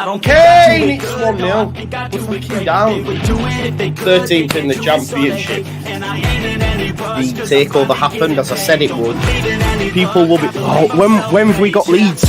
Kane, it's 1-0. We're fucking down. 13th in the championship. The takeover happened, as I said it would. People will be... Oh, when have we got Leeds?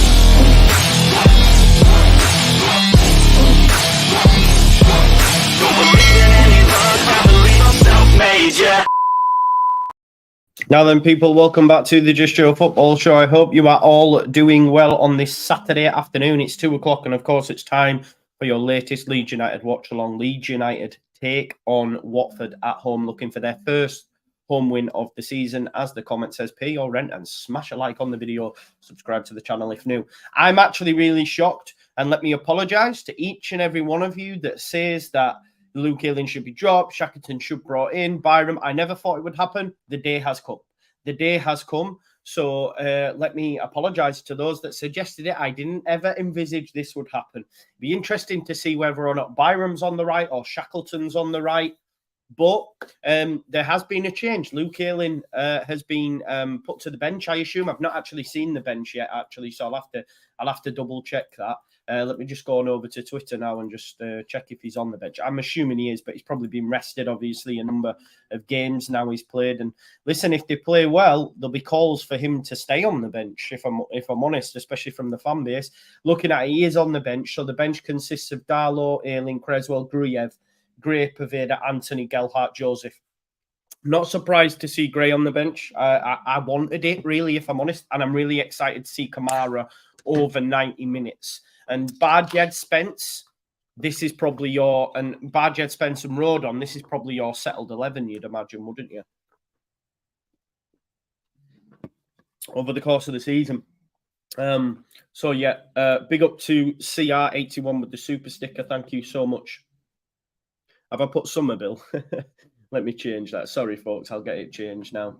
Now then, people, welcome back to the Just Joe Football Show. I hope you are all doing well on this Saturday afternoon. It's 2 o'clock, and of course, it's time for your latest Leeds United watch-along. Leeds United take on Watford at home, looking for their first home win of the season. As the comment says, pay your rent and smash a like on the video. Subscribe to the channel if new. I'm actually really shocked, and let me apologise to each and every one of you that says that Luke Ayling should be dropped, Shackleton should be brought in, Byram. I never thought it would happen. The day has come. The day has come. So let me apologise to those that suggested it. I didn't ever envisage this would happen. Be interesting to see whether or not Byram's on the right or Shackleton's on the right. But there has been a change. Luke Ayling has been put to the bench, I assume. I've not actually seen the bench yet, actually, so I'll have to double check that. Let me just go on over to Twitter now and just check if he's on the bench. I'm assuming he is, but he's probably been rested, obviously, a number of games now he's played. And listen, if they play well, there'll be calls for him to stay on the bench, if I'm honest, especially from the fan base. Looking at it, he is on the bench. So the bench consists of Darlow, Ayling, Creswell, Gruyev, Gray, Poveda, Anthony, Gelhardt, Joseph. Not surprised to see Gray on the bench. I wanted it, really, if I'm honest. And I'm really excited to see Kamara over 90 minutes. And Barjed Spence, this is probably your... And Barjed Spence and Rodon, this is probably your settled 11, you'd imagine, wouldn't you? Over the course of the season. So, yeah, big up to CR81 with the super sticker. Thank you so much. Have I put Somerville? Let me change that. Sorry, folks. I'll get it changed now.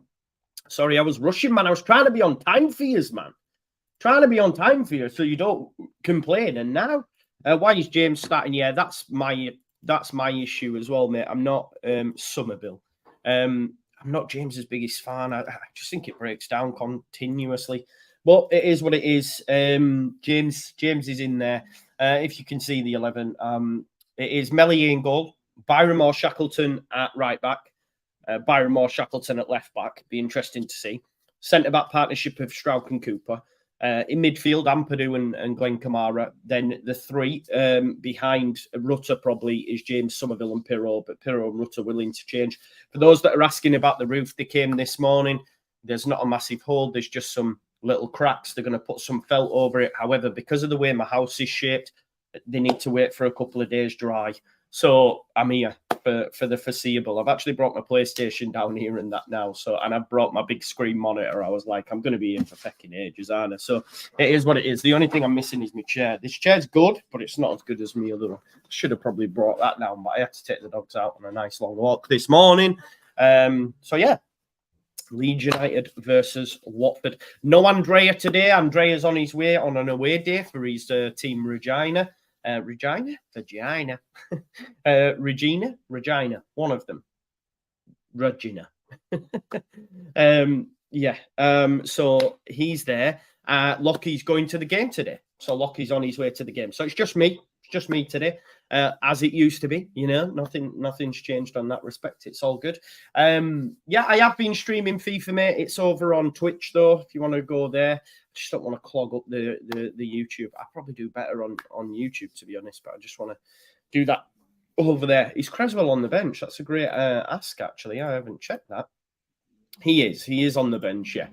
Sorry, I was rushing, man. I was trying to be on time for you, man. Trying to be on time for you so you don't complain. And now, why is James starting? Yeah, that's my issue as well, mate. I'm not Somerville. I'm not James's biggest fan. I just think it breaks down continuously. But it is what it is. James is in there. If you can see the 11, it is Meslier in goal. Byram or Shackleton at right back. Byram or Shackleton at left back. Be interesting to see. Centre-back partnership of Strauch and Cooper. In midfield, Ampadu and Glenn Kamara. Then the three behind Rutter probably is James, Somerville and Pirro. But Pirro and Rutter will interchange. For those that are asking about the roof, they came this morning. There's not a massive hole. There's just some little cracks. They're going to put some felt over it. However, because of the way my house is shaped, they need to wait for a couple of days dry. So I'm here for the foreseeable. I've actually brought my PlayStation down here and that now. And I've brought my big screen monitor. I was like, I'm going to be here for fucking ages, aren't I? So it is what it is. The only thing I'm missing is my chair. This chair's good, but it's not as good as my other one. I should have probably brought that down, but I had to take the dogs out on a nice long walk this morning. So yeah, Leeds United versus Watford. No Andrea today. Andrea's on his way on an away day for his team Regina. Regina, one of them. Regina. So he's there. Lockie's going to the game today. So Lockie's on his way to the game. So it's just me. It's just me today. As it used to be, you know, nothing's changed on that respect. It's all good. Yeah, I have been streaming FIFA, mate. It's over on Twitch though, if you want to go there. I just don't want to clog up the YouTube. I probably do better on YouTube, to be honest, but I just want to do that over there. Is Creswell on the bench? That's a great ask, actually. I haven't checked that. He is on the bench, yeah.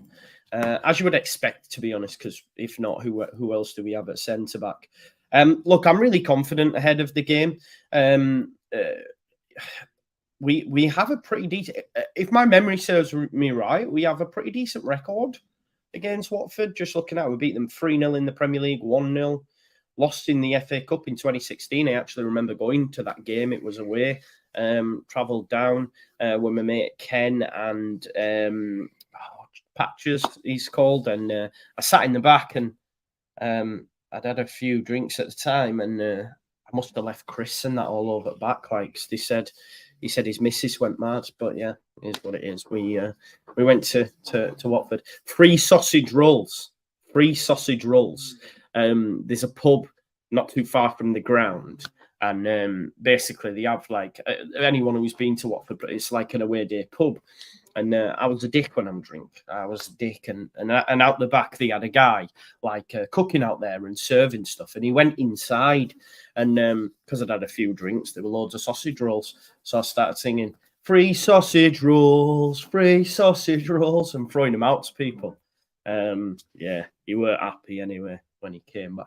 As you would expect, to be honest, because if not, who else do we have at centre-back? Look, I'm really confident ahead of the game. We have a pretty decent... If my memory serves me right, we have a pretty decent record against Watford. Just looking at it, we beat them 3-0 in the Premier League, 1-0. Lost in the FA Cup in 2016. I actually remember going to that game. It was away. Travelled down with my mate Ken and Patches, he's called. And I sat in the back and I'd had a few drinks at the time, and I must have left Chris and that all over the back. Like he said his missus went mad, but yeah, it is what it is. We went to Watford. Free sausage rolls. There's a pub not too far from the ground. And basically, they have like anyone who's been to Watford, but it's like an away day pub. And I was a dick when I'm drunk. I was a dick, and out the back they had a guy like cooking out there and serving stuff. And he went inside, and because I'd had a few drinks, there were loads of sausage rolls. So I started singing "Free sausage rolls, free sausage rolls," and throwing them out to people. Yeah, he weren't happy anyway when he came.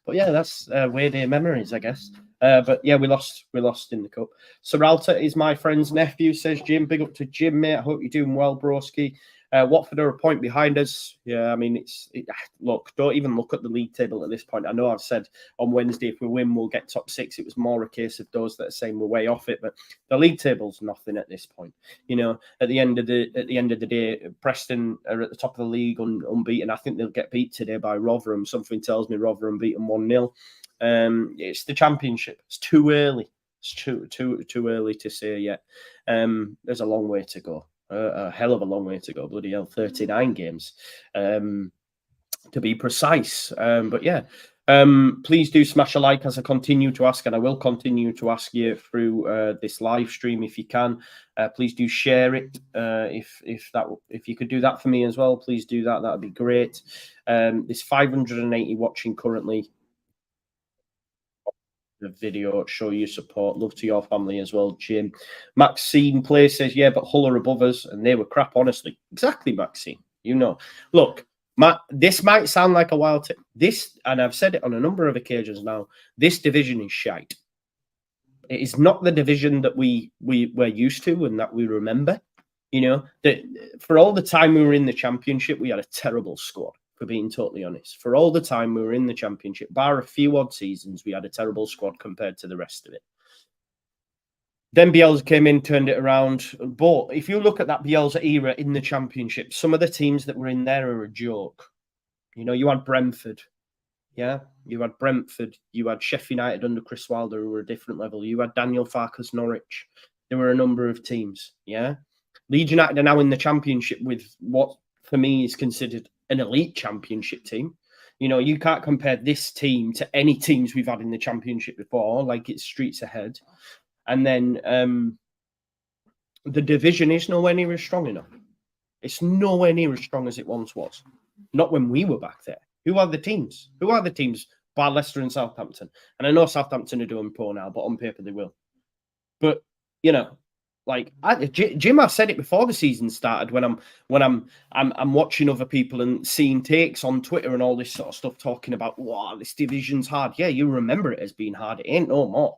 But yeah, that's weird memories, I guess. But yeah, we lost in the cup. Seralta is my friend's nephew, says Jim. Big up to Jim, mate. I hope you're doing well, broski. Watford are a point behind us. Yeah, I mean, look, don't even look at the league table at this point. I know I've said on Wednesday if we win, we'll get top 6. It was more a case of those that are saying we're way off it, but the league table's nothing at this point. You know, at the end of the day, Preston are at the top of the league, unbeaten. I think they'll get beat today by Rotherham. Something tells me Rotherham beat them 1-0. It's the Championship. It's too early. It's too early to say yet. There's a long way to go. A hell of a long way to go. Bloody hell, 39 games to be precise. But yeah, please do smash a like as I continue to ask, and I will continue to ask you through this live stream if you can. Please do share it. If you could do that for me as well, please do that. That'd be great. There's 580 watching currently. The video, show your support, love to your family as well, Jim. Maxine Play says, yeah, but Hull are above us, and they were crap, honestly. Exactly, Maxine. You know, look, this might sound like a wild tip. This, and I've said it on a number of occasions now, this division is shite. It is not the division that we're used to and that we remember. You know, that for all the time we were in the Championship, we had a terrible squad. For being totally honest, for all the time we were in the Championship, bar a few odd seasons, we had a terrible squad compared to the rest of it. Then Bielsa came in, turned it around. But if you look at that Bielsa era in the Championship, some of the teams that were in there are a joke. You know, you had Brentford. Yeah, you had Brentford. You had Sheffield United under Chris Wilder, who were a different level. You had Daniel Farke's Norwich. There were a number of teams. Yeah. Leeds United are now in the Championship with what, for me, is considered an elite Championship team. You know, you can't compare this team to any teams we've had in the Championship before, like it's streets ahead. And then the division is nowhere near as strong enough. It's nowhere near as strong as it once was. Not when we were back there. Who are the teams? Who are the teams? Bar Leicester and Southampton. And I know Southampton are doing poor now, but on paper they will. But, you know, like Jim, I said it before the season started. When I'm watching other people and seeing takes on Twitter and all this sort of stuff, talking about, wow, this division's hard. Yeah, you remember it as being hard. It ain't no more.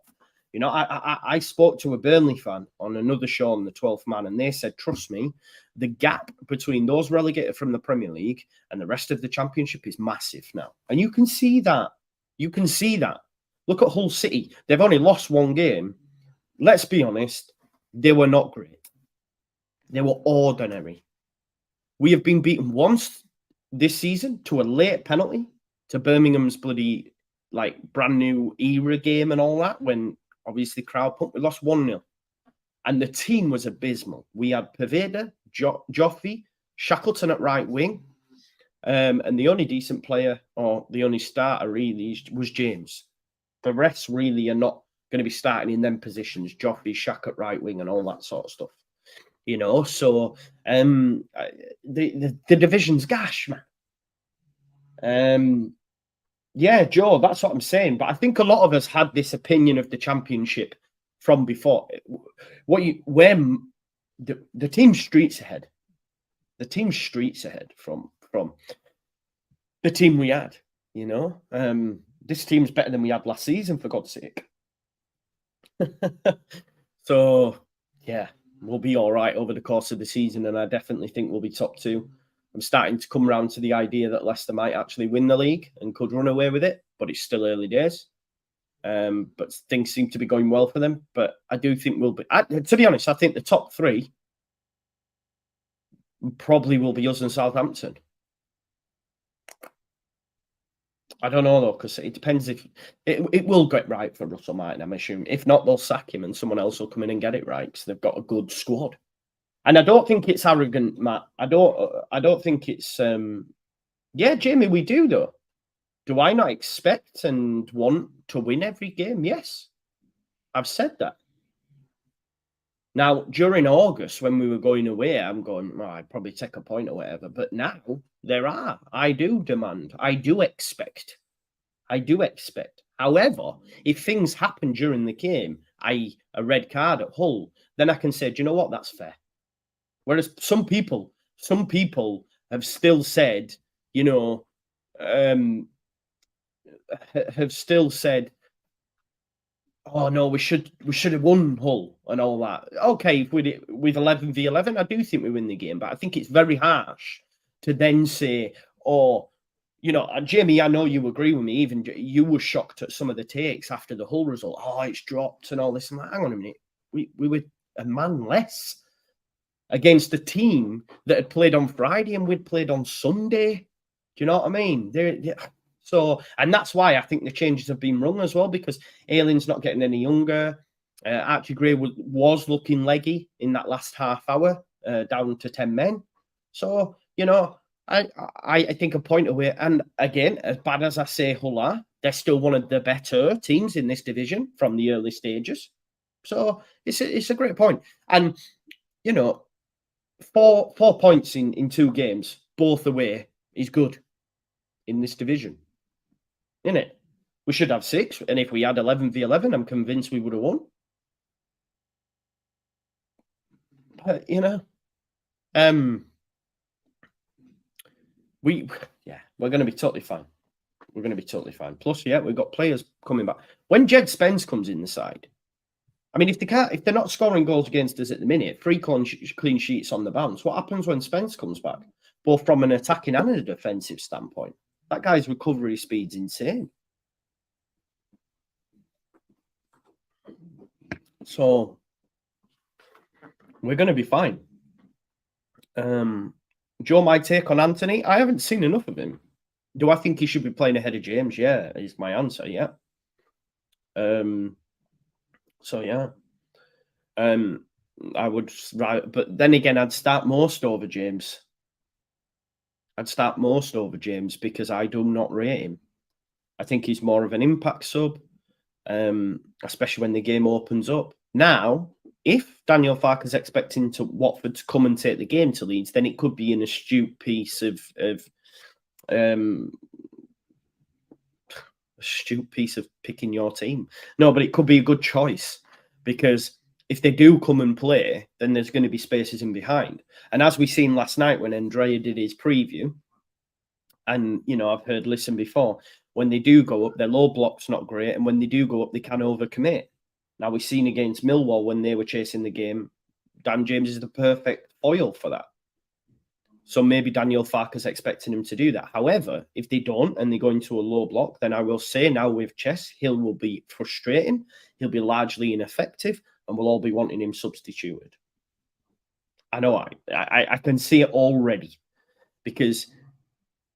You know, I spoke to a Burnley fan on another show on the 12th Man, and they said, trust me, the gap between those relegated from the Premier League and the rest of the Championship is massive now, and you can see that. You can see that. Look at Hull City. They've only lost one game. Let's be honest. They were not great. They were ordinary. We have been beaten once this season to a late penalty to Birmingham's bloody like brand new era game and all that, when obviously crowd pumped. We lost 1-0. And the team was abysmal. We had Poveda, Joffrey, Shackleton at right wing. And the only decent player, or the only starter really, was James. The rest really are not going to be starting in them positions, Joffrey, Shaq at right wing and all that sort of stuff. You know, so the division's gash, man. Yeah, Joe, that's what I'm saying. But I think a lot of us had this opinion of the Championship from before. The team's streets ahead. The team's streets ahead from the team we had, you know. This team's better than we had last season, for God's sake. So, yeah, we'll be all right over the course of the season, and I definitely think we'll be top 2. I'm starting to come around to the idea that Leicester might actually win the league and could run away with it, but it's still early days. But things seem to be going well for them. But I do think we'll be, to be honest, I think the top 3 probably will be us and Southampton. I don't know, though, because it depends if it will get right for Russell Martin, I'm assuming. If not, they'll sack him and someone else will come in and get it right, because they've got a good squad. And I don't think it's arrogant, Matt. I don't think it's yeah, Jamie, we do, though. Do I not expect and want to win every game? Yes, I've said that. Now, during August, when we were going away, I'm going, well, I'd probably take a point or whatever. But now I do demand, I do expect. However, if things happen during the game, i.e. a red card at Hull, then I can say, do you know what? That's fair. Whereas some people have still said, you know, have still said, oh no, we should have won Hull and all that. Okay, with 11v11, I do think we win the game, but I think it's very harsh to then say, oh, you know, Jamie, I know you agree with me. Even you were shocked at some of the takes after the Hull result. Oh, it's dropped and all this. I'm like, hang on a minute, we were a man less against a team that had played on Friday and we'd played on Sunday. Do you know what I mean? So, and that's why I think the changes have been rung as well, because Ayling's not getting any younger. Archie Gray was looking leggy in that last half hour, down to 10 men. So, you know, I think a point away. And again, as bad as I say Hull are, they're still one of the better teams in this division from the early stages. So it's a great point. And, you know, four points in 2 games, both away, is good in this division. Isn't it? We should have 6, and if we had 11v11, I'm convinced we would have won. But, you know, we're going to be totally fine. We're going to be totally fine. Plus, yeah, we've got players coming back. When Jed Spence comes in the side, I mean, if they're not scoring goals against us at the minute, 3 clean sheets on the bounce, what happens when Spence comes back? Both from an attacking and a defensive standpoint. That guy's recovery speed's insane. So we're going to be fine. Joe, my take on Anthony, I haven't seen enough of him. Do I think he should be playing ahead of James? Yeah, is my answer. Yeah. So yeah. I would, but then again, I'd start Most over James. Because I do not rate him. I think he's more of an impact sub, especially when the game opens up. Now, if Daniel Farke's expecting Watford to come and take the game to Leeds, then it could be an astute piece of picking your team. No, but it could be a good choice, because if they do come and play, then there's going to be spaces in behind. And as we seen last night when Andrea did his preview, and, you know, I've heard listen before, when they do go up, their low block's not great. And when they do go up, they can overcommit. Now, we've seen against Millwall when they were chasing the game, Dan James is the perfect foil for that. So maybe Daniel Farke's expecting him to do that. However, if they don't and they go into a low block, then I will say now with Chess, he will be frustrating. He'll be largely ineffective, and we'll all be wanting him substituted. I know I can see it already, because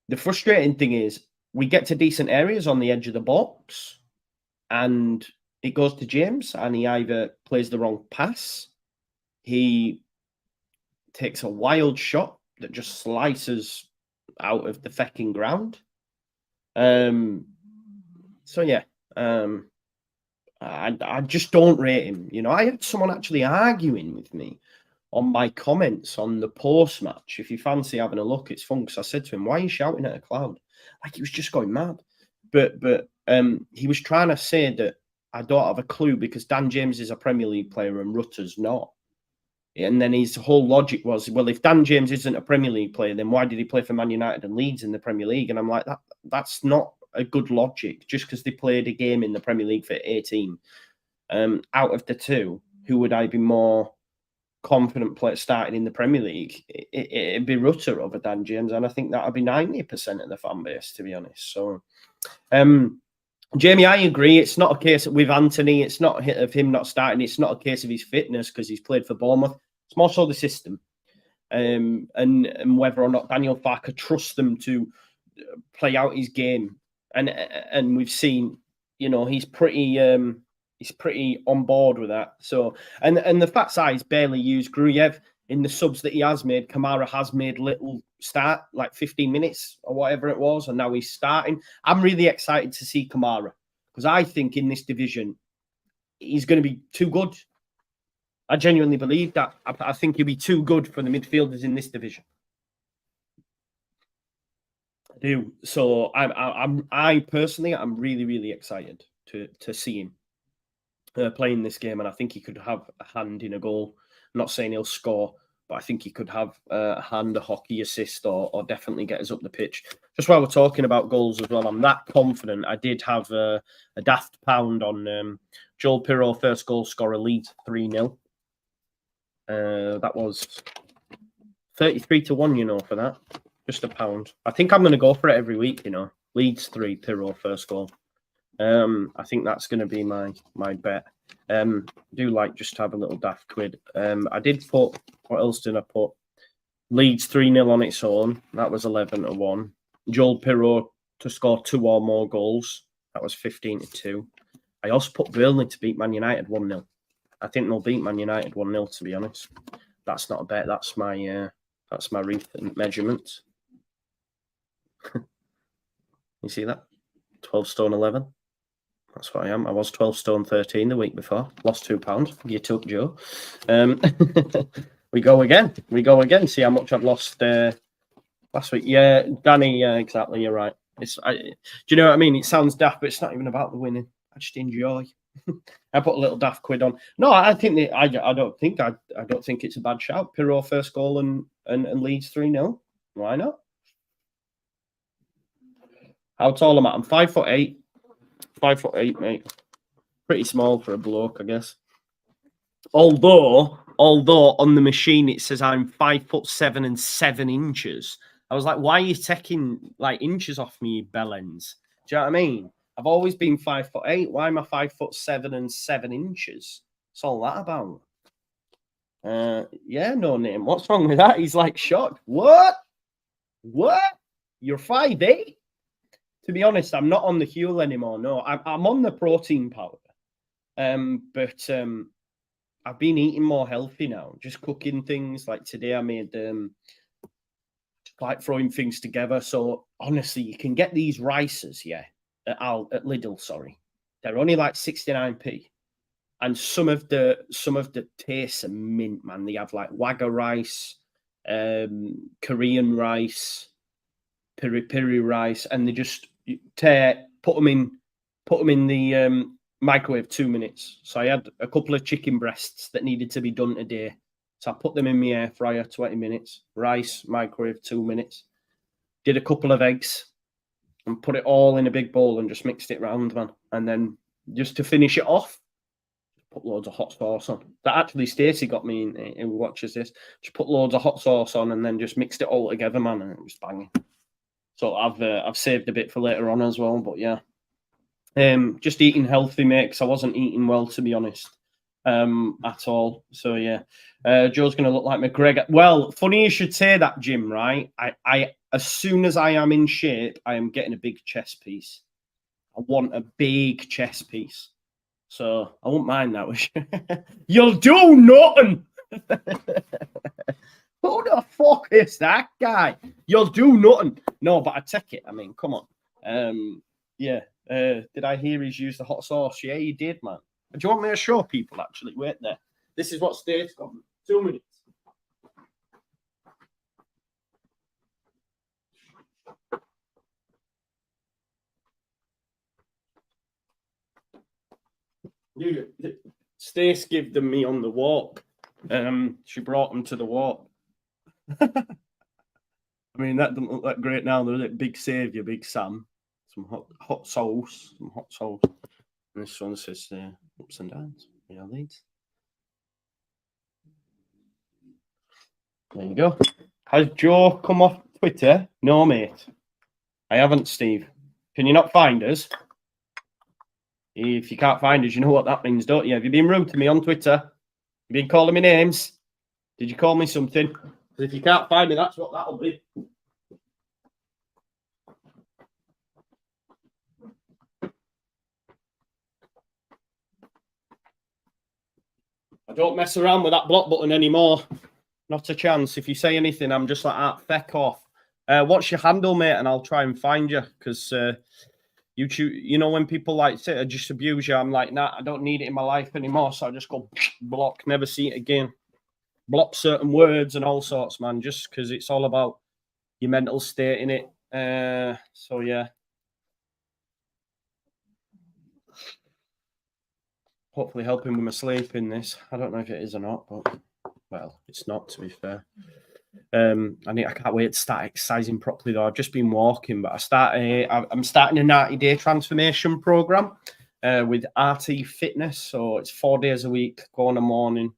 the frustrating thing is we get to decent areas on the edge of the box and it goes to James and he either plays the wrong pass, he takes a wild shot that just slices out of the fecking ground. So yeah, I just don't rate him. You know, I had someone actually arguing with me on my comments on the post-match. If you fancy having a look, it's fun, because I said to him, why are you shouting at a cloud? Like, he was just going mad. But he was trying to say that I don't have a clue because Dan James is a Premier League player and Rutter's not. And then his whole logic was, well, if Dan James isn't a Premier League player, then why did he play for Man United and Leeds in the Premier League? And I'm like, that's not a good logic. Just because they played a game in the Premier League for 18. Out of the two, who would I be more confident player starting in the Premier League? It'd be Rutter over Dan James, and I think that would be 90% of the fan base, to be honest. So, Jamie, I agree. It's not a case with Anthony. It's not of him not starting. It's not a case of his fitness because he's played for Bournemouth. It's more so the system, and whether or not Daniel Farke trusts them to play out his game. And we've seen, you know, he's pretty on board with that. So, and the fact that he's barely used Gruyev, in the subs that he has made, Kamara has made little start, like 15 minutes or whatever it was, and now he's starting. I'm really excited to see Kamara because I think in this division, he's going to be too good. I genuinely believe that. I think he'll be too good for the midfielders in this division. I do. So I personally, I'm really, really excited to see him playing this game, and I think he could have a hand in a goal. I'm not saying he'll score, but I think he could have a hand, a hockey assist, or definitely get us up the pitch. Just while we're talking about goals as well, I'm that confident. I did have a daft pound on Joel Pirro, first goal scorer, Leeds 3-0. That was 33-1, you know, for that. Just a pound. I think I'm going to go for it every week, you know. Leeds 3, Pirro, first goal. I think that's going to be my bet. Do like just have a little daft quid. I did put, what else did I put? Leeds 3-0 on its own. That was 11-1. Joel Pirro to score 2 or more goals. That was 15-2. I also put Burnley to beat Man United 1-0. I think they'll beat Man United 1-0, to be honest. That's not a bet. That's my recent measurement. You see that? 12 stone 11. That's what I am. I was 12 stone 13 the week before. Lost £2. You took Joe. We go again. See how much I've lost last week. Yeah, Danny, yeah, exactly. You're right. Do you know what I mean? It sounds daft, but it's not even about the winning. I just enjoy. I put a little daft quid on. No, I think I don't think it's a bad shout. Pirro first goal and Leeds 3-0. Why not? How tall am I? I'm 5'8". 5'8", mate. Pretty small for a bloke, I guess. Although on the machine it says I'm 5'7" and 7 inches. I was like, why are you taking like inches off me, you bellends? Do you know what I mean? I've always been 5'8". Why am I 5'7" and 7 inches? What's all that about? Yeah, no name. What's wrong with that? He's like shocked. What? You're 5'8"? To be honest, I'm not on the Huel anymore. No, I'm on the protein powder. But I've been eating more healthy now. Just cooking things. Like today, I made like throwing things together. So honestly, you can get these rices, yeah, at Lidl. Sorry, they're only like 69p, and some of the tastes are mint, man. They have like Wagga rice, Korean rice, piri piri rice, and they just put them in the microwave 2 minutes. So I had a couple of chicken breasts that needed to be done today. So I put them in my air fryer, 20 minutes. Rice, microwave, 2 minutes. Did a couple of eggs and put it all in a big bowl and just mixed it round, man. And then just to finish it off, put loads of hot sauce on. That actually Stacey got me in, who watches this. Just put loads of hot sauce on and then just mixed it all together, man, and it was banging. So I've saved a bit for later on as well, but yeah. Just eating healthy, mate, because I wasn't eating well, to be honest, at all. So yeah, Joe's going to look like McGregor. Well, funny you should say that, Jim, right? I as soon as I am in shape, I am getting a big chest piece. I want a big chest piece. So I won't mind that. You'll do nothing. Who the fuck is that guy? You'll do nothing. No, but I take it. I mean, come on. Yeah. Did I hear he's used the hot sauce? Yeah, he did, man. Do you want me to show people, actually? Wait there. This is what State's got. 2 minutes. Stace gave them me on the walk. She brought them to the walk. I mean, that doesn't look that great now, does it? Big saviour, Big Sam. Some hot sauce. And this one says ups and downs. Yeah, Leeds. There you go. Has Joe come off Twitter? No, mate. I haven't, Steve. Can you not find us? If you can't find us, you know what that means, don't you? Have you been rude to me on Twitter? You been calling me names? Did you call me something? Because if you can't find me, that's what that'll be. I don't mess around with that block button anymore. Not a chance. If you say anything, I'm just like, ah, feck off. What's your handle, mate? And I'll try and find you. Because YouTube, you know, when people like to just abuse you, I'm like, nah, I don't need it in my life anymore. So I just go block, never see it again. Block certain words and all sorts, man, just because it's all about your mental state in it. So yeah. Hopefully helping with my sleep in this. I don't know if it is or not, but well, it's not, to be fair. I can't wait to start exercising properly though. I've just been walking, but I'm starting a 90-day transformation program with RT Fitness. So it's 4 days a week, go in the morning.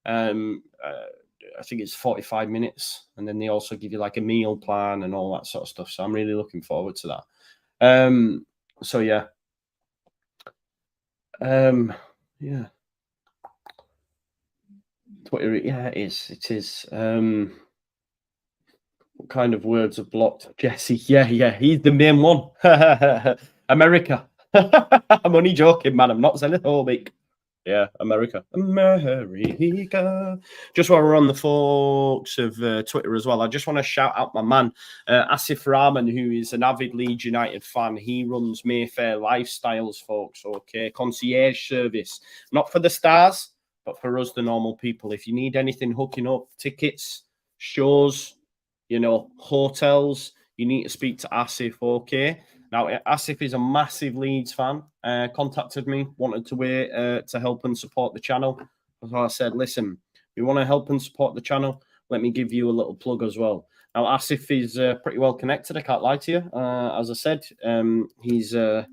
I think it's 45 minutes, and then they also give you like a meal plan and all that sort of stuff. So I'm really looking forward to that. So yeah. Yeah. Twitter, yeah, it is. It is. What kind of words are blocked? Jesse, yeah, he's the main one. America. I'm only joking, man. I'm not xenophobic. Yeah, America. Just while we're on the folks of Twitter as well, I just want to shout out my man, Asif Rahman, who is an avid Leeds United fan. He runs Mayfair Lifestyles, folks, okay? Concierge service. Not for the stars, but for us, the normal people. If you need anything hooking up, tickets, shows, you know, hotels, you need to speak to Asif, okay? Now, Asif is a massive Leeds fan, contacted me, wanted to wait to help and support the channel. So I said, listen, we want to help and support the channel. Let me give you a little plug as well. Now, Asif is pretty well connected, I can't lie to you. As I said, he's a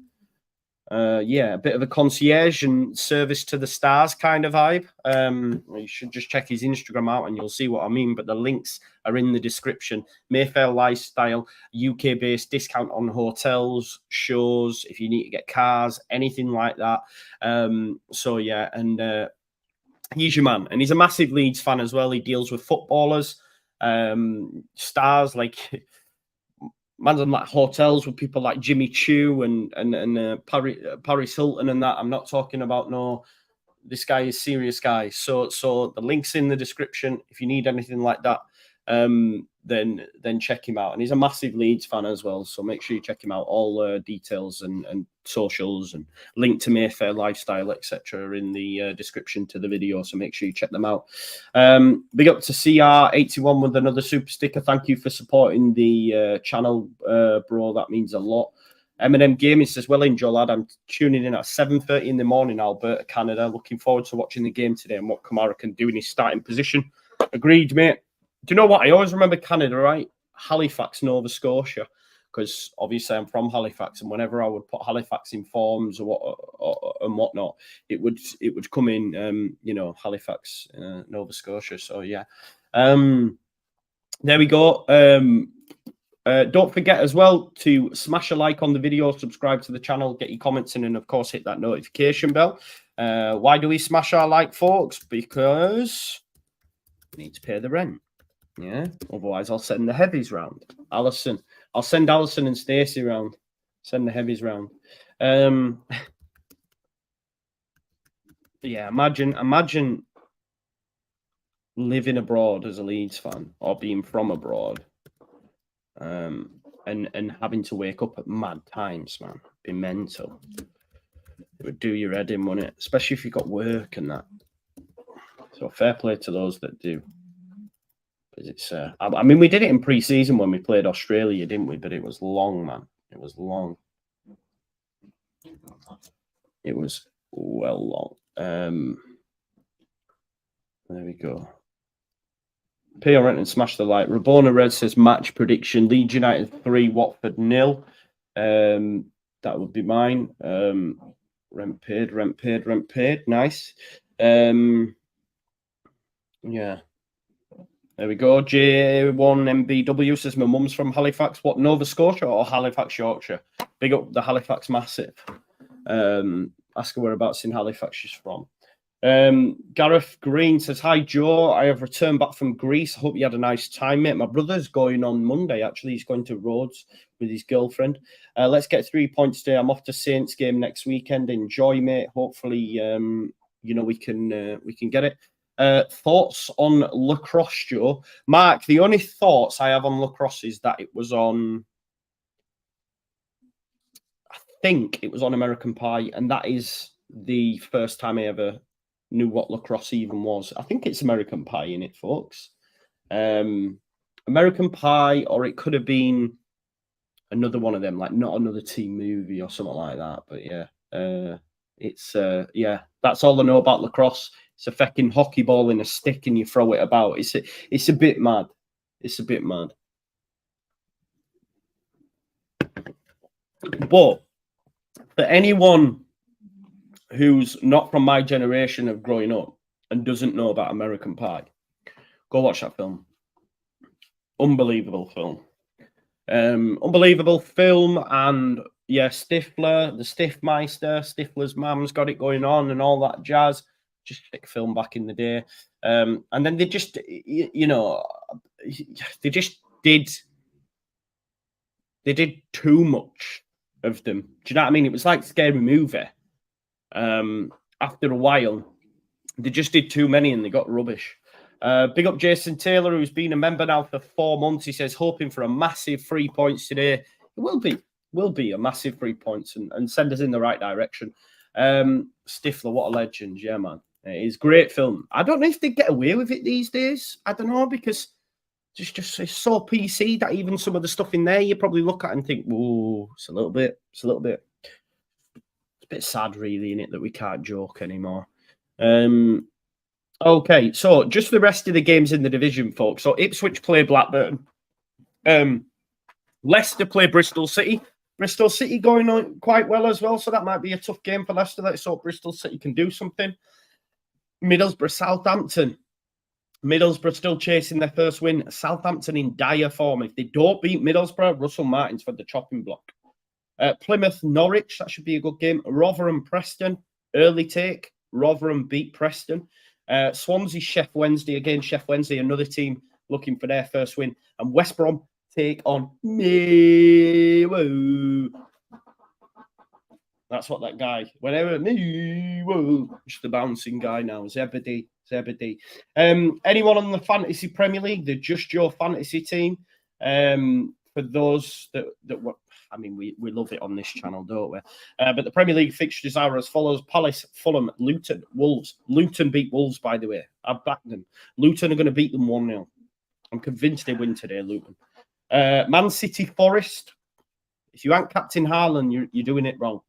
bit of a concierge and service to the stars kind of vibe. You should just check his Instagram out and you'll see what I mean. But the links are in the description. Mayfair Lifestyle, UK-based discount on hotels, shows, if you need to get cars, anything like that. So yeah, and he's your man. And he's a massive Leeds fan as well. He deals with footballers, stars like... Man's on like hotels with people like Jimmy Choo and Paris Hilton and that. I'm not talking about this guy is serious guy. So the link's in the description. If you need anything like that, then check him out. And he's a massive Leeds fan as well. So make sure you check him out. All details and socials and link to Mayfair Lifestyle, etc. in the description to the video. So make sure you check them out. Big up to CR81 with another super sticker. Thank you for supporting the channel, bro. That means a lot. Eminem Gaming says, well, enjoy, lad. I'm tuning in at 7:30 in the morning, Alberta, Canada. Looking forward to watching the game today and what Kamara can do in his starting position. Agreed, mate. Do you know what? I always remember Canada, right? Halifax, Nova Scotia, because obviously I'm from Halifax, and whenever I would put Halifax in forms or whatnot, it would come in, Halifax, Nova Scotia. So yeah, there we go. Don't forget as well to smash a like on the video, subscribe to the channel, get your comments in, and of course hit that notification bell. Why do we smash our like, folks? Because we need to pay the rent. Yeah, otherwise I'll send the heavies round. I'll send Alison and Stacey round. Send the heavies round. Yeah, imagine living abroad as a Leeds fan or being from abroad, and having to wake up at mad times, man. Be mental. It would do your head in, wouldn't it? Especially if you got work and that. So fair play to those that do. It's I mean, we did it in pre-season when we played Australia, didn't we? But it was long, man. It was long. It was well long. There we go. Pay your rent and smash the like. Rabona Red says match prediction: Leeds United 3, Watford 0. That would be mine. Rent paid. Nice. Yeah. There we go. J1MBW says, my mum's from Halifax. What, Nova Scotia or Halifax, Yorkshire? Big up the Halifax Massive. Ask her whereabouts in Halifax she's from. Gareth Green says, hi, Joe. I have returned back from Greece. I hope you had a nice time, mate. My brother's going on Monday, actually. He's going to Rhodes with his girlfriend. Let's get 3 points today. I'm off to Saints game next weekend. Enjoy, mate. Hopefully, we can get it. thoughts on lacrosse, Joe? Mark, the only thoughts I have on lacrosse is that it was on, I think it was on American Pie, and that is the first time I ever knew what lacrosse even was. I think it's American Pie in it, folks. American Pie, or it could have been another one of them, like Not Another Teen Movie or something like that. But yeah, it's yeah, that's all I know about lacrosse. It's a fucking hockey ball in a stick and you throw it about. It's a bit mad. It's a bit mad. But for anyone who's not from my generation of growing up and doesn't know about American Pie, go watch that film. Unbelievable film. Unbelievable film. And yeah, Stifler, the Stiffmeister, Stifler's mum's got it going on and all that jazz. Just a film back in the day. And then they just, you know, they just did too much of them. Do you know what I mean? It was like Scary Movie. After a while, they just did too many and they got rubbish. Big up Jason Taylor, who's been a member now for 4 months. He says, hoping for a massive 3 points today. It will be a massive 3 points and send us in the right direction. Stifler, what a legend. Yeah, man. It is a great film. I don't know if they get away with it these days. I don't know, because it's so PC that even some of the stuff in there you probably look at and think, whoa, it's a little bit sad, really, in it, that we can't joke anymore. Okay, so just the rest of the games in the division, folks. So Ipswich play Blackburn. Leicester play Bristol City. Bristol City going on quite well as well, so that might be a tough game for Leicester. Let's hope Bristol City can do something. Middlesbrough, Southampton. Middlesbrough still chasing their first win. Southampton in dire form. If they don't beat Middlesbrough, Russell Martin's for the chopping block. Plymouth, Norwich. That should be a good game. Rotherham, Preston. Early take. Rotherham beat Preston. Swansea, Sheff Wednesday. Again, Sheff Wednesday, another team looking for their first win. And West Brom take on Millwall. That's what that guy, whenever just the bouncing guy now, Zebedee. Anyone on the Fantasy Premier League, the Just Joe fantasy team? For those that I mean, we love it on this channel, don't we? But the Premier League fixtures are as follows: Palace, Fulham, Luton, Wolves. Luton beat Wolves, by the way. I backed them. Luton are going to beat them 1-0. I'm convinced they win today, Luton. Man City, Forest. If you aren't Captain Haaland, you're doing it wrong.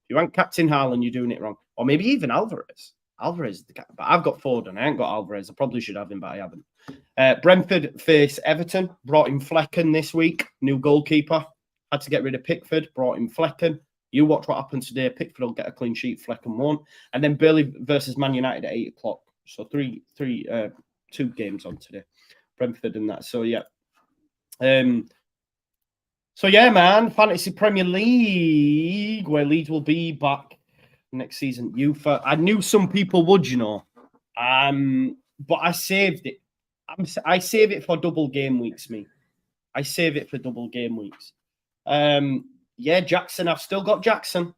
If you aren't Captain Haaland, you're doing it wrong. Or maybe even Alvarez. Alvarez is the guy. But I've got Foden. I ain't got Alvarez. I probably should have him, but I haven't. Brentford face Everton. Brought in Flecken this week. New goalkeeper. Had to get rid of Pickford. Brought in Flecken. You watch what happens today. Pickford will get a clean sheet. Flecken won't. And then Burnley versus Man United at 8 o'clock. So two games on today. Brentford and that. So, yeah. So, yeah, man. Fantasy Premier League, where Leeds will be back next season. I knew some people would, you know. But I saved it. I save it for double game weeks, me. I save it for double game weeks. Yeah, Jackson. I've still got Jackson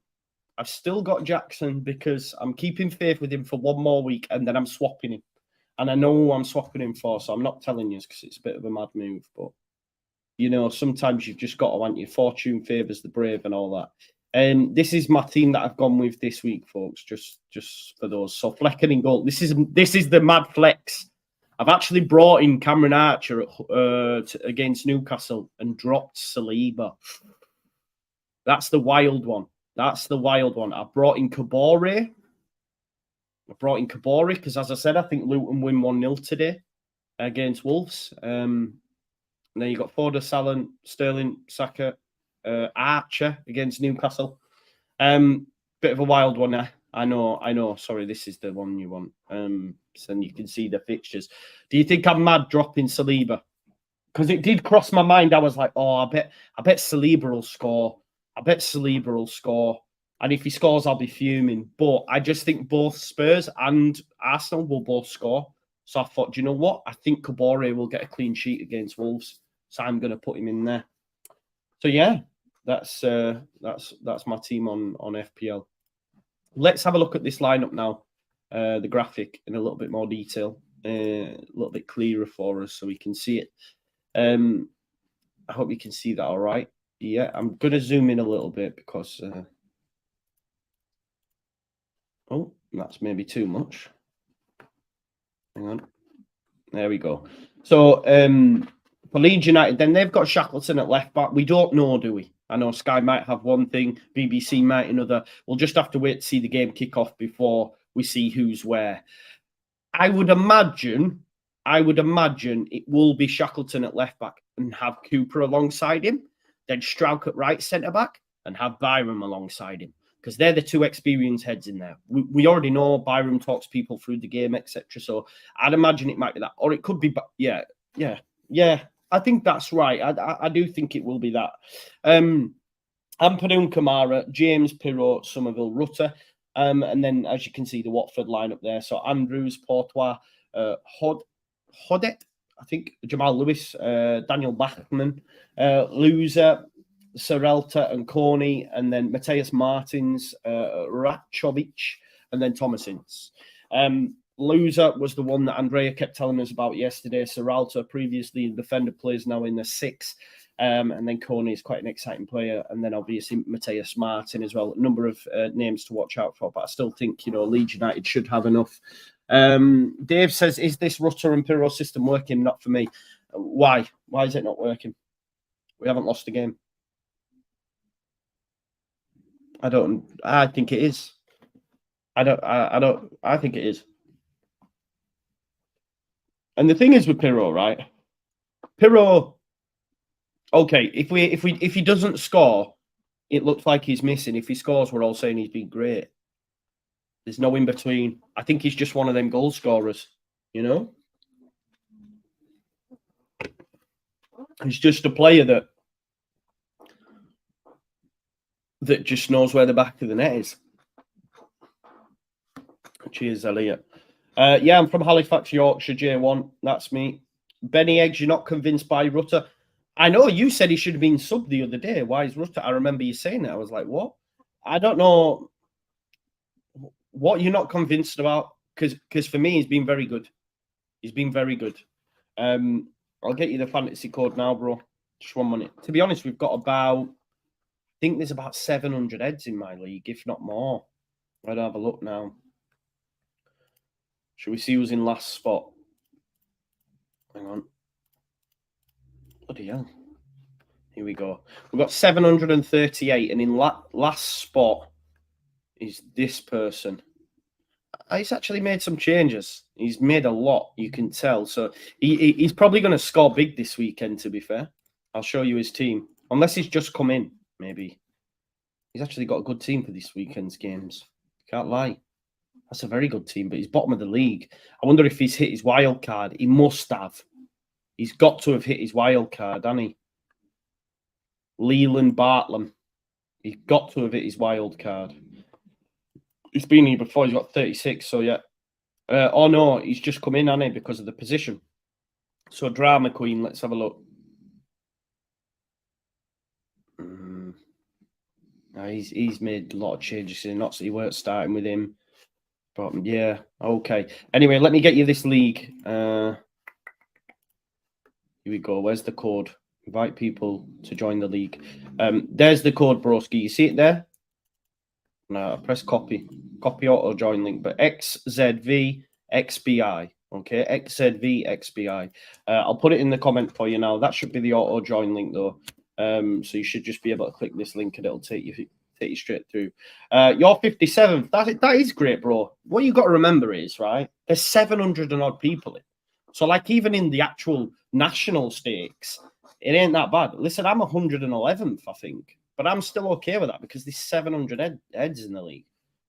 because I'm keeping faith with him for one more week and then I'm swapping him. And I know who I'm swapping him for, so I'm not telling you because it's a bit of a mad move. But, you know, sometimes you've just got to want your fortune favours the brave and all that. This is my team that I've gone with this week, folks, just for those. So Flecken in goal. This is the mad flex. I've actually brought in Cameron Archer against Newcastle and dropped Saliba. That's the wild one. I brought in Kabore. Because, as I said, I think Luton win 1-0 today against Wolves. And then you got Foden, Salah, Sterling, Saka, Archer against Newcastle. Bit of a wild one there. I know. Sorry, this is the one you want. So you can see the fixtures. Do you think I'm mad dropping Saliba? Because it did cross my mind. I was like, oh, I bet Saliba will score. And if he scores, I'll be fuming. But I just think both Spurs and Arsenal will both score. So I thought, do you know what? I think Kabore will get a clean sheet against Wolves. So I'm going to put him in there. So yeah, that's my team on FPL. Let's have a look at this lineup now. the graphic in a little bit more detail, a little bit clearer for us so we can see it. I hope you can see that all right. Yeah, I'm going to zoom in a little bit because... oh, that's maybe too much. Hang on. There we go. So, for Leeds United, then they've got Shackleton at left back. We don't know, do we? I know Sky might have one thing, BBC might another. We'll just have to wait to see the game kick off before we see who's where. I would imagine it will be Shackleton at left back and have Cooper alongside him, then Strauch at right centre back and have Byram alongside him, because they're the two experienced heads in there. We already know Byram talks people through the game, etc. So I'd imagine it might be that, or it could be. Yeah. I think that's right. I do think it will be that. Ampadu Kamara, James, Pirro, Somerville, Rutter. And then, as you can see, the Watford lineup there. So Andrews, Portois, Hodet, I think, Jamal Lewis, Daniel Bachmann, Loser, Serelta and Corney, and then Mateus Martins, Ratchovic, and then Thomasins. Loser was the one that Andrea kept telling us about yesterday. Serelta, previously a defender, plays now in the 6. And then Corney is quite an exciting player. And then obviously Mateus Martin as well. A number of names to watch out for. But I still think, Leeds United should have enough. Dave says, is this Rutter and Pirro system working? Not for me. Why? Why is it not working? We haven't lost a game. I think it is. I think it is. And the thing is with Pirro, right? Pirro, okay, if he doesn't score, it looks like he's missing. If he scores, we're all saying he's been great. There's no in between. I think he's just one of them goal scorers, He's just a player that just knows where the back of the net is. Cheers, Elliot. Yeah, I'm from Halifax, Yorkshire, J1. That's me. Benny Eggs, you're not convinced by Rutter? I know you said he should have been subbed the other day. Why is Rutter? I remember you saying that. I was like, what? I don't know what you're not convinced about, because for me, he's been very good. He's been very good. I'll get you the fantasy code now, bro. Just 1 minute. To be honest, we've got I think there's about 700 heads in my league, if not more. I'd have a look now. Should we see who's in last spot? Hang on. Bloody hell. Here we go. We've got 738, and in last spot is this person. He's actually made some changes. He's made a lot, you can tell. So he's probably going to score big this weekend, to be fair. I'll show you his team. Unless he's just come in, maybe. He's actually got a good team for this weekend's games. Can't lie. That's a very good team, but he's bottom of the league. I wonder if he's hit his wild card. He must have. He's got to have hit his wild card, hasn't he? Leland Bartlam. He's got to have hit his wild card. He's been here before. He's got 36, so yeah. Oh, no, he's just come in, hasn't he, because of the position. So, Drama Queen, let's have a look. He's made a lot of changes. Not so he weren't starting with him. But, yeah, okay. Anyway, let me get you this league. Here we go. Where's the code? Invite people to join the league. There's the code, broski. You see it there? No, press copy. Copy auto join link. But XZVXBI. Okay, XZVXBI. I'll put it in the comment for you now. That should be the auto join link, though. So you should just be able to click this link and it'll take you straight through. You're 57th. That is great, bro. What you got to remember is, right, there's 700 and odd people in. So, like, even in the actual national stakes, it ain't that bad. Listen, I'm 111th, I think. But I'm still okay with that because there's 700 heads in the league.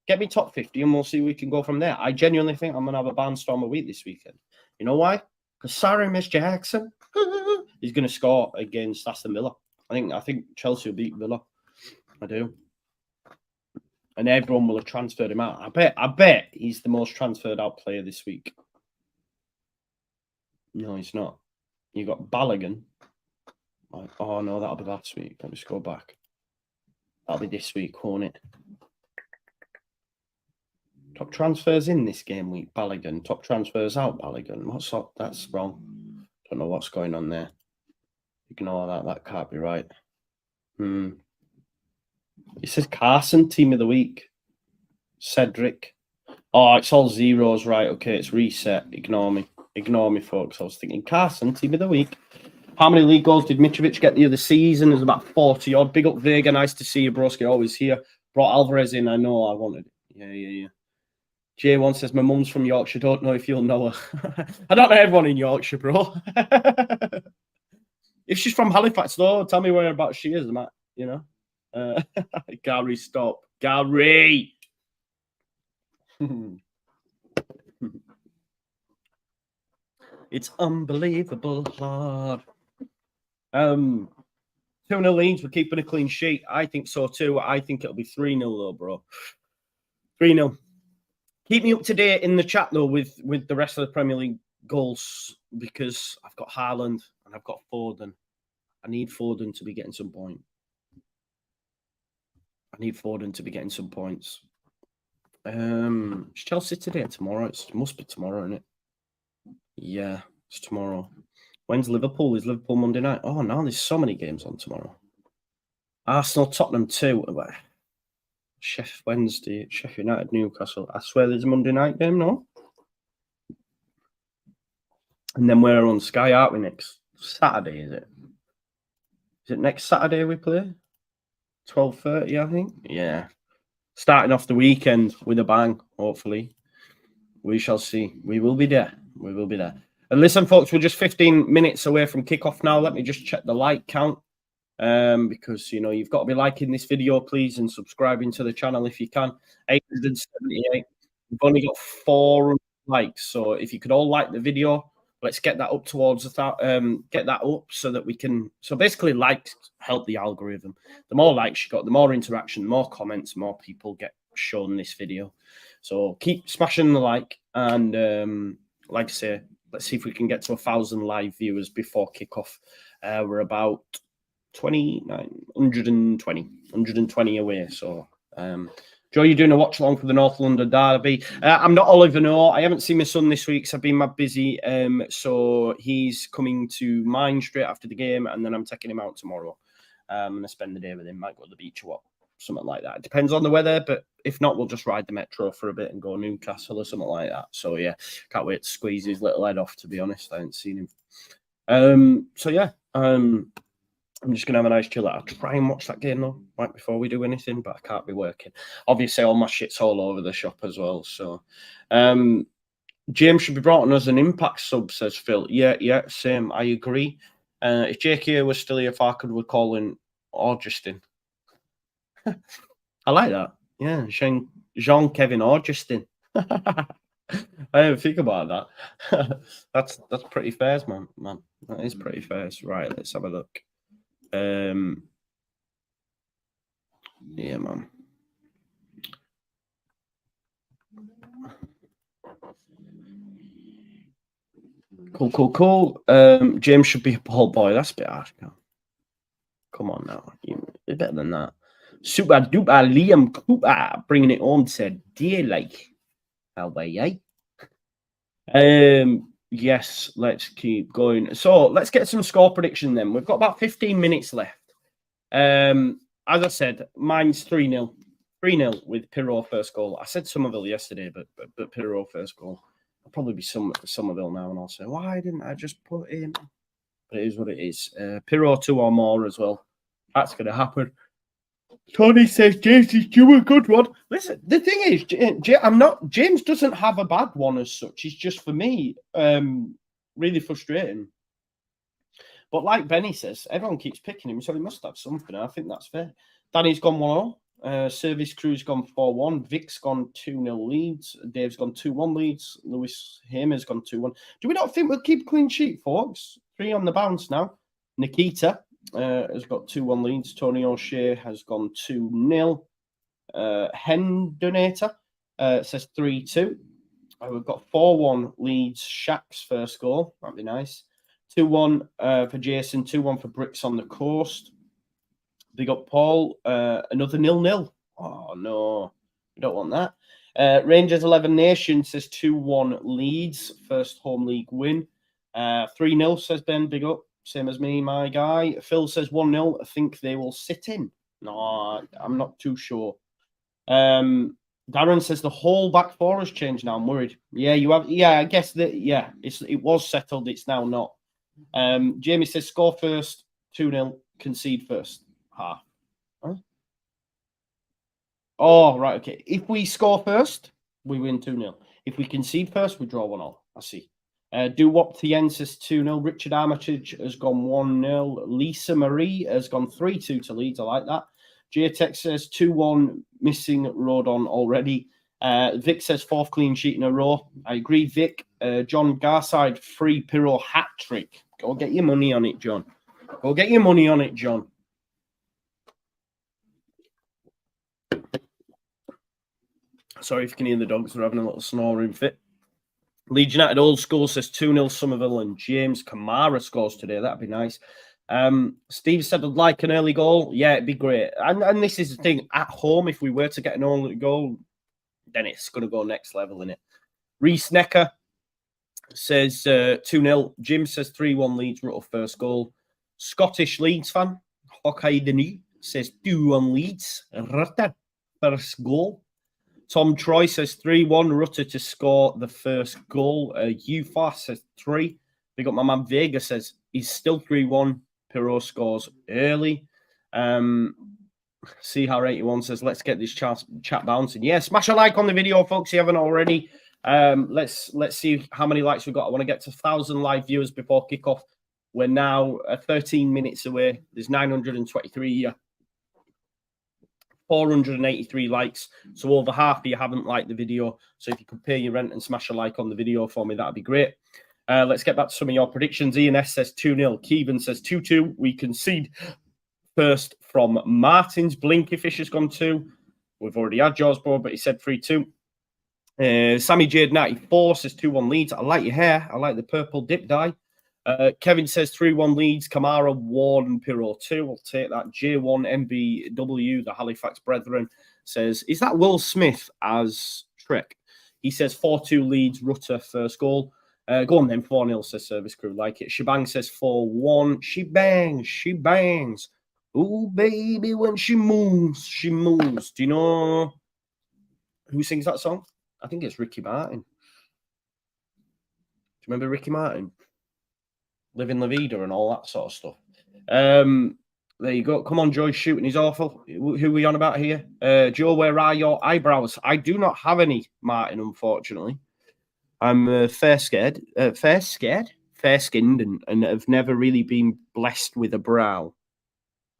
Get me top 50 and we'll see where we can go from there. I genuinely think I'm going to have a barnstormer week this weekend. You know why? Because sorry, Miss Jackson. He's going to score against Aston Villa. I think Chelsea will beat Villa. I do. And everyone will have transferred him out. I bet he's the most transferred out player this week. No, he's not. You got Balogun. Oh, no, that'll be last week. Let me just go back. That'll be this week, won't it? Top transfers in this game week, Balogun. Top transfers out, Balogun. What's up? That's wrong. Don't know what's going on there. Ignore that. That can't be right. It says Carson, team of the week. Cedric. Oh, it's all zeros, right? Okay, it's reset. Ignore me. Ignore me, folks. I was thinking Carson, team of the week. How many league goals did Mitrovic get the other season? There's about 40 odd. Big up Vega. Nice to see you, broski. Always here. Brought Alvarez in. I know I wanted it. Yeah. J1 says, my mum's from Yorkshire. Don't know if you'll know her. I don't know everyone in Yorkshire, bro. If she's from Halifax, though, tell me whereabouts she is, Matt. You know? Gary, stop. Gary! It's unbelievable hard. 2-0 Leeds. We're keeping a clean sheet. I think so, too. I think it'll be 3-0, though, bro. 3-0. Keep me up to date in the chat, though, with the rest of the Premier League goals, because I've got Haaland and I've got Foden. I need Foden to be getting some points. Is Chelsea today or tomorrow? It must be tomorrow, isn't it? Yeah, it's tomorrow. When's Liverpool? Is Liverpool Monday night? Oh, no, there's so many games on tomorrow. Arsenal, Tottenham, 2. Sheffield Wednesday, Sheffield United, Newcastle. I swear there's a Monday night game, no? And then we're on Sky, aren't we, next Saturday, is it? Is it next Saturday we play? 12:30, I think. Yeah. Starting off the weekend with a bang, hopefully. We shall see. We will be there. And listen, folks, we're just 15 minutes away from kickoff now. Let me just check the like count. Because, you know, you've got to be liking this video, please, and subscribing to the channel if you can. 878. We've only got 4 likes. So if you could all like the video, let's get that up towards get that up so that we can. So basically, likes help the algorithm. The more likes you got, the more interaction, the more comments, more people get shown this video. So keep smashing the like, and like I say, let's see if we can get to 1,000 live viewers before kickoff. We're about 120 away. So, Joe, you're doing a watch along for the North London derby. I'm not Oliver, no. I haven't seen my son this week, so I've been mad busy. So he's coming to mine straight after the game, and then I'm taking him out tomorrow. I'm going to spend the day with him. Might go to the beach or what, something like that. It depends on the weather, but if not, we'll just ride the metro for a bit and go Newcastle or something like that. So yeah, can't wait to squeeze his little head off, to be honest. I haven't seen him. So yeah, I'm just going to have a nice chill out. I'll try and watch that game, though, right before we do anything, but I can't be working. Obviously, all my shit's all over the shop as well. So, James should be brought on as an impact sub, says Phil. Yeah, same. I agree. If JK was still here, Farkad would call in Orgestin. I like that. Yeah, Jean-Kevin Orgestin. I didn't think about that. That's pretty fair, man. That is pretty fair. Right, let's have a look. Yeah, man. Cool. James should be a ball boy. That's a bit harsh. Come on now. You're better than that. Super duper Liam Cooper bringing it on to dear like. How about you? Yes, let's keep going. So let's get some score prediction then. We've got about 15 minutes left. As I said, mine's 3-0. 3-0 with Pirro first goal. I said Somerville yesterday, but Pirro first goal. I'll probably be Somerville now, and I'll say, why didn't I just put it in? But it is what it is. Pirro 2 or more as well. That's going to happen. Tony says James is due a good one. Listen, the thing is, James doesn't have a bad one as such. It's just, for me, really frustrating. But like Benny says, everyone keeps picking him, so he must have something. I think that's fair. Danny's gone 1-0. Service Crew's gone 4-1. Vic's gone 2-0 leads. Dave's gone 2-1 leads. Lewis Hamer's gone 2-1. Do we not think we'll keep a clean sheet, folks? 3 on the bounce now. Nikita has got 2-1 leads. Tony O'Shea has gone 2-0. Hen Donator says 3-2. We've got 4-1 leads. Shaq's first goal. That'd be nice. 2-1 for Jason. 2-1 for Bricks on the Coast. Big up Paul. Another 0-0. Oh, no. We don't want that. Rangers 11 Nation says 2-1 Leeds. First home league win. 3-0 says Ben, big up. Same as me, my guy. Phil says 1-0. I think they will sit in. No, I'm not too sure. Darren says the whole back four has changed now. I'm worried. Yeah, you have. Yeah, I guess that. Yeah, it was settled. It's now not. Jamie says score first, 2-0, concede first. Half. Huh? Oh, right. Okay. If we score first, we win 2-0. If we concede first, we draw 1-1. I see. Duwop Tien says 2-0. Richard Armitage has gone 1-0. Lisa Marie has gone 3-2 to Leeds. I like that. JTech says 2-1, missing Rodon already. Vic says 4th clean sheet in a row. I agree, Vic. John Garside, free Pirro hat trick. Go get your money on it, John. Go get your money on it, John. Sorry if you can hear the dogs. They're having a little snoring fit. Leeds United Old School says 2-0 Somerville, and James Kamara scores today. That'd be nice. Steve said I'd like an early goal. Yeah, it'd be great. And this is the thing. At home, if we were to get an early goal, then it's going to go next level, innit? Reese Necker says 2-0. Jim says 3-1 Leeds, Rutter first goal. Scottish Leeds fan, Hawkeye Denis, says 2-1 Leeds, Rutter first goal. Tom Troy says 3-1, Rutter to score the first goal. Ufa says 3. Big up my man Vega says he's still 3-1. Pirro scores early. CR81 says, let's get this chat bouncing. Yeah, smash a like on the video, folks, if you haven't already. Let's see how many likes we've got. I want to get to 1,000 live viewers before kickoff. We're now 13 minutes away. There's 923 here. 483 likes. So over half of you haven't liked the video. So if you could pay your rent and smash a like on the video for me, that'd be great. Let's get back to some of your predictions. Ian S says 2-0. Keevan says 2-2. We concede first from Martins. Blinkyfish has gone 2. We've already had yours, bro, but he said 3-2. Sammy Jade 94 says 2-1 Leeds. I like your hair. I like the purple dip dye. Kevin says 3-1 Leeds. Kamara 1, Pirro 2. I'll take that. J1 MBW, the Halifax Brethren, says, is that Will Smith as Trek? He says 4-2 Leeds. Rutter first goal. Go on then. 4-0 says Service Crew. Like it. Shebang says 4-1. She bangs. She bangs. Oh, baby, when she moves, she moves. Do you know who sings that song? I think it's Ricky Martin. Do you remember Ricky Martin? Living La Vida and all that sort of stuff. There you go. Come on, Joy, shooting is awful. Who are we on about here? Joe, where are your eyebrows? I do not have any, Martin, unfortunately. I'm fair-skinned and have never really been blessed with a brow,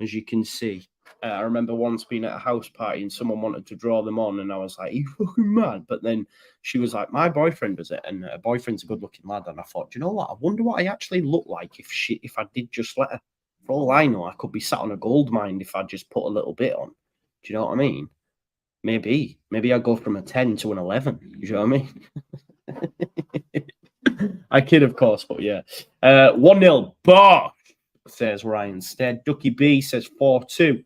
as you can see. I remember once being at a house party and someone wanted to draw them on, and I was like, "Are you fucking mad?" But then she was like, "My boyfriend does it, and her boyfriend's a good-looking lad." And I thought, do you know what? I wonder what I actually look like if I did just let her. For all I know, I could be sat on a gold mine if I just put a little bit on. Do you know what I mean? Maybe I go from a 10 to an 11. Do you know what I mean? I kid, of course, but yeah. 1-0, Bosh, says Ryan Stead. Ducky B says 4-2.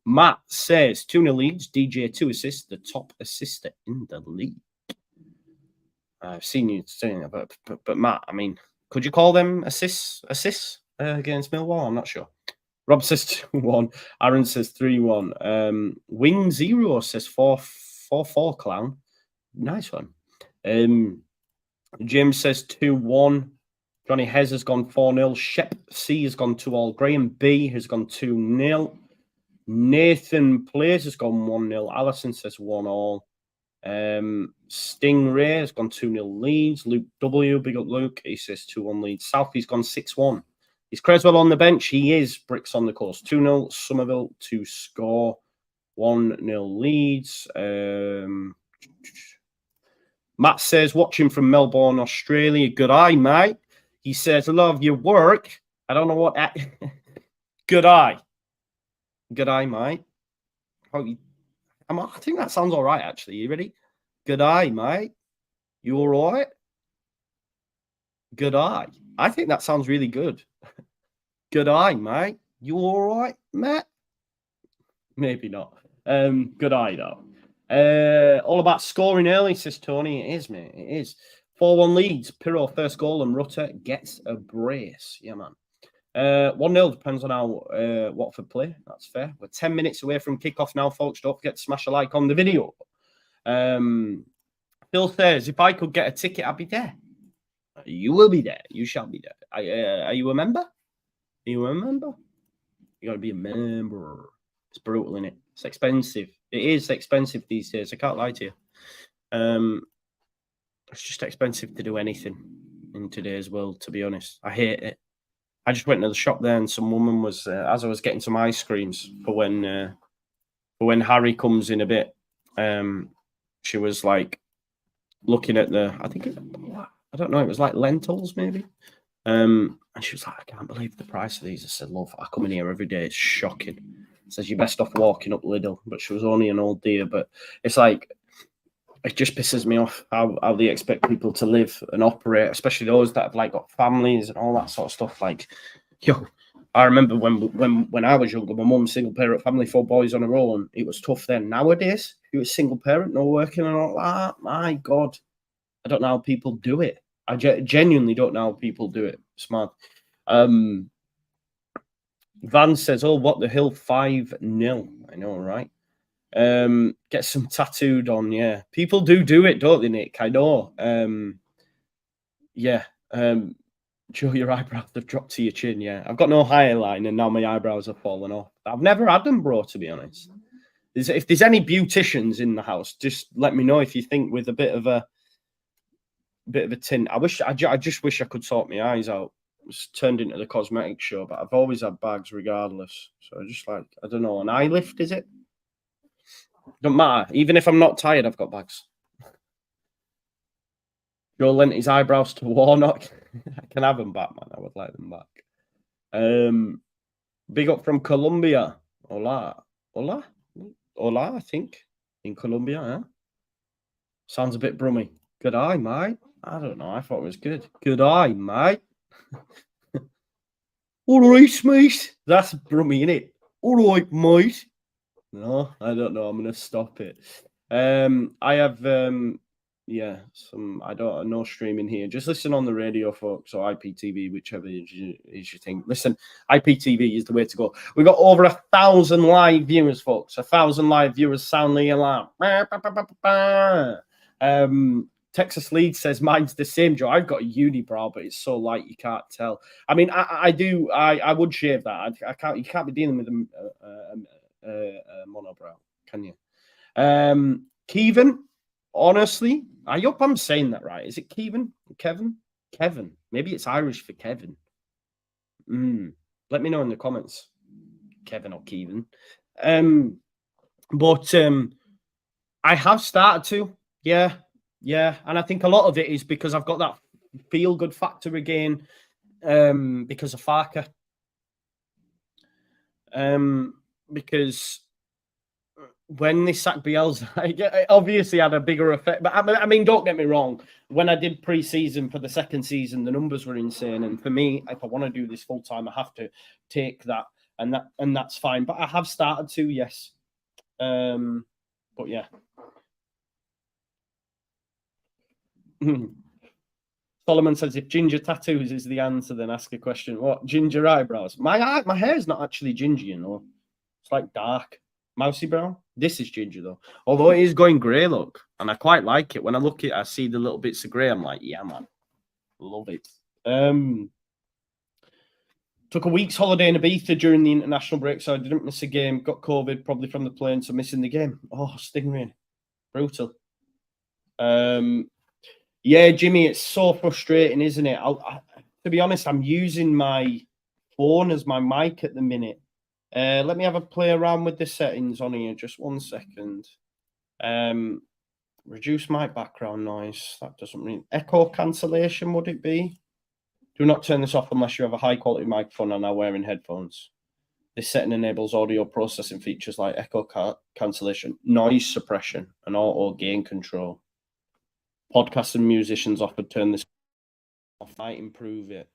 Matt says 2-0 Leeds. DJ 2 assists, the top assister in the league. I've seen you saying that, but Matt, I mean, could you call them assists against Millwall? I'm not sure. Rob says 2-1. Aaron says 3-1. Wing Zero says 4-4 clown. Nice one. Jim says 2-1. Johnny Hez has gone 4-0. Shep C has gone 2-all. Graham B has gone 2-0. Nathan Plays has gone 1-0. Allison says 1-all. Stingray has gone 2-0 Leeds. Luke W, big up Luke. He says 2-1 Leeds. Southie's gone 6-1. Is Creswell on the bench? He is. Bricks on the course. 2-0 Somerville to score. 1-0 Leeds. Matt says, watching from Melbourne, Australia. Good eye, mate. He says, I love your work. I don't know what. Good eye. Good eye, mate. I think that sounds all right, actually. You ready? Good eye, mate. You all right? Good eye. I think that sounds really good. Good eye, mate. You all right, Matt? Maybe not. Good eye, though. All about scoring early, says Tony. It is, mate. It is. 4-1 Leeds. Pirro first goal and Rutter gets a brace. Yeah, man. 1-0 depends on how Watford play. That's fair. We're 10 minutes away from kickoff now, folks. Don't forget to smash a like on the video. Phil says, if I could get a ticket, I'd be there. You will be there. You shall be there. Are you a member? Are you a member? You got to be a member. It's brutal, isn't it? It's expensive. It is expensive these days. I can't lie to you. It's just expensive to do anything in today's world, to be honest. I hate it. I just went to the shop there and some woman was, as I was getting some ice creams for when Harry comes in a bit, she was like looking at I don't know, it was like lentils maybe. And she was like, I can't believe the price of these. I said, love, I come in here every day. It's shocking. Says, you're best off walking up Lidl. But she was only an old dear. But it's like, it just pisses me off how they expect people to live and operate, especially those that have like got families and all that sort of stuff. Like, yo, I remember when I was younger, my mum's single parent family, 4 boys on her own. It was tough then. Nowadays, if you're a single parent, no working and all that, my God, I don't know how people do it. I genuinely don't know how people do it. Smart. Van says, oh, what the hell, 5-0. I know, right? Get some tattooed on, yeah. People do it, don't they, Nick? I know. Yeah. Joe, your eyebrows have dropped to your chin, yeah. I've got no hairline and now my eyebrows have fallen off. I've never had them, bro, to be honest. If there's any beauticians in the house, just let me know if you think with a bit of a tint. I just wish I could sort my eyes out. It's turned into the cosmetic show, but I've always had bags regardless. So I just like, I don't know, an eye lift, is it? Don't matter. Even if I'm not tired, I've got bags. Joe lent his eyebrows to Warnock. I can have them back, man. I would like them back. Big up from Colombia. Hola, I think. In Colombia, yeah. Sounds a bit brummy. Good eye, mate. I don't know. I thought it was good. Good eye, mate. All right, mate. That's brummy, innit? All right, mate. No, I don't know. I'm going to stop it. I have, no streaming here. Just listen on the radio, folks, or IPTV, whichever is your thing. Listen, IPTV is the way to go. We've got over 1,000 live viewers, folks. 1,000 live viewers soundly alarm. Texas Leeds says mine's the same, Joe. I've got a unibrow, but it's so light you can't tell. I mean, I would shave that. I can't. You can't be dealing with a monobrow, can you? Kevin, honestly, I hope I'm saying that right. Is it Kevin? Kevin. Maybe it's Irish for Kevin. Let me know in the comments, Kevin or Kevin. But I have started to, yeah, and I think a lot of it is because I've got that feel-good factor again, because of Farker. Because when they sacked Bielsa, it obviously had a bigger effect. But I mean, don't get me wrong. When I did pre-season for the second season, the numbers were insane. And for me, if I want to do this full time, I have to take that, and that's fine. But I have started to, yes. But yeah. Solomon says, if ginger tattoos is the answer, then ask a question. What, ginger eyebrows? My hair's not actually ginger, you know. It's like dark, mousy brown. This is ginger, though. Although it is going grey, look. And I quite like it. When I look at it, I see the little bits of grey. I'm like, yeah, man. Love it. Took a week's holiday in Ibiza during the international break, so I didn't miss a game. Got COVID, probably from the plane, so missing the game. Oh, stingray. Brutal. Yeah, Jimmy, it's so frustrating, isn't it? To be honest, I'm using my phone as my mic at the minute. Let me have a play around with the settings on here. Just 1 second. Reduce my background noise. That doesn't mean echo cancellation, would it be? Do not turn this off unless you have a high quality microphone and are wearing headphones. This setting enables audio processing features like echo cancellation, noise suppression, and auto gain control. Podcasts and musicians often turn this off. Might improve it.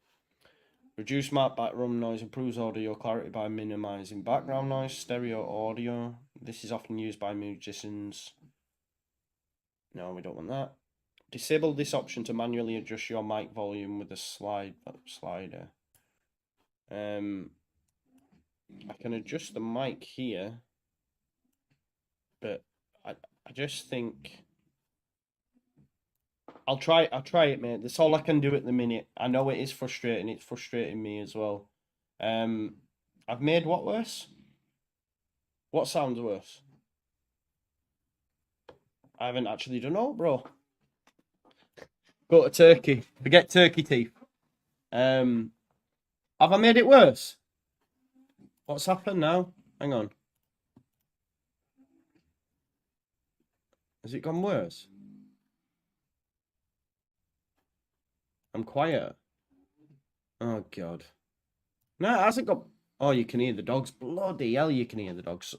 Reduce background noise improves audio clarity by minimizing background noise. Stereo audio. This is often used by musicians. No, we don't want that. Disable this option to manually adjust your mic volume with the slider. I can adjust the mic here, but I just think I'll try it, mate. That's all I can do at the minute. I know it is frustrating. It's frustrating me as well. I've made what worse? What sounds worse? I haven't actually done all, bro. Go to Turkey. Forget turkey teeth. Have I made it worse? What's happened now? Hang on. Has it gone worse? I'm quiet. Oh, God. No, it hasn't got... Oh, you can hear the dogs. Bloody hell, you can hear the dogs.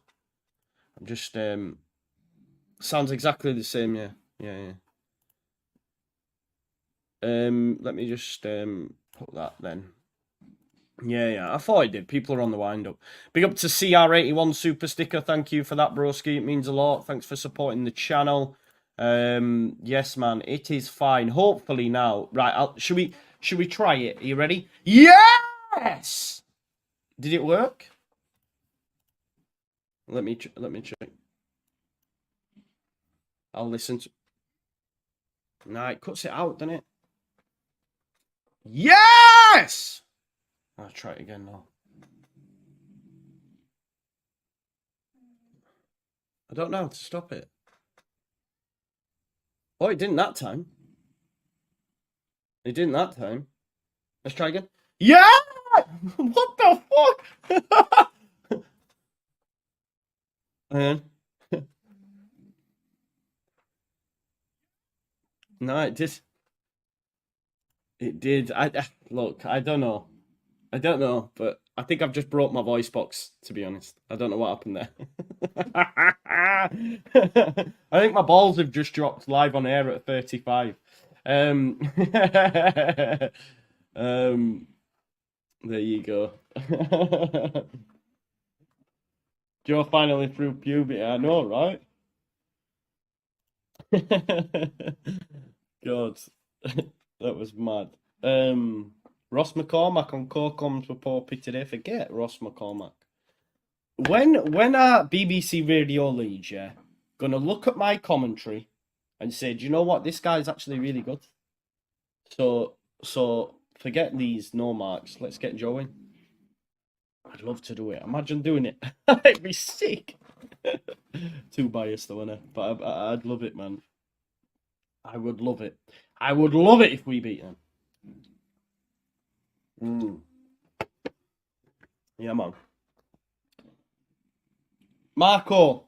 I'm just... Sounds exactly the same, yeah. Yeah. Let me just put that then. Yeah. I thought I did. People are on the wind up. Big up to CR81 Super Sticker. Thank you for that, broski. It means a lot. Thanks for supporting the channel. Yes, man. It is fine. Hopefully now. Right. Should we try it? Are you ready? Yes. Did it work? Let me check. I'll listen to. Nah, it cuts it out, doesn't it? Yes! I'll try it again now. I don't know how to stop it. Oh, it didn't that time. It didn't that time. Let's try again. Yeah! What the fuck? Hang on. No, it did. It did. Look, I don't know. But I think I've just broke my voice box, to be honest. I don't know what happened there. I think my balls have just dropped live on air at 35. There you go. Joe finally through puberty. I know, right? God, that was mad. Ross McCormack on co-coms for Poppy today. Forget Ross McCormack. When our BBC Radio Leeds, yeah, gonna look at my commentary and say, do you know what? This guy's actually really good. So forget these no marks. Let's get Joe in. I'd love to do it. Imagine doing it. It'd be sick. Too biased though, innit? But I'd love it, man. I would love it. I would love it if we beat them. Yeah, man. Marco,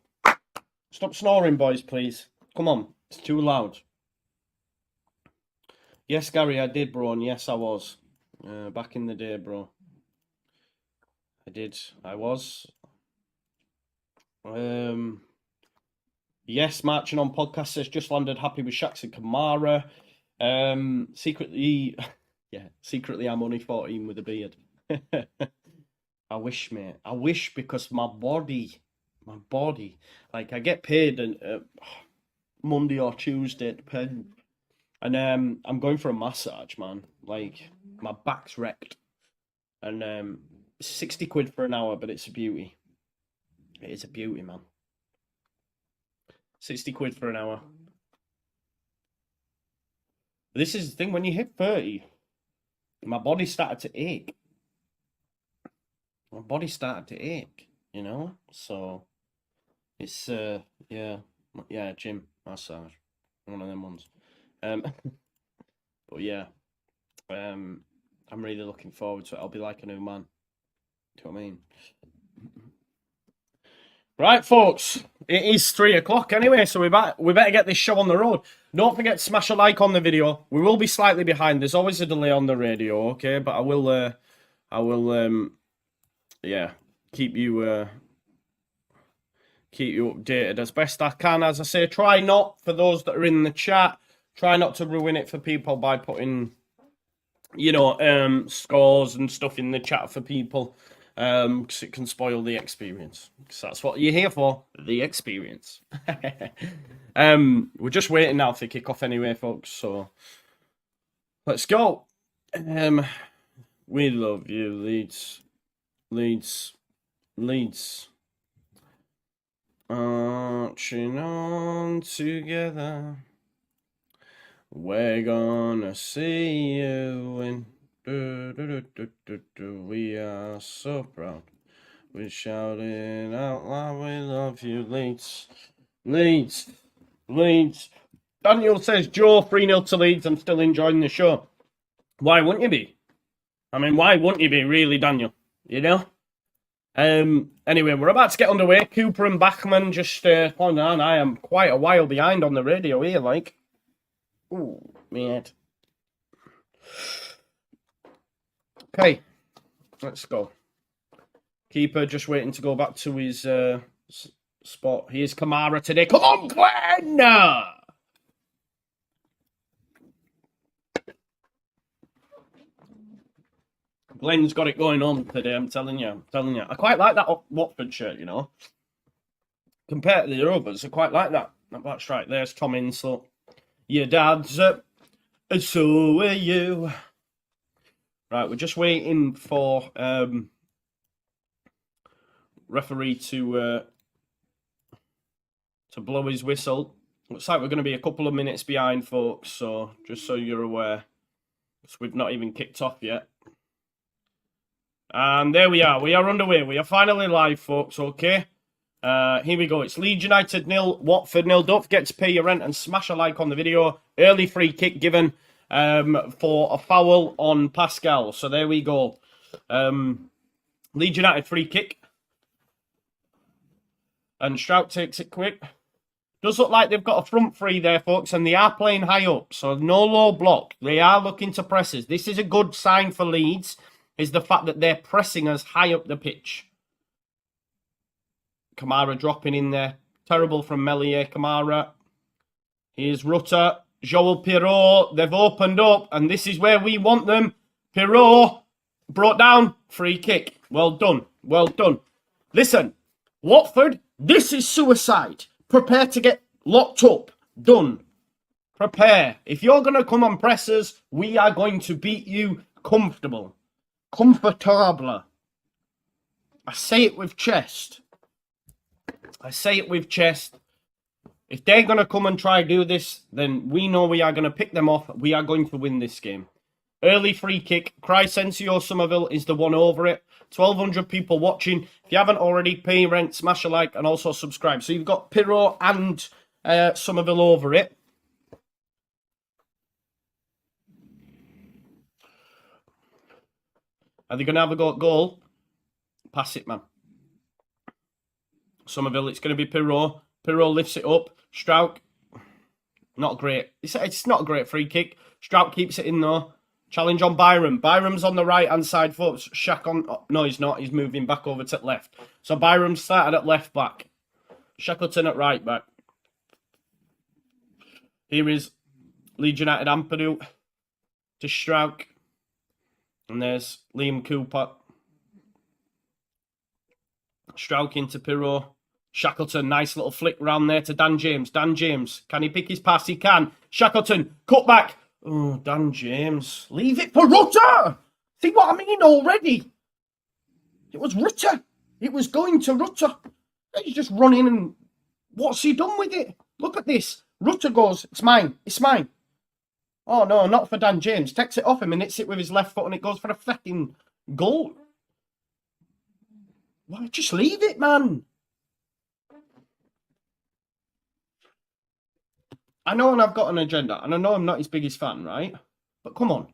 stop snoring, boys, please. Come on, it's too loud. Yes, Gary, I did, bro, and yes, I was. Back in the day, bro. I did. I was. Yes, marching on podcast says just landed happy with Shax and Kamara. Secretly, secretly I'm only 14 with a beard. I wish, mate. I wish, because my body, like I get paid Monday or Tuesday, depending. And I'm going for a massage, man. Like my back's wrecked, and 60 quid for an hour, but it's a beauty. It is a beauty, man. 60 quid for an hour. This is the thing, when you hit 30, my body started to ache. You know? So, it's, yeah, gym, massage. One of them ones. But yeah, I'm really looking forward to it. I'll be like a new man. Do you know what I mean? Right, folks, it is 3 o'clock anyway, so we better get this show on the road. Don't forget to smash a like on the video. We will be slightly behind. There's always a delay on the radio, okay? But I will, yeah, keep you updated as best I can. As I say, try not, for those that are in the chat, try not to ruin it for people by putting, you know, scores and stuff in the chat for people. Because it can spoil the experience. Because that's what you're here for, the experience. We're just waiting now for kick-off anyway, folks, so let's go. We love you, Leeds. Leeds. Marching on together. We're gonna see you win. We are so proud. We're shouting out loud, we love you, Leeds. Daniel says, Joe, 3-0 to Leeds. I'm still enjoying the show. Why wouldn't you be? I mean, why wouldn't you be, really, Daniel? You know? Anyway, we're about to get underway. Cooper and Bachman just pointing on. I am quite a while behind on the radio here, like. Ooh, my head. Okay, let's go. Keeper just waiting to go back to his spot. Here's Kamara today. Come on, Glenn! Glenn's got it going on today, I'm telling you. I quite like that Watford shirt, you know. Compared to the others, I quite like that. That's right, there's Tom Insel. Your dad's and so are you. Right, we're just waiting for referee to blow his whistle. Looks like we're going to be a couple of minutes behind, folks, so just so you're aware. So we've not even kicked off yet. And there we are. We are underway. We are finally live, folks, okay? Here we go. It's Leeds United 0, Watford 0. Don't forget to pay your rent and smash a like on the video. Early free kick given for a foul on Pascal. So there we go. Leeds United free kick. And Strout takes it quick. Does look like they've got a front three there, folks, and they are playing high up. So no low block. They are looking to presses. This is a good sign for Leeds, is the fact that they're pressing us high up the pitch. Kamara dropping in there. Terrible from Melier. Kamara. Here's Rutter. Joel Pirot. They've opened up, and this is where we want them. Pirot brought down. Free kick. Well done. Well done. Listen, Watford, this is suicide. Prepare to get locked up. Done. Prepare. If you're going to come on pressers, we are going to beat you comfortable. Comfortable. I say it with chest. If they're going to come and try to do this, then we know we are going to pick them off. We are going to win this game. Early free kick. Crysencio Somerville is the one over it. 1,200 people watching. If you haven't already, pay rent, smash a like, and also subscribe. So you've got Pirot and Somerville over it. Are they going to have a go at goal? Pass it, man. Somerville, it's going to be Pirot. Pirot lifts it up. Strout, not great. It's not a great free kick. Strout keeps it in, though. Challenge on Byram. Byram's on the right-hand side, folks. Shaq on... Oh, no, he's not. He's moving back over to left. So Byram started at left back. Shackleton at right back. Here is Leeds United Ampadu to Strout. And there's Liam Cooper. Strout into Pirot. Shackleton, nice little flick round there to Dan James. Dan James, can he pick his pass? He can. Shackleton, cut back. Oh, Dan James. Leave it for Rutter. See what I mean already? It was Rutter. It was going to Rutter. He's just running and what's he done with it? Look at this. Rutter goes, it's mine. It's mine. Oh, no, not for Dan James. Takes it off him and hits it with his left foot and it goes for a fucking goal. Why, just leave it, man. I know and I've got an agenda, and I know I'm not his biggest fan, right? But come on.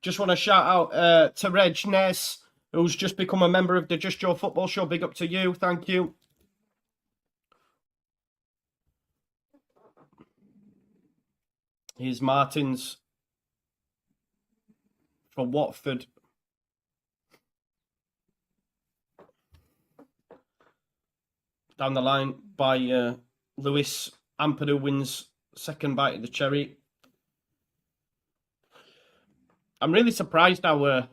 Just want to shout out to Reg Ness, who's just become a member of the Just Joe Football Show. Big up to you. Thank you. Here's Martins for Watford. Down the line by Lewis. Ampadu wins second bite of the cherry. I'm really surprised how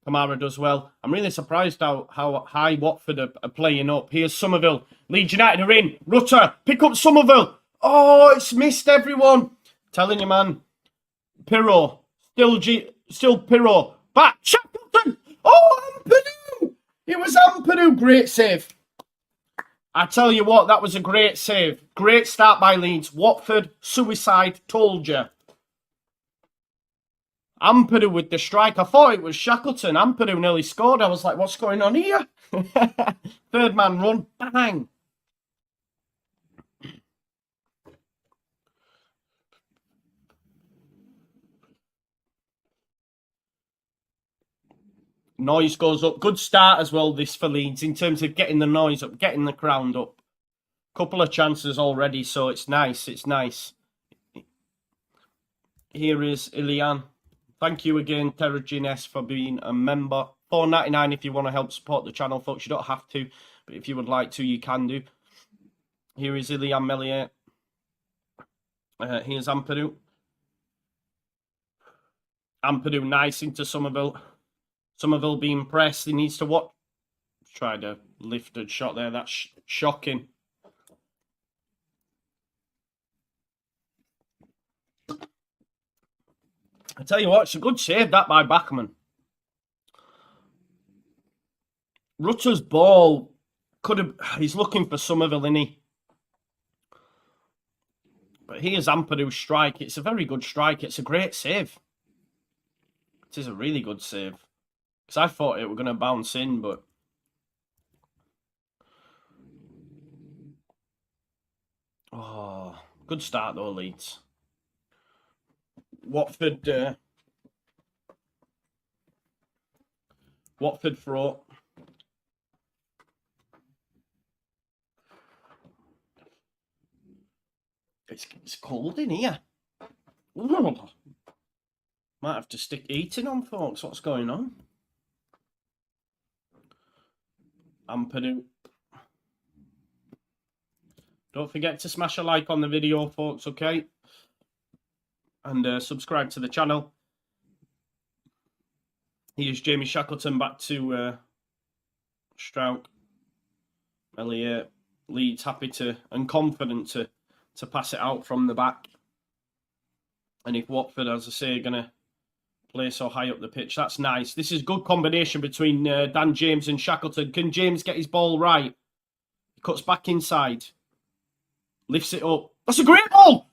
Kamara does well. I'm really surprised how high Watford are playing up. Here's Somerville. Leeds United are in. Rutter, pick up Somerville. Oh, it's missed everyone. Telling you, man. Pirro. Still Pirro. Back. Shackleton. Oh, Ampadu. It was Ampadu. Great save. I tell you what, that was a great save. Great start by Leeds. Watford, suicide, told you. Ampadu with the strike. I thought it was Shackleton. Ampadu nearly scored. I was like, what's going on here? Third man run. Bang. Noise goes up. Good start as well, this for Leeds, in terms of getting the noise up, getting the crowd up. Couple of chances already, so it's nice. It's nice. Here is Ilian. Thank you again, Terragines, for being a member. $4.99 if you want to help support the channel, folks. You don't have to, but if you would like to, you can do. Here is Ilian Melier. Here's Ampadu. Ampadu nice into Somerville. Somerville being pressed. He needs to what? Tried a lifted shot there. That's shocking. I tell you what, it's a good save that by Bachmann. Rutter's ball could have... He's looking for Somerville, isn't he? But here's Ampadu's strike. It's a very good strike. It's a great save. It is a really good save. Because I thought it were going to bounce in, but... Oh, good start though, Leeds. Watford... Watford throw. It's cold in here. Ooh. Might have to stick heating on, folks. What's going on? Ampadu. Don't forget to smash a like on the video, folks, okay? And subscribe to the channel. Here's Jamie Shackleton back to Strauch. Elliot. Leeds happy to and confident to pass it out from the back. And if Watford, as I say, are going to play so high up the pitch, that's nice. This is good combination between Dan James and Shackleton. Can James get his ball right? He cuts back inside. Lifts it up. That's a great ball!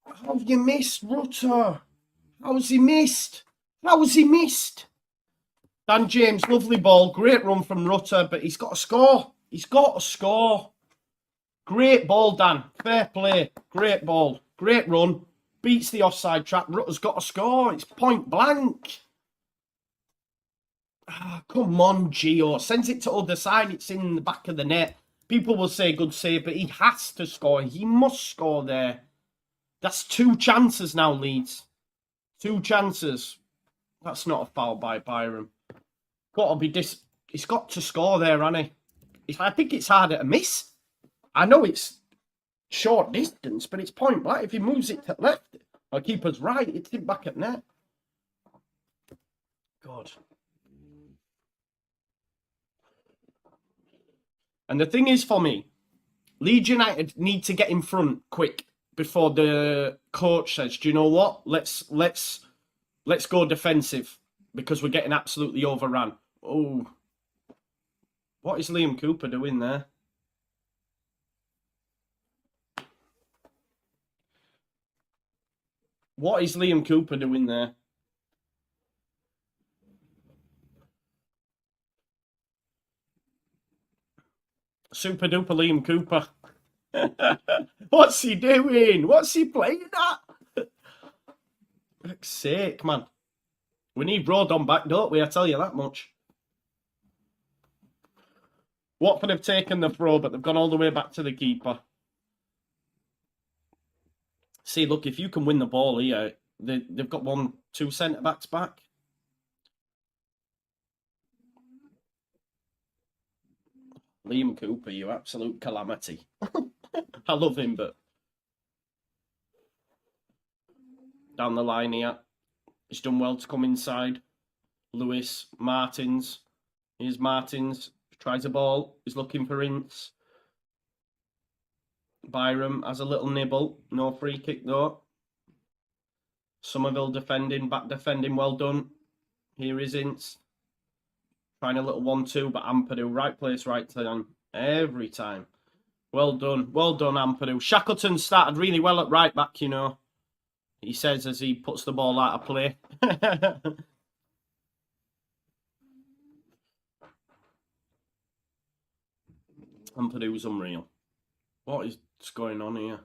How have you missed, Rutter? How's he missed? How's he missed? Dan James, lovely ball. Great run from Rutter, but he's got to score. He's got to score. Great ball, Dan. Fair play. Great ball. Great run. Beats the offside trap. Rutter's got to score. It's point blank. Ah, come on, Gio. Sends it to other side. It's in the back of the net. People will say good save, but he has to score. He must score there. That's 2 chances now, Leeds. 2 chances. That's not a foul by Byram. Got to be He's got to score there, hasn't he? I think it's harder to miss. I know it's short distance, but it's point blank. If he moves it to left, or keeper's right, it's in back at net. God. And the thing is, for me, Leeds United need to get in front quick before the coach says, do you know what? Let's go defensive because we're getting absolutely overrun. Oh. What is Liam Cooper doing there? What is Liam Cooper doing there? Super duper Liam Cooper. What's he doing? What's he playing at? For fuck's sake, man. We need Rodon back, don't we? I tell you that much. Watford have taken the throw, but they've gone all the way back to the keeper. See, look, if you can win the ball here, they've got 1-2 centre-backs back. Liam Cooper, you absolute calamity. I love him, but down the line here, he's done well to come inside. Lewis, Martins. Here's Martins. Tries a ball. He's looking for Ince. Byram has a little nibble. No free kick though. Somerville defending, back defending. Well done. Here is Ince. Trying a little 1-2, but Ampadu, right place, right time. Every time. Well done. Well done, Ampadu. Shackleton started really well at right back, you know. He says as he puts the ball out of play. Ampadu's unreal. What is going on here?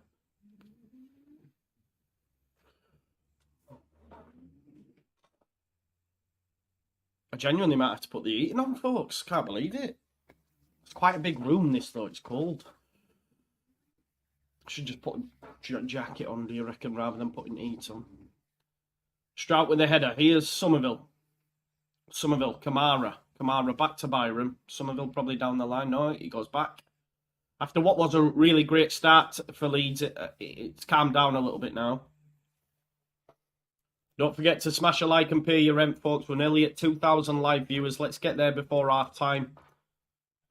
I genuinely might have to put the heating on, folks. Can't believe it. It's quite a big room, this, though. It's cold. I should just put a jacket on, do you reckon, rather than putting heat on. Strout with the header. Here's Somerville. Somerville, Kamara. Kamara back to Byram. Somerville probably down the line. No, he goes back. After what was a really great start for Leeds, it's calmed down a little bit now. Don't forget to smash a like and pay your rent, folks. We're nearly at 2,000 live viewers. Let's get there before half time.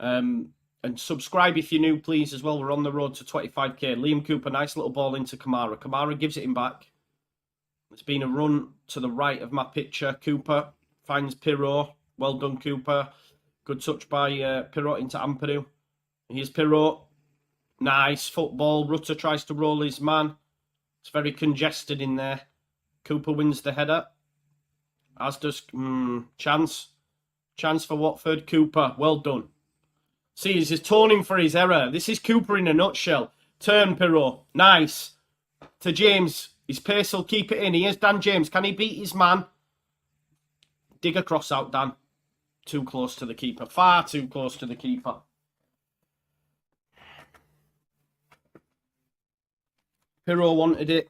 And subscribe if you're new, please, as well. We're on the road to 25k. Liam Cooper, nice little ball into Kamara. Kamara gives it him back. It's been a run to the right of my picture. Cooper finds Pirot. Well done, Cooper. Good touch by Pirot into Ampadu. Here's Pirot. Nice football. Rutter tries to roll his man. It's very congested in there. Cooper wins the header. As does Chance. Chance for Watford. Cooper, well done. See, he's atoning for his error. This is Cooper in a nutshell. Turn, Pirot. Nice. To James. His pace will keep it in. Here's Dan James. Can he beat his man? Dig a cross out, Dan. Too close to the keeper. Far too close to the keeper. Pirot wanted it.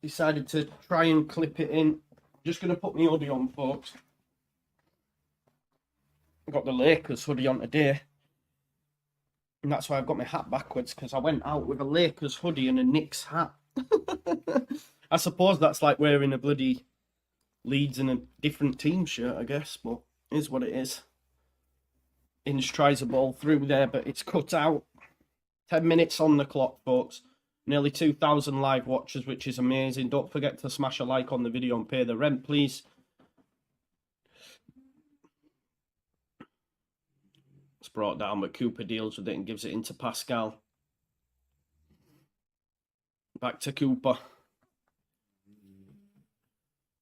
Decided to try and clip it in. Just going to put my hoodie on, folks. I've got the Lakers hoodie on today. And that's why I've got my hat backwards, because I went out with a Lakers hoodie and a Knicks hat. I suppose that's like wearing a bloody Leeds and a different team shirt, I guess. But it is what it is. Ince tries a ball through there, but it's cut out. 10 minutes on the clock, folks. Nearly 2,000 live watchers, which is amazing. Don't forget to smash a like on the video and pay the rent, please. It's brought down, but Cooper deals with it and gives it into Pascal. Back to Cooper.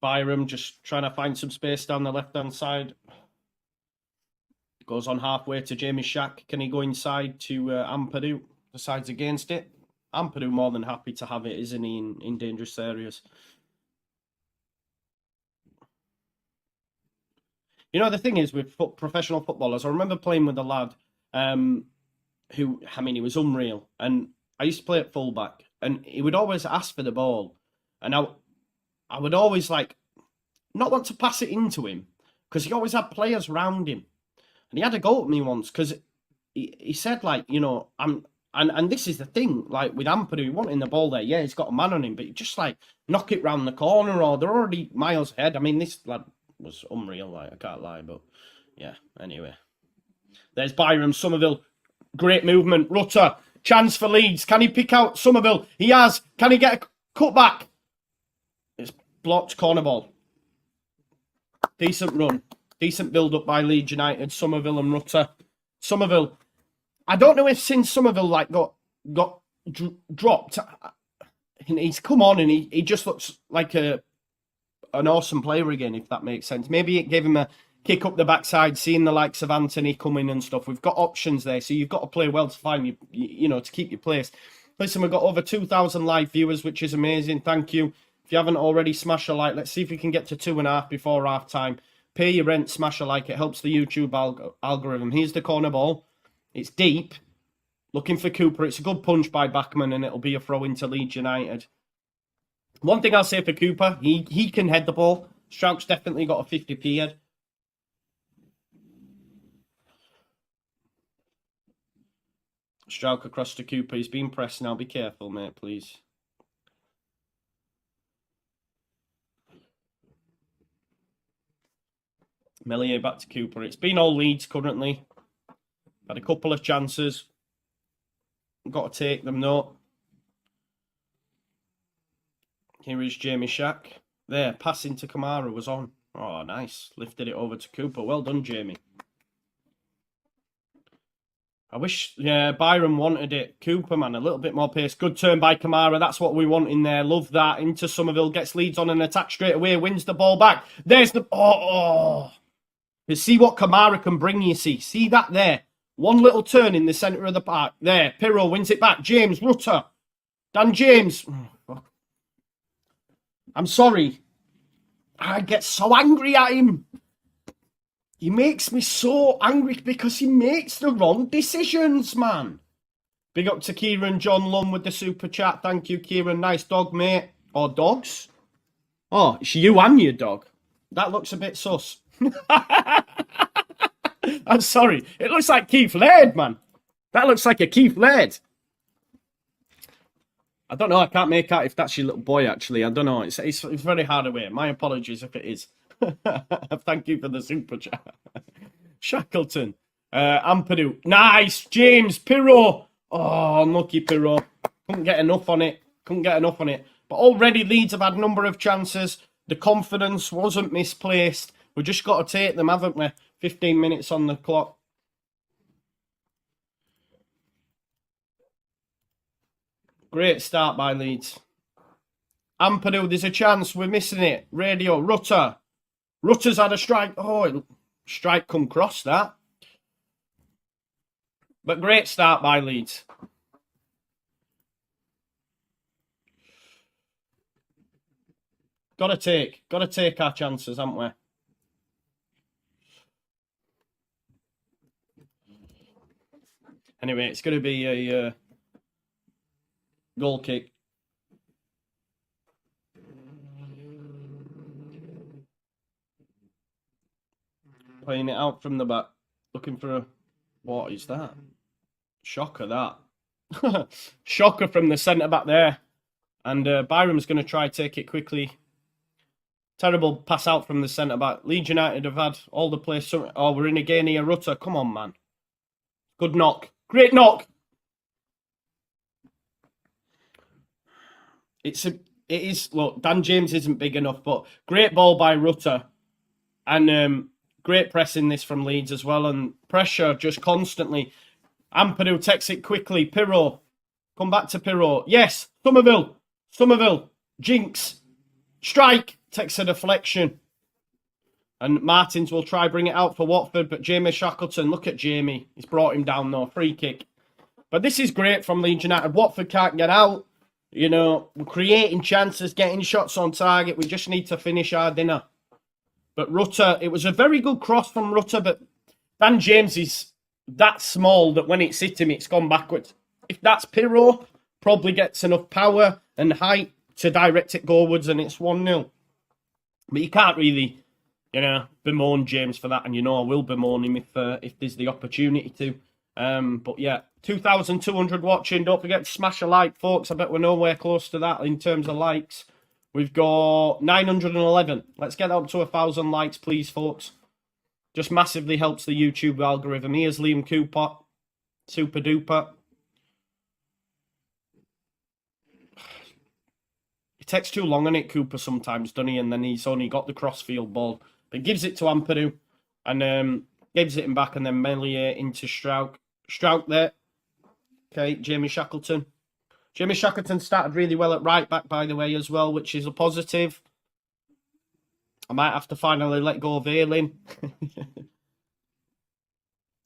Byram just trying to find some space down the left-hand side. Goes on halfway to Jamie Shack. Can he go inside to Ampadu? Decides against it. Ampadu more than happy to have it, isn't he, in dangerous areas. You know, the thing is with professional footballers, I remember playing with a lad who, I mean, he was unreal. And I used to play at fullback. And he would always ask for the ball. And I would always, like, not want to pass it into him. Because he always had players round him. And he had a go at me once. Because he said, like, you know, And this is the thing, like with Ampadu, wanting the ball there, yeah, he's got a man on him, but you just like knock it round the corner or they're already miles ahead. I mean, this lad was unreal, like I can't lie, but yeah, anyway. There's Byram, Somerville, great movement, Rutter, chance for Leeds. Can he pick out Somerville? He has. Can he get a cut back? It's blocked, corner ball. Decent run, decent build up by Leeds United, Somerville and Rutter. Somerville. I don't know if since Somerville like got dropped, he's come on and he just looks like an awesome player again, if that makes sense. Maybe it gave him a kick up the backside, seeing the likes of Anthony coming and stuff. We've got options there, so you've got to play well to find you know, to keep your place. Listen, we've got over 2,000 live viewers, which is amazing. Thank you. If you haven't already, smash a like. Let's see if we can get to 2.5 before half time. Pay your rent, smash a like. It helps the YouTube algorithm. Here's the corner ball. It's deep. Looking for Cooper. It's a good punch by Bachmann, and it'll be a throw into Leeds United. One thing I'll say for Cooper, he can head the ball. Strout's definitely got a 50p head. Strout across to Cooper. He's being pressed now. Be careful, mate, please. Melier back to Cooper. It's been all Leeds currently. Had a couple of chances. Got to take them, though. Here is Jamie Shack. There, passing to Kamara was on. Oh, nice. Lifted it over to Cooper. Well done, Jamie. I wish, yeah, Byron wanted it. Cooper, man, a little bit more pace. Good turn by Kamara. That's what we want in there. Love that. Into Somerville. Gets Leeds on an attack straight away. Wins the ball back. There's the... Oh. You see what Kamara can bring, you see. See that there? One little turn in the centre of the park. There. Pirro wins it back. James, Rutter. Dan James. I'm sorry. I get so angry at him. He makes me so angry because he makes the wrong decisions, man. Big up to Kieran John Lum with the super chat. Thank you, Kieran. Nice dog, mate. Or dogs? Oh, it's you and your dog. That looks a bit sus. I'm sorry. It looks like Keith Laird, man. That looks like a Keith Laird. I don't know. I can't make out if that's your little boy, actually. I don't know. It's very hard away. My apologies if it is. Thank you for the super chat. Shackleton. Ampadu. Nice. James. Pirro. Oh, unlucky Pirro. Couldn't get enough on it. But already Leeds have had a number of chances. The confidence wasn't misplaced. We've just got to take them, haven't we? 15 minutes on the clock. Great start by Leeds. Ampadu, there's a chance. We're missing it. Radio. Rutter. Rutter's had a strike. Oh, strike come cross, that. But great start by Leeds. Got to take our chances, haven't we? Anyway, it's going to be a goal kick. Playing it out from the back. Looking for a... What is that? Shocker, that. Shocker from the centre-back there. And Byram's going to try take it quickly. Terrible pass out from the centre-back. Leeds United have had all the place... Oh, we're in again here. Rutter, come on, man. Good knock. Great knock. It is... Look, Dan James isn't big enough, but great ball by Rutter. And great pressing this from Leeds as well. And pressure just constantly... Ampadu takes it quickly. Pirro. Come back to Pirro. Yes. Somerville. Jinx. Strike. Takes a deflection. And Martins will try bring it out for Watford. But Jamie Shackleton. Look at Jamie. He's brought him down though. Free kick. But this is great from Leeds United. Watford can't get out. You know, we're creating chances, getting shots on target. We just need to finish our dinner. But Rutter, it was a very good cross from Rutter. But Dan James is... that small that when it's hit him, it's gone backwards. If that's Pirro, probably gets enough power and height to direct it goalwards and it's 1-0. But you can't really, you know, bemoan James for that. And, you know, I will bemoan him if there's the opportunity to. But, yeah, 2,200 watching. Don't forget to smash a like, folks. I bet we're nowhere close to that in terms of likes. We've got 911. Let's get up to 1,000 likes, please, folks. Just massively helps the YouTube algorithm. Here's Liam Cooper. Super duper. It takes too long on it, Cooper, sometimes, doesn't he? And then he's only got the crossfield ball. But gives it to Ampadu. And gives it him back. And then Melier into Strouk. Strouk there. Okay, Jamie Shackleton. Jamie Shackleton started really well at right back, by the way, as well, which is a positive. I might have to finally let go of Ayling.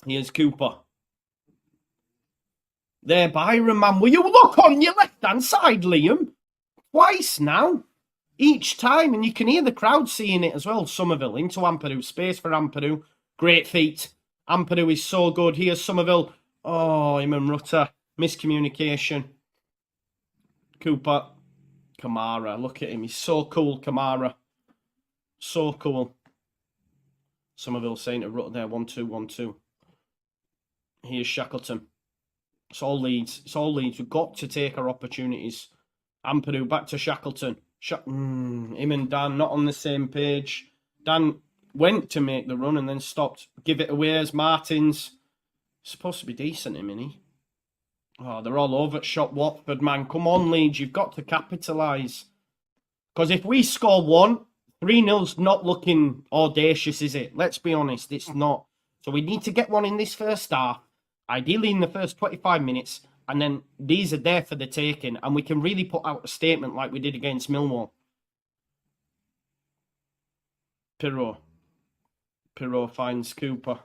Here's Cooper. There, Byron, man. Will you look on your left-hand side, Liam? Twice now. Each time. And you can hear the crowd seeing it as well. Somerville into Ampadu. Space for Ampadu. Great feet. Ampadu is so good. Here's Somerville. Oh, him and Rutter. Miscommunication. Cooper. Kamara. Look at him. He's so cool, Kamara. So cool. Somerville saying to Rutter there. 1-2, 1-2. Here's Shackleton. It's all Leeds. It's all Leeds. We've got to take our opportunities. Ampadu back to Shackleton. Him and Dan not on the same page. Dan went to make the run and then stopped. Give it away as Martin's supposed to be decent, him, isn't he? Oh, they're all over at shot Watford, man. Come on, Leeds, you've got to capitalise. Because if we score one, 3-0's not looking audacious, is it? Let's be honest, it's not. So we need to get one in this first half, ideally in the first 25 minutes, and then these are there for the taking, and we can really put out a statement like we did against Millwall. Pirro finds Cooper.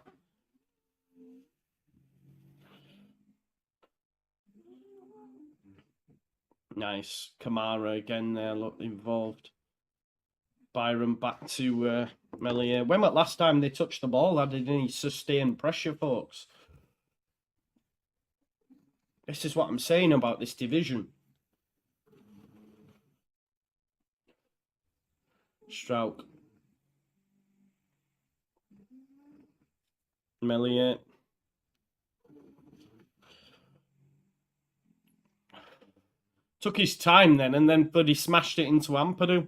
Nice. Kamara again there, look involved. Byron back to Melier. When was the last time they touched the ball? Had any sustained pressure, folks? This is what I'm saying about this division. Strouk. Melier. Took his time then, and then bloody smashed it into Ampadu.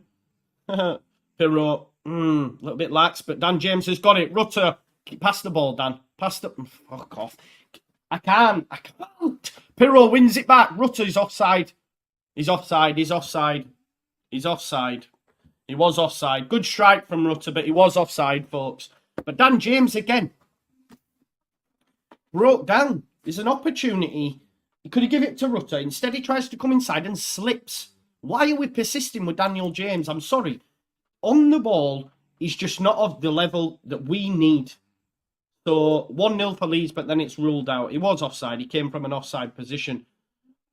Pirro, a little bit lax, but Dan James has got it. Rutter, pass the ball, Dan. Pass the... Fuck off. I can't. Pirro wins it back. Rutter is offside. He's offside. He was offside. Good strike from Rutter, but he was offside, folks. But Dan James, again, broke down. There's an opportunity. He could have given it to Rutter. Instead, he tries to come inside and slips. Why are we persisting with Daniel James? I'm sorry. On the ball, he's just not of the level that we need. So 1-0 for Leeds, but then it's ruled out. He was offside. He came from an offside position.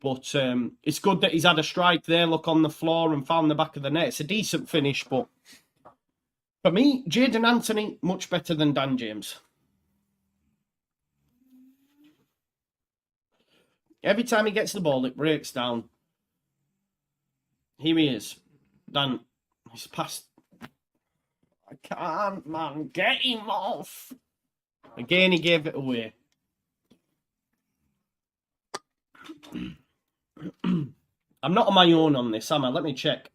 But it's good that he's had a strike there, look on the floor and found the back of the net. It's a decent finish, but for me, Jadon Anthony, much better than Dan James. Every time he gets the ball, it breaks down. Here he is. Dan, he's passed. I can't, man. Get him off. Again, he gave it away. I'm not on my own on this, am I? Let me check.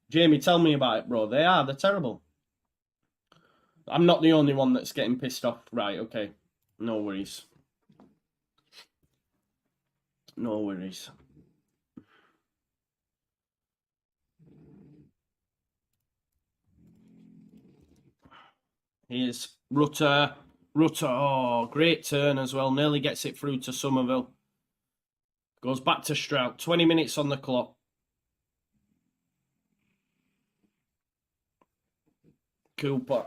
Jamie, tell me about it, bro. They're terrible. I'm not the only one that's getting pissed off. Right, okay. No worries. No worries. Here's Rutter. Oh, great turn as well. Nearly gets it through to Somerville. Goes back to Strout. 20 minutes on the clock. Cooper.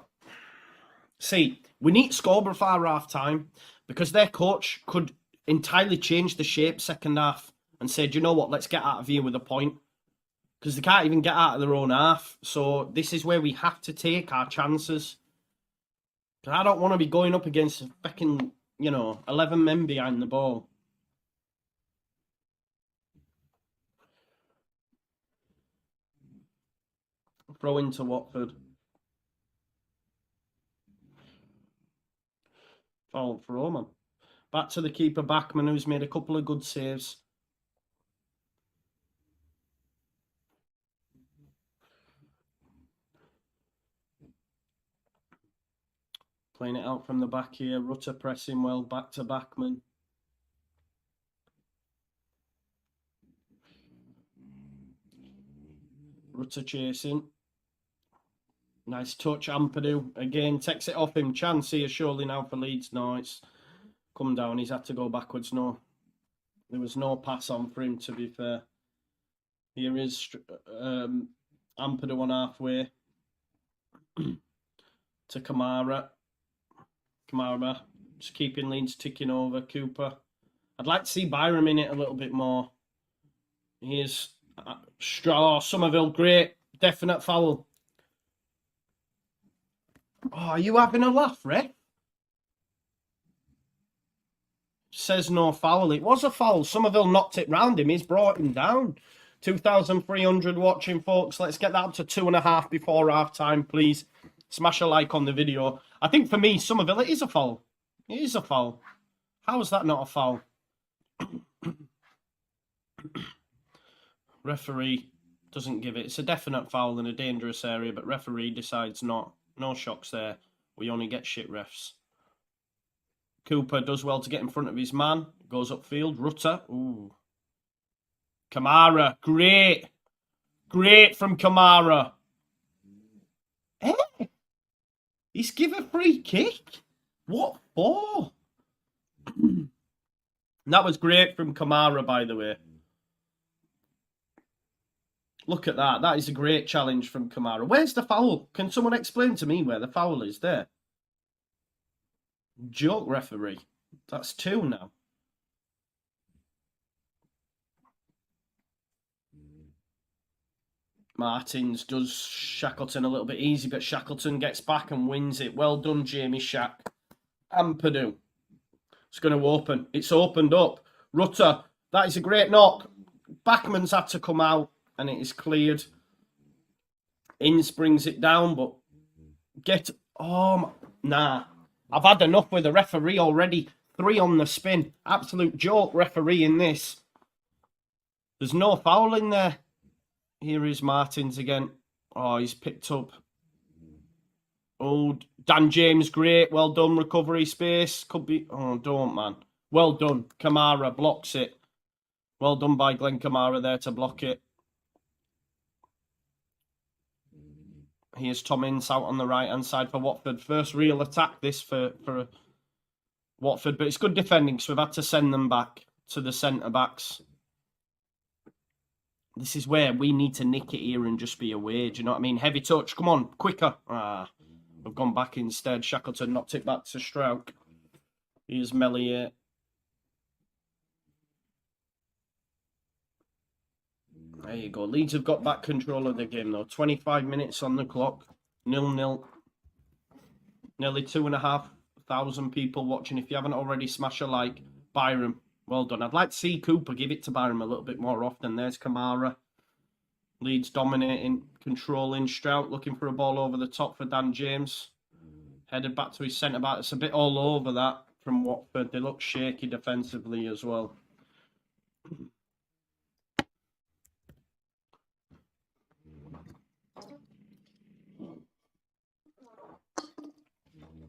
See, we need to score before half time because their coach could entirely change the shape second half and say, do you know what, let's get out of here with a point. Because they can't even get out of their own half. So this is where we have to take our chances. Because I don't want to be going up against a fucking, 11 men behind the ball. Throw into Watford. Foul for Oman. Back to the keeper, Backman, who's made a couple of good saves. Playing it out from the back here. Rutter pressing well. Back to Backman. Rutter chasing. Nice touch. Ampadu again takes it off him. Chance here surely now for Leeds. No, it's come down. He's had to go backwards. No, there was no pass on for him, to be fair. Here is Ampadu on halfway to Kamara. Kamara just keeping Leeds ticking over. Cooper. I'd like to see Byram in it a little bit more. Here's Straw. Somerville, great. Definite foul. Oh, are you having a laugh, Ref? Says no foul. It was a foul. Somerville knocked it round him. He's brought him down. 2,300 watching, folks. Let's get that up to 2.5 before half time, please. Smash a like on the video. I think for me, Somerville, it is a foul. It is a foul. How is that not a foul? Referee doesn't give it. It's a definite foul in a dangerous area, but referee decides not. No shocks there. We only get shit refs. Cooper does well to get in front of his man. Goes upfield. Rutter. Ooh. Kamara. Great. Great from Kamara. Eh? He's given a free kick? What for? That was great from Kamara, by the way. Look at that. That is a great challenge from Kamara. Where's the foul? Can someone explain to me where the foul is there? Joke referee. That's 2 now. Martins does Shackleton a little bit easy, but Shackleton gets back and wins it. Well done, Jamie Shack. Ampadu. It's going to open. It's opened up. Rutter. That is a great knock. Backman's had to come out and it is cleared. Ince brings it down, but nah. I've had enough with the referee already. 3 on the spin. Absolute joke referee in this. There's no foul in there. Here is Martins again. Oh, he's picked up. Oh, Dan James, great. Well done, recovery space. Could be... Oh, don't, man. Well done. Kamara blocks it. Well done by Glenn Kamara there to block it. Here's Tom Ince out on the right-hand side for Watford. First real attack this for Watford. But it's good defending, so we've had to send them back to the centre-backs. This is where we need to nick it here and just be away. Do you know what I mean? Heavy touch. Come on, quicker. We've gone back instead. Shackleton knocked it back to Strauch. Here's Mellier. There you go. Leeds have got back control of the game, though. 25 minutes on the clock. 0-0. Nearly 2,500 people watching. If you haven't already, smash a like. Byram, well done. I'd like to see Cooper give it to Byram a little bit more often. There's Kamara. Leeds dominating, controlling. Strauch looking for a ball over the top for Dan James. Headed back to his centre-back. It's a bit all over that from Watford. They look shaky defensively as well.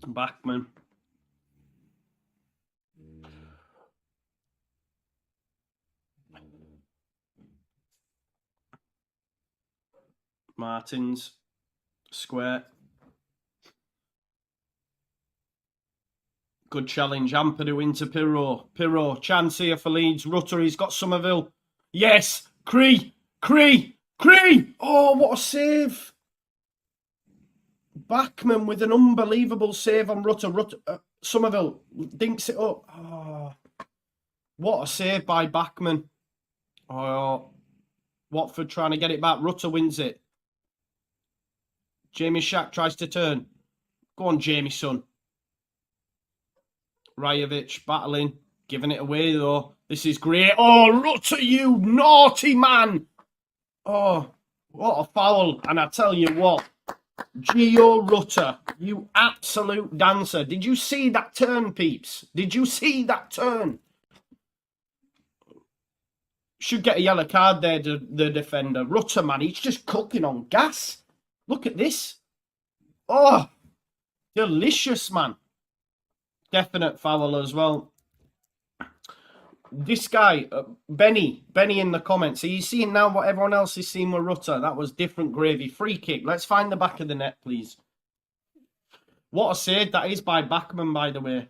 Backman. Martins. Square. Good challenge. Ampadu into Pirro. Pirro. Chance here for Leeds. Rutter. He's got Somerville. Yes. Cree. Oh, what a save. Backman with an unbelievable save on Rutter. Somerville dinks it up. Oh, what a save by Backman. Oh, Watford trying to get it back. Rutter wins it. Jamie Shack tries to turn. Go on, Jamie, son. Rajovic battling. Giving it away, though. This is great. Oh, Rutter, you naughty man. Oh, what a foul. And I tell you what. Gio Rutter, you absolute dancer. Did you see that turn, peeps? Did you see that turn? Should get a yellow card there, the defender. Rutter, man, he's just cooking on gas. Look at this. Oh, delicious, man. Definite foul as well. This guy, Benny in the comments. Are you seeing now what everyone else is seeing with Rutter? That was different gravy. Free kick. Let's find the back of the net, please. What a save that is by Backman, by the way.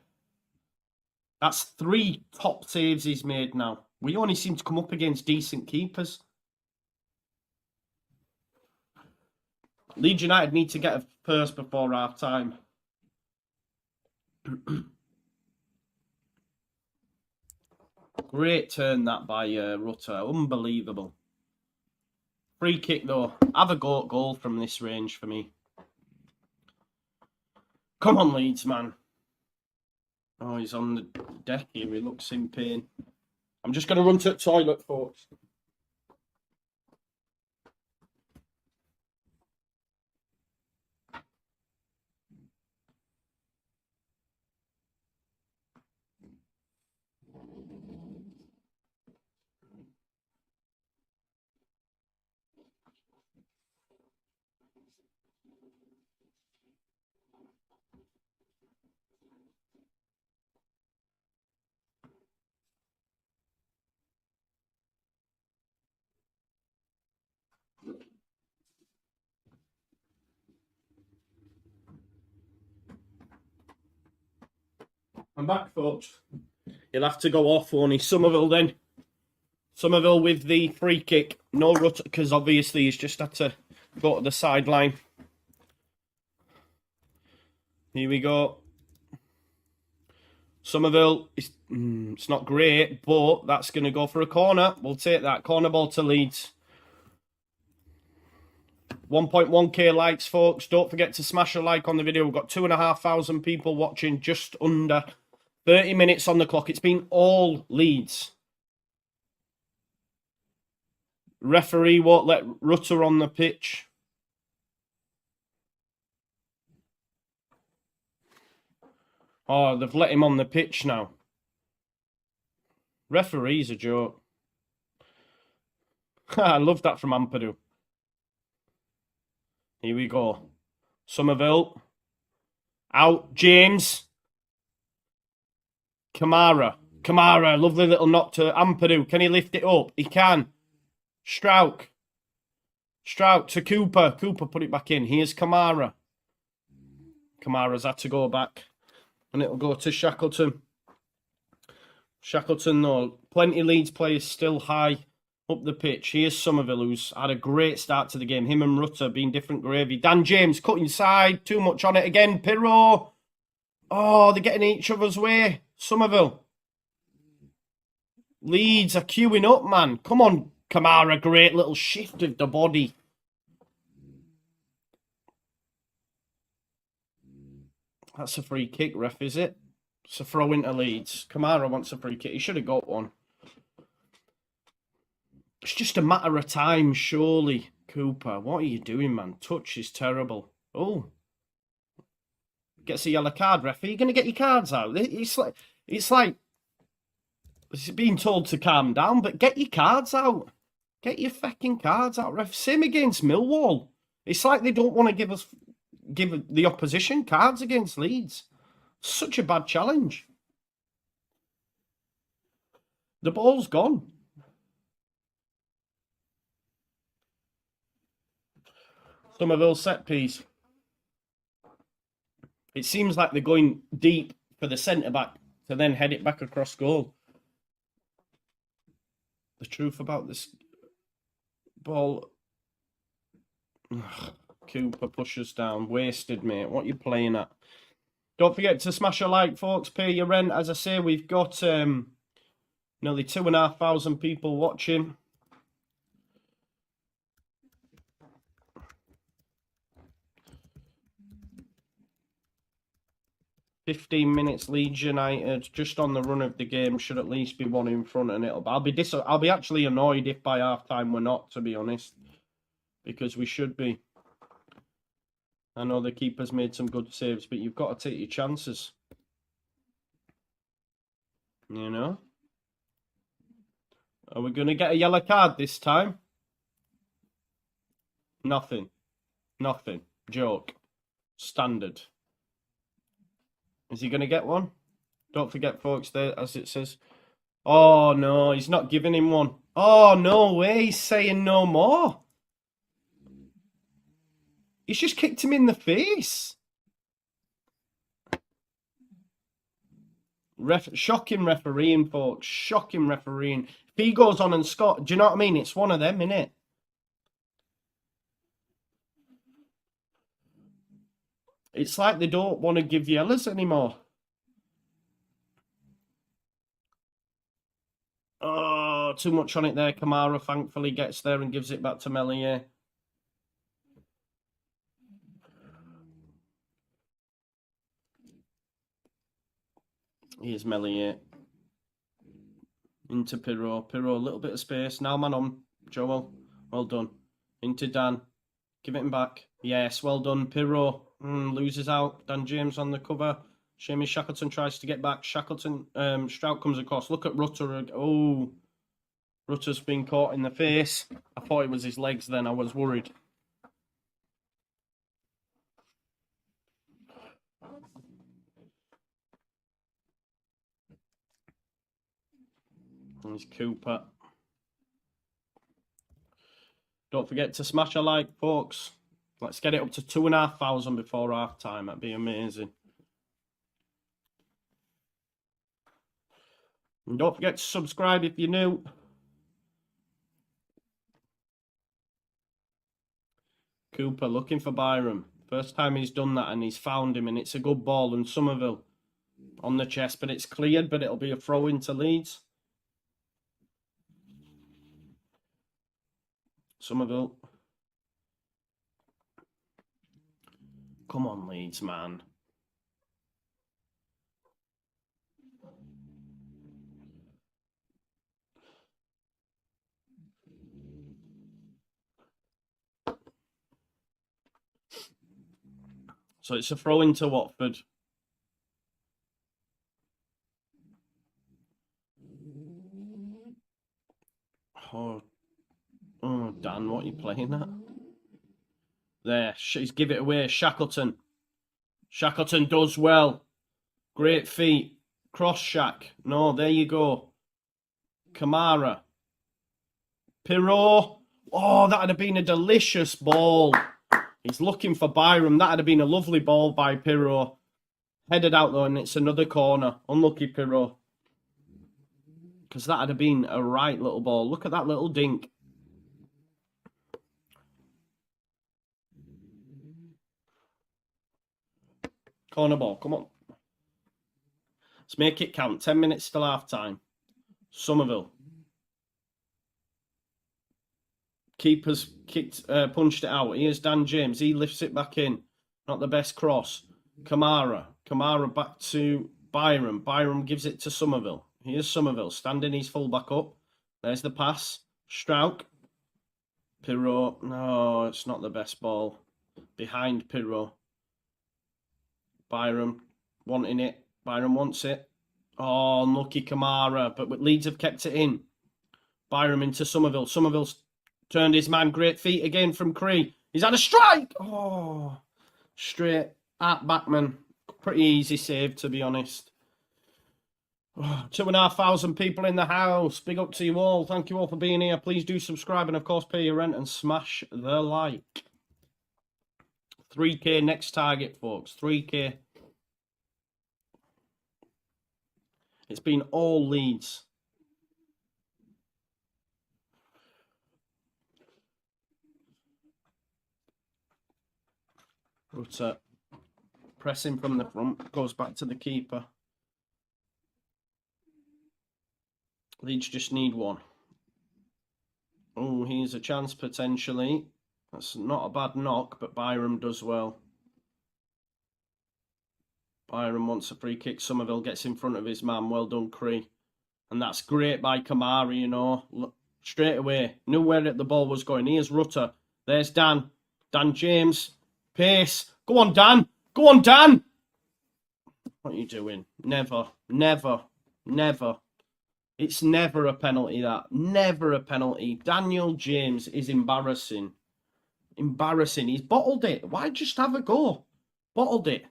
That's 3 top saves he's made now. We only seem to come up against decent keepers. Leeds United need to get a first before half-time. Great turn that by Rutter. Unbelievable. Free kick, though. Have a goal from this range for me. Come on, Leeds, man. Oh, he's on the deck here. He looks in pain. I'm just going to run to the toilet, folks. I'm back, folks. He'll have to go off, only Somerville then. Somerville with the free kick. No Rutter, because obviously he's just had to go to the sideline. Here we go. Somerville, it's not great, but that's going to go for a corner. We'll take that. Corner ball to Leeds. 1.1k likes, folks. Don't forget to smash a like on the video. We've got 2,500 people watching, just under 30 minutes on the clock. It's been all Leeds. Referee won't let Rutter on the pitch. Oh, they've let him on the pitch now. Referee's a joke. I love that from Ampadu. Here we go. Somerville. Out. James. Kamara. Kamara. Lovely little knock to Ampadu. Can he lift it up? He can. Strauch. Strauch to Cooper. Cooper put it back in. Here's Kamara. Kamara's had to go back. And it'll go to Shackleton. Shackleton, though. Plenty Leeds players still high up the pitch. Here's Somerville, who's had a great start to the game. Him and Rutter being different gravy. Dan James cut inside. Too much on it again. Pirro. Oh, they're getting each other's way. Somerville. Leeds are queuing up, man. Come on, Kamara. Great little shift of the body. That's a free kick, ref, is it? It's a throw into Leeds. Kamara wants a free kick. He should have got one. It's just a matter of time, surely. Cooper, what are you doing, man? Touch is terrible. Oh. Gets a yellow card, ref. Are you going to get your cards out? It's like it's being told to calm down, but get your cards out. Get your fucking cards out, ref. Same against Millwall. It's like they don't want to give the opposition cards against Leeds. Such a bad challenge. The ball's gone. Somerville set piece. It seems like they're going deep for the centre-back to then head it back across goal. The truth about this ball... Ugh. Cooper pushes down. Wasted, mate. What are you playing at? Don't forget to smash a like, folks. Pay your rent. As I say, we've got nearly 2,500 people watching. "15 minutes, Leeds United, just on the run of the game, should at least be one in front, and I'll be actually annoyed if by half time we're not, to be honest, because we should be. I know the keeper's made some good saves, but you've got to take your chances. You know? Are we going to get a yellow card this time? Nothing. Nothing. Joke. Standard. Is he going to get one? Don't forget, folks, there, as it says. Oh, no, he's not giving him one. Oh, no way. He's saying no more. He's just kicked him in the face. Shocking refereeing, folks. Shocking refereeing. If he goes on and scores, do you know what I mean? It's one of them, innit? It's like they don't want to give yellows anymore. Oh, too much on it there. Kamara thankfully gets there and gives it back to Melier. Here's Melier. Into Pirro. Pirro, a little bit of space. Now man on. Joel. Well done. Into Dan. Give it him back. Yes, well done. Pirro. Loses out. Dan James on the cover. Seamus Shackleton tries to get back. Shackleton. Strout comes across. Look at Rutter. Oh. Rutter's been caught in the face. I thought it was his legs then. I was worried. There's Cooper. Don't forget to smash a like, folks. Let's get it up to 2,500 before half time. That'd be amazing. And don't forget to subscribe if you're new. Cooper looking for Byram. First time he's done that and he's found him, and it's a good ball. And Somerville on the chest, but it's cleared, but it'll be a throw into Leeds. Somerville. Come on, Leeds, man. So it's a throw into Watford. Oh, Dan, what are you playing at? There, she's give it away. Shackleton. Shackleton does well. Great feet. Cross Shack. No, there you go. Kamara. Pirot. Oh, that would have been a delicious ball. He's looking for Byram. That would have been a lovely ball by Pirot. Headed out though, and it's another corner. Unlucky Pirot. Because that would have been a right little ball. Look at that little dink. Corner ball, come on. Let's make it count. 10 minutes till half time. Somerville. Keeper's punched it out. Here's Dan James. He lifts it back in. Not the best cross. Kamara. Kamara back to Byram. Byram gives it to Somerville. Here's Somerville standing his full back up. There's the pass. Strauch. Pirot. No, it's not the best ball. Behind Pirot. Byram wanting it. Byram wants it. Oh, unlucky Kamara. But Leeds have kept it in. Byram into Somerville. Somerville's turned his man. Great feet again from Cree. He's had a strike. Oh, straight at Backman. Pretty easy save, to be honest. Oh, 2,500 people in the house. Big up to you all. Thank you all for being here. Please do subscribe and, of course, pay your rent and smash the like. 3K next target, folks. 3K. It's been all Leeds. But pressing from the front, goes back to the keeper. Leeds just need one. Oh, here's a chance potentially. That's not a bad knock, but Byram does well. Byram wants a free kick. Somerville gets in front of his man. Well done, Cree. And that's great by Kamara, you know. Look, straight away. Knew where the ball was going. Here's Rutter. There's Dan. Dan James. Pace. Go on, Dan. Go on, Dan. What are you doing? Never, never, never. It's never a penalty, that. Never a penalty. Daniel James is embarrassing. Embarrassing. He's bottled it. Why just have a go? Bottled it.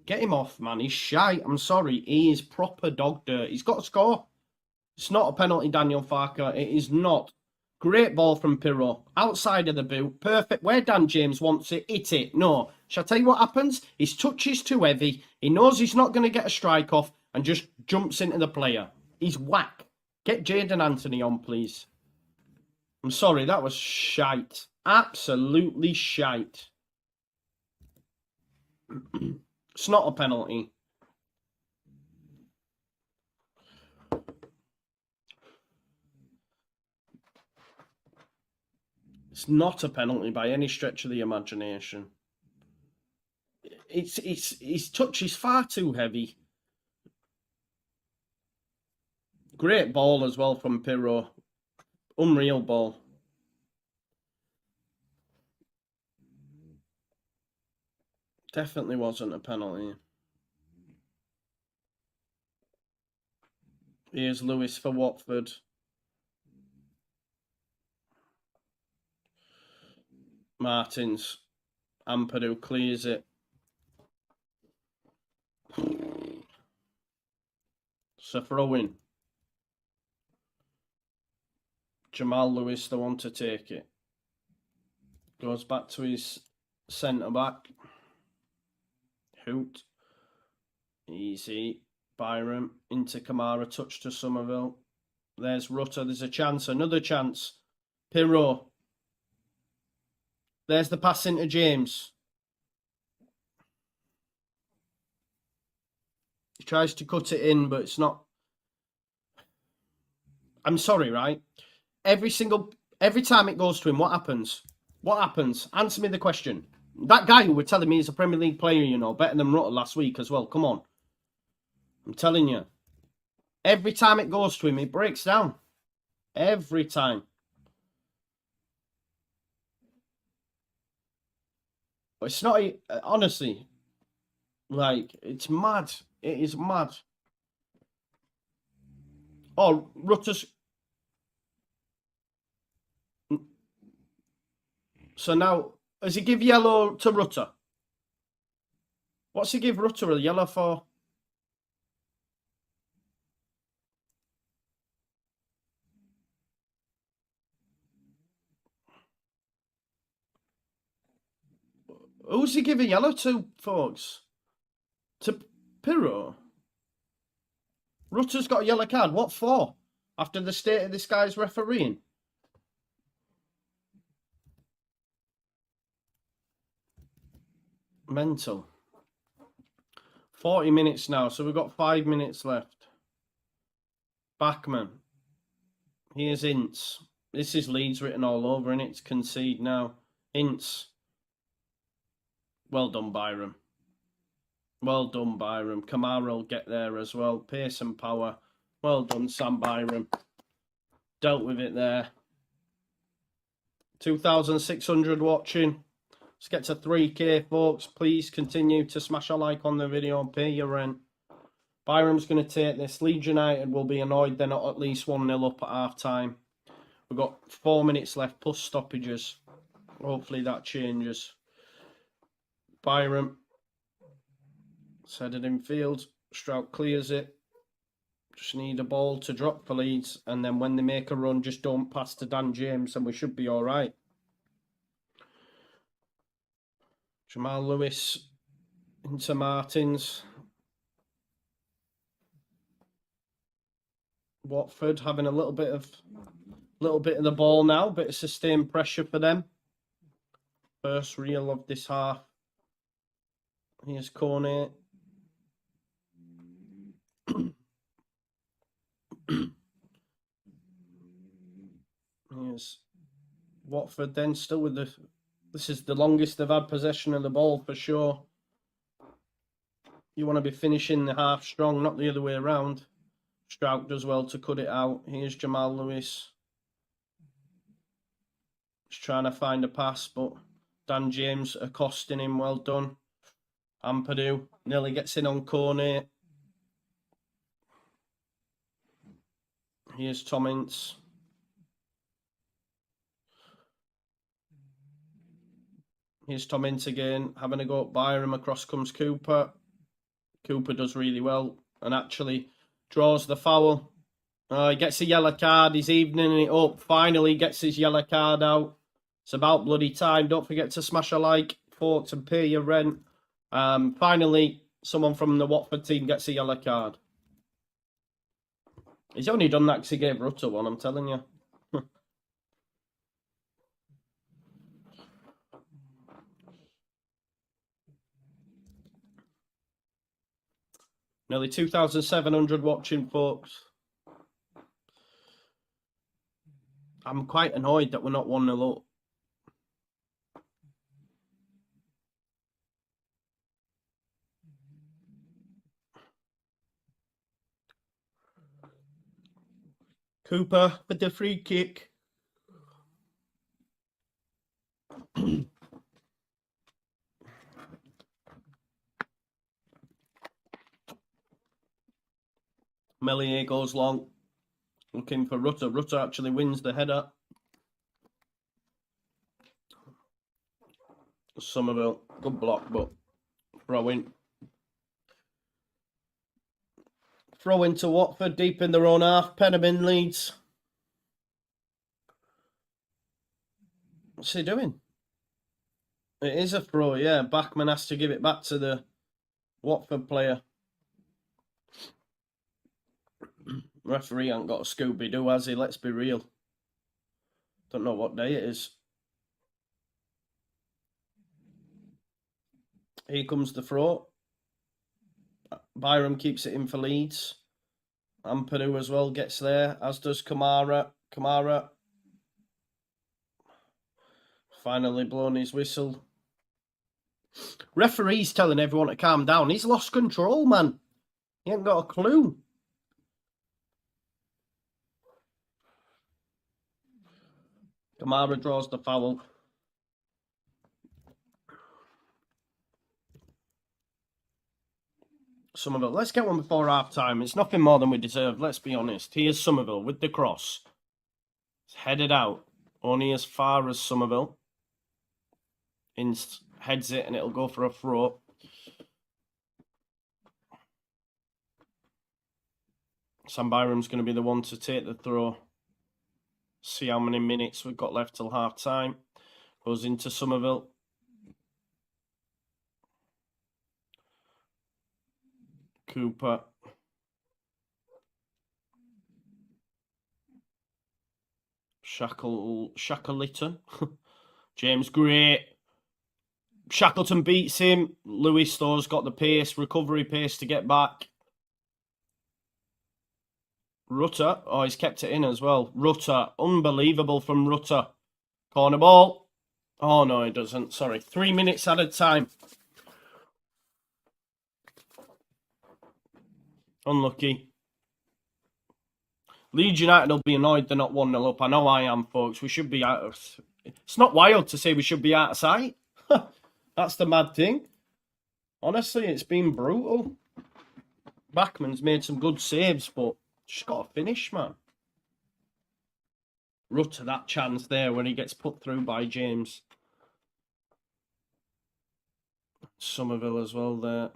Get him off, man. He's shite. I'm sorry. He is proper dog dirt. He's got to score. It's not a penalty, Daniel Farker. It is not. Great ball from Pirot. Outside of the boot. Perfect. Where Dan James wants it, hit it. No. Shall I tell you what happens? His touch is too heavy. He knows he's not going to get a strike off and just jumps into the player. He's whack. Get Jayden Anthony on, please. I'm sorry. That was shite. Absolutely shite. It's not a penalty. It's not a penalty by any stretch of the imagination. His touch is far too heavy. Great ball as well from Pirot. Unreal ball. Definitely wasn't a penalty. Here's Lewis for Watford. Martins. Ampadu clears it. It's a throw-in. Jamal Lewis, the one to take it. Goes back to his centre-back. Hoot. Easy. Byram into Kamara, touch to Somerville. There's Rutter. There's a chance. Another chance. Pirro. There's the pass into James. He tries to cut it in, but it's not. I'm sorry, right? Every time it goes to him, what happens? What happens? Answer me the question. That guy who were telling me he's a Premier League player, you know, better than Rutter last week as well. Come on. I'm telling you. Every time it goes to him, it breaks down. Every time. But it's not, honestly, like, it's mad. It is mad. Oh, Rutter's. So now, does he give yellow to Rutter? What's he give Rutter a yellow for? Who's he giving yellow to, folks? To Pirro? Rutter's got a yellow card. What for? After the state of this guy's refereeing? Mental. 40 minutes now, so we've got 5 minutes left. Bachmann. Here's Ince. This is Leeds written all over, and it's concede now. Ince. Well done, Byram. Well done, Byram. Kamara will get there as well. Pace and power. Well done, Sam Byram. Dealt with it there. 2,600 watching. Let's get to 3K, folks. Please continue to smash a like on the video and pay your rent. Byram's going to take this. Leeds United will be annoyed they're not at least 1-0 up at half-time. We've got 4 minutes left plus stoppages. Hopefully that changes. Byram. It's headed in field. Strout clears it. Just need a ball to drop for Leeds. And then when they make a run, just don't pass to Dan James and we should be all right. Jamal Lewis into Martins. Watford having a little bit of the ball now. Bit of sustained pressure for them. First reel of this half. Here's Cornet. Here's Watford then still with the... This is the longest they've had possession of the ball for sure. You want to be finishing the half strong, not the other way around. Strout does well to cut it out. Here's Jamal Lewis. Just trying to find a pass, but Dan James accosting him. Well done. Ampadu nearly gets in on Cornet. Here's Tom Ince. Here's Tom Ince again, having a go at Byram. Across comes Cooper. Cooper does really well and actually draws the foul. He gets a yellow card. He's evening it up. Finally gets his yellow card out. It's about bloody time. Don't forget to smash a like, folks, and pay your rent. Finally, someone from the Watford team gets a yellow card. He's only done that because he gave Rutter one, I'm telling you. Nearly 2,700 watching, folks. I'm quite annoyed that we're not 1-0 up. Cooper with the free kick. Melier goes long. Looking for Rutter. Rutter actually wins the header. Somerville. Good block, but throw in. Throw into Watford, deep in their own half. Pennerman leads. What's he doing? It is a throw, yeah. Bachmann has to give it back to the Watford player. Referee ain't got a Scooby-Doo, has he? Let's be real. Don't know what day it is. Here comes the throw. Byram keeps it in for Leeds. Ampadu as well gets there, as does Kamara. Kamara finally blown his whistle. Referee's telling everyone to calm down. He's lost control, man. He ain't got a clue. Kamara draws the foul. Somerville. Let's get one before half time. It's nothing more than we deserve, let's be honest. Here's Somerville with the cross. It's headed out. Only as far as Somerville. Heads it and it'll go for a throw. Sam Byram's going to be the one to take the throw. See how many minutes we've got left till half time. Goes into Somerville. Cooper. Shackleton. James Gray. Shackleton beats him. Lewis though's got the pace, recovery pace to get back. Rutter. Oh, he's kept it in as well. Rutter. Unbelievable from Rutter. Corner ball. Oh, no, he doesn't. Sorry. 3 minutes at a time. Unlucky. Leeds United will be annoyed they're not 1-0 up. I know I am, folks. We should be out of... It's not wild to say we should be out of sight. That's the mad thing. Honestly, it's been brutal. Backman's made some good saves, but just got to finish, man. Rutter, that chance there when he gets put through by James. Somerville as well there.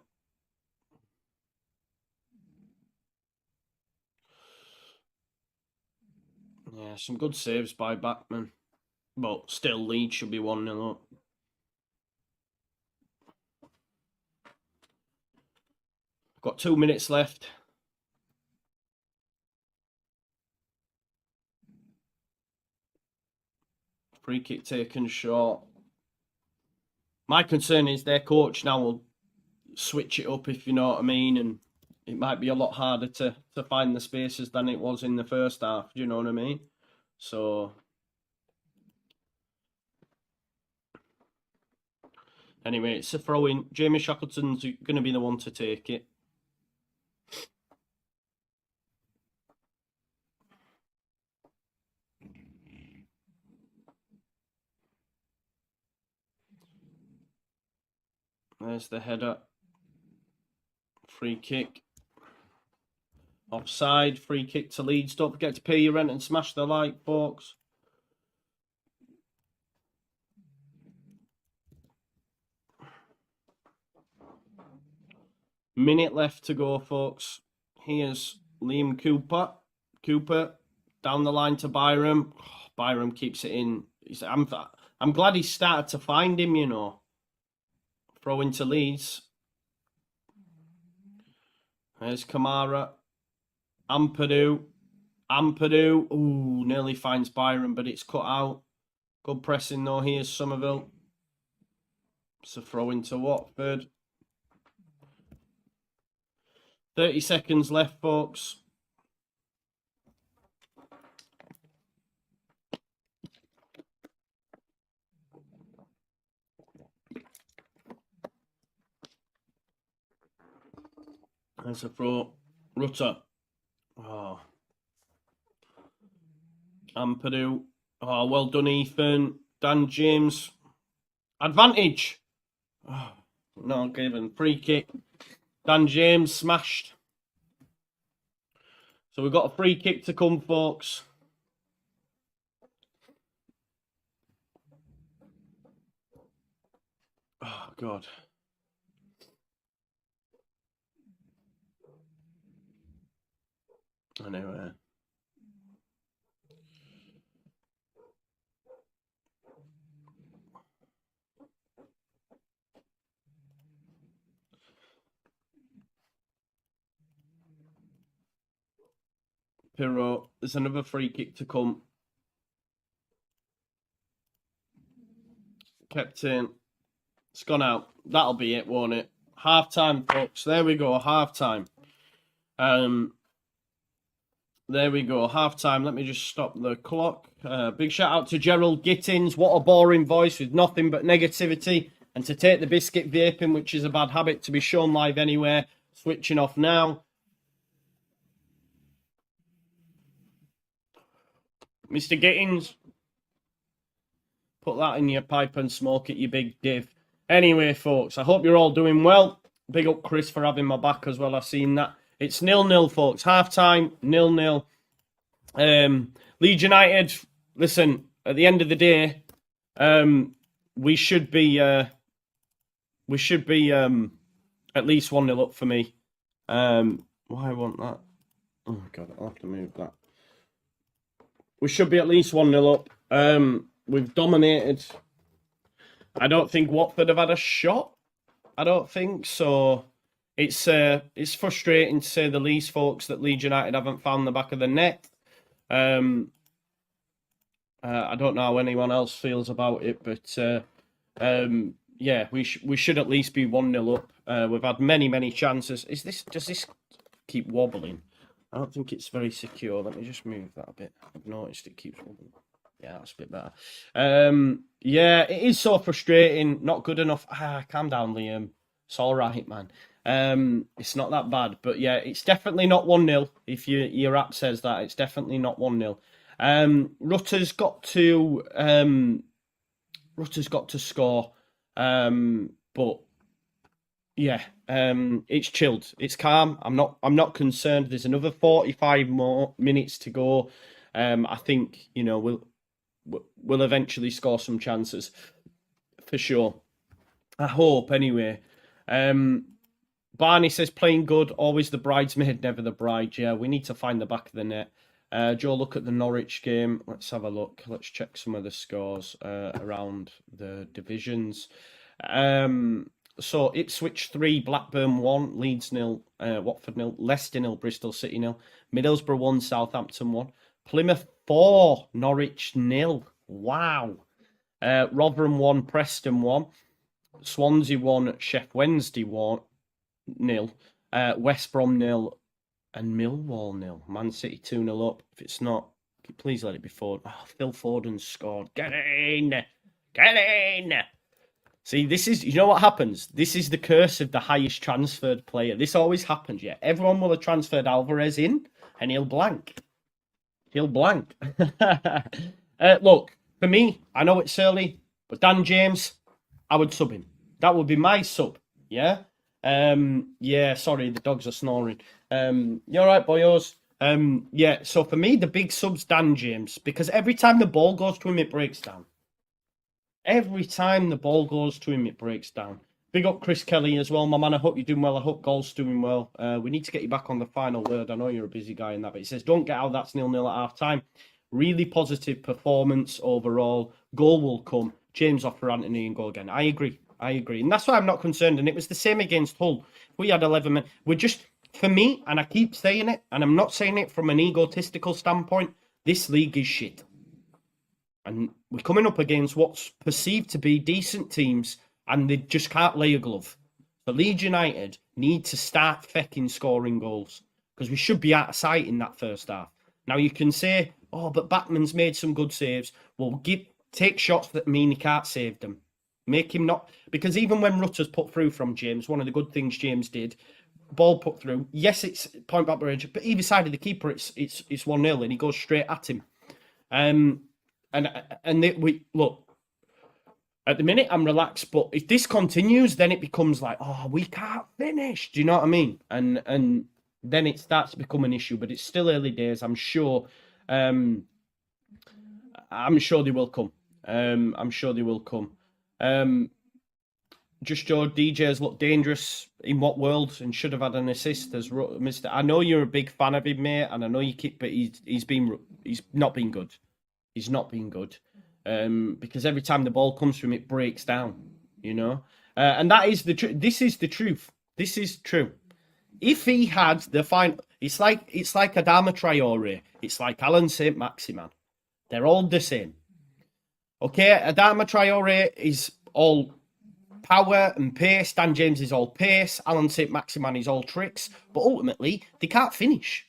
Yeah, some good saves by Backman. But still, Leeds should be 1-0 up. Got 2 minutes left. Free kick taken short. My concern is their coach now will switch it up, if you know what I mean, and it might be a lot harder to find the spaces than it was in the first half. Do you know what I mean? So, anyway, it's a throw-in. Jamie Shackleton's going to be the one to take it. There's the header. Free kick. Offside. Free kick to Leeds. Don't forget to pay your rent and smash the like, folks. Minute left to go, folks. Here's Liam Cooper. Cooper down the line to Byram. Oh, Byram keeps it in. I'm glad he started to find him, you know. Throw into Leeds. There's Kamara. Ampadu. Ooh, nearly finds Byram, but it's cut out. Good pressing though. Here's Somerville. It's a throw into Watford. 30 seconds left, folks. There's a throw. Rutter. Oh. Ampadu. Oh, well done, Ethan. Dan James. Advantage. Oh, not given. Free kick. Dan James smashed. So we've got a free kick to come, folks. Oh, God. Anyway. Pirro. There's another free kick to come. Kept in. It's gone out. That'll be it, won't it? Half time, folks. There we go. Half time. There we go. Half time. Let me just stop the clock. Big shout out to Gerald Gittins. What a boring voice with nothing but negativity. And to take the biscuit vaping, which is a bad habit, to be shown live anywhere. Switching off now. Mr. Gittins, put that in your pipe and smoke it, you big div. Anyway, folks, I hope you're all doing well. Big up Chris for having my back as well. I've seen that. It's 0-0, folks. Half time, 0-0. Leeds United, listen, at the end of the day, we should be at least 1-0 up for me. Why I want that? Oh God, I'll have to move that. We should be at least 1-0 up. We've dominated. I don't think Watford have had a shot. I don't think so. It's frustrating to say the least, folks, that Leeds United haven't found the back of the net. I don't know how anyone else feels about it, but yeah, we should at least be 1-0 up. We've had many chances. Does this keep wobbling? I don't think it's very secure. Let me just move that a bit. I've noticed it keeps wobbling. Yeah, that's a bit better. Yeah, it is so frustrating. Not good enough. Calm down, Liam. It's all right, man. It's not that bad. But yeah, it's definitely not 1-0. If your app says that, it's definitely not 1-0. Rutter's got to score. But yeah, it's chilled. It's calm. I'm not concerned. There's another 45 more minutes to go. I think, you know, we'll eventually score some chances for sure. I hope anyway. Barney says playing good, always the bridesmaid, never the bride. Yeah, we need to find the back of the net. Joe, look at the Norwich game. Let's have a look. Let's check some of the scores around the divisions. So Ipswich 3, Blackburn 1, Leeds 0, Watford 0, Leicester 0, Bristol City 0, Middlesbrough 1, Southampton 1, Plymouth 4, Norwich 0. Wow. Rotherham 1, Preston 1, Swansea 1, Sheff Wednesday 1, 0, West Brom 0, and Millwall 0. Man City 2-0 up. If it's not, please let it be Foden. Oh, Phil Foden scored. Get in! Get in! See, this is, you know what happens? This is the curse of the highest transferred player. This always happens, yeah. Everyone will have transferred Alvarez in, and he'll blank. He'll blank. Look, for me, I know it's early, but Dan James, I would sub him. That would be my sub, yeah? Yeah, sorry, the dogs are snoring. You all right, boyos? Yeah, so for me, the big sub's Dan James, because every time the ball goes to him, it breaks down. Every time the ball goes to him, it breaks down. Big up Chris Kelly as well, my man. I hope you're doing well. I hope Goal's doing well. We need to get you back on the final word. I know you're a busy guy in that, but he says, don't get out, that's 0-0 at half time. Really positive performance overall. Goal will come. James off for Anthony and go again. I agree. And that's why I'm not concerned. And it was the same against Hull. We had 11 men. We're just, for me, and I keep saying it, and I'm not saying it from an egotistical standpoint, this league is shit. And we're coming up against what's perceived to be decent teams, and they just can't lay a glove. But Leeds United need to start fecking scoring goals, because we should be out of sight in that first half. Now, you can say, oh, but Backman's made some good saves. Well, take shots that mean he can't save them. Make him not... Because even when Rutter's put through from James, one of the good things James did, ball put through, yes, it's point back range, but either side of the keeper, it's 1-0, and he goes straight at him. Look, at the minute I'm relaxed, but if this continues, then it becomes like, oh, we can't finish. Do you know what I mean? And then it starts to become an issue. But it's still early days. I'm sure. I'm sure they will come. JUSTJOE DJs look dangerous in what world and should have had an assist as Mr. I know you're a big fan of him, mate, and I know you keep, but he's not been good. He's not been good. Because every time the ball comes from him, it breaks down, you know? And that is the truth. This is the truth. This is true. If he had the final, it's like Adama Traore, it's like Alan St. Maximan. They're all the same. Okay, Adama Traore is all power and pace. Dan James is all pace. Alan St. Maximan is all tricks. But ultimately, they can't finish.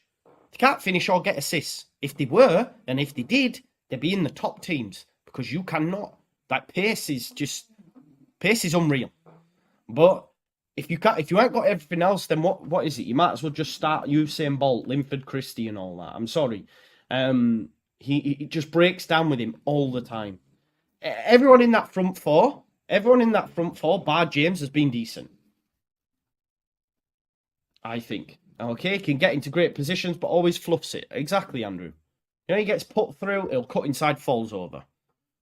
They can't finish or get assists. If they were, and if they did, they'd be in the top teams because you cannot. That pace is unreal. But if you ain't got everything else, then what is it? You might as well just start Usain Bolt, Linford Christie, and all that. I'm sorry. He just breaks down with him all the time. Everyone in that front four, bar James, has been decent. I think. Okay, can get into great positions, but always fluffs it. Exactly, Andrew. He gets put through, he'll cut inside, falls over.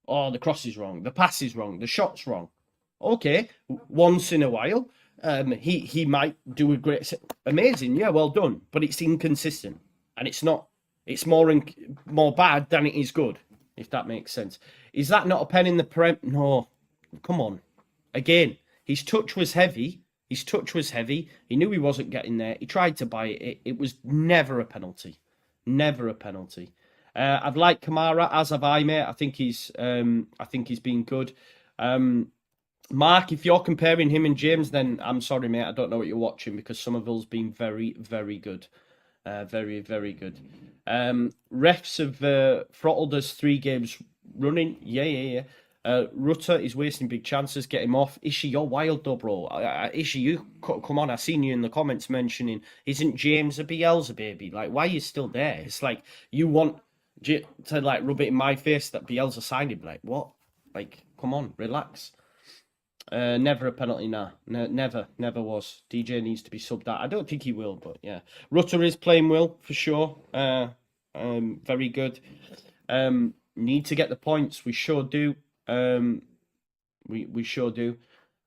Oh, the cross is wrong, the pass is wrong, the shot's wrong. Okay, once in a while, he might do a great, amazing, yeah, well done, but it's inconsistent, and it's not. It's more bad than it is good, if that makes sense. Is that not a pen in the prem? No, come on. Again, his touch was heavy. He knew he wasn't getting there. He tried to buy it. It was never a penalty. Never a penalty. I've liked Kamara, as have I, mate. I think he's been good. Mark, if you're comparing him and James, then I'm sorry, mate. I don't know what you're watching because Somerville's been very, very good. Very, very good. Refs have throttled us 3 games running. Yeah. Rutter is wasting big chances. Get him off. Ishi, you're wild though, bro. Ishi, you come on. I seen you in the comments mentioning, isn't James a Bielsa baby? Like, why are you still there? It's like you want to like rub it in my face that Bielsa signed him. Like, what? Like, come on, relax. Never a penalty, nah. Never was. DJ needs to be subbed out. I don't think he will, but yeah. Rutter is playing well, for sure. Very good. Need to get the points. We sure do. We sure do.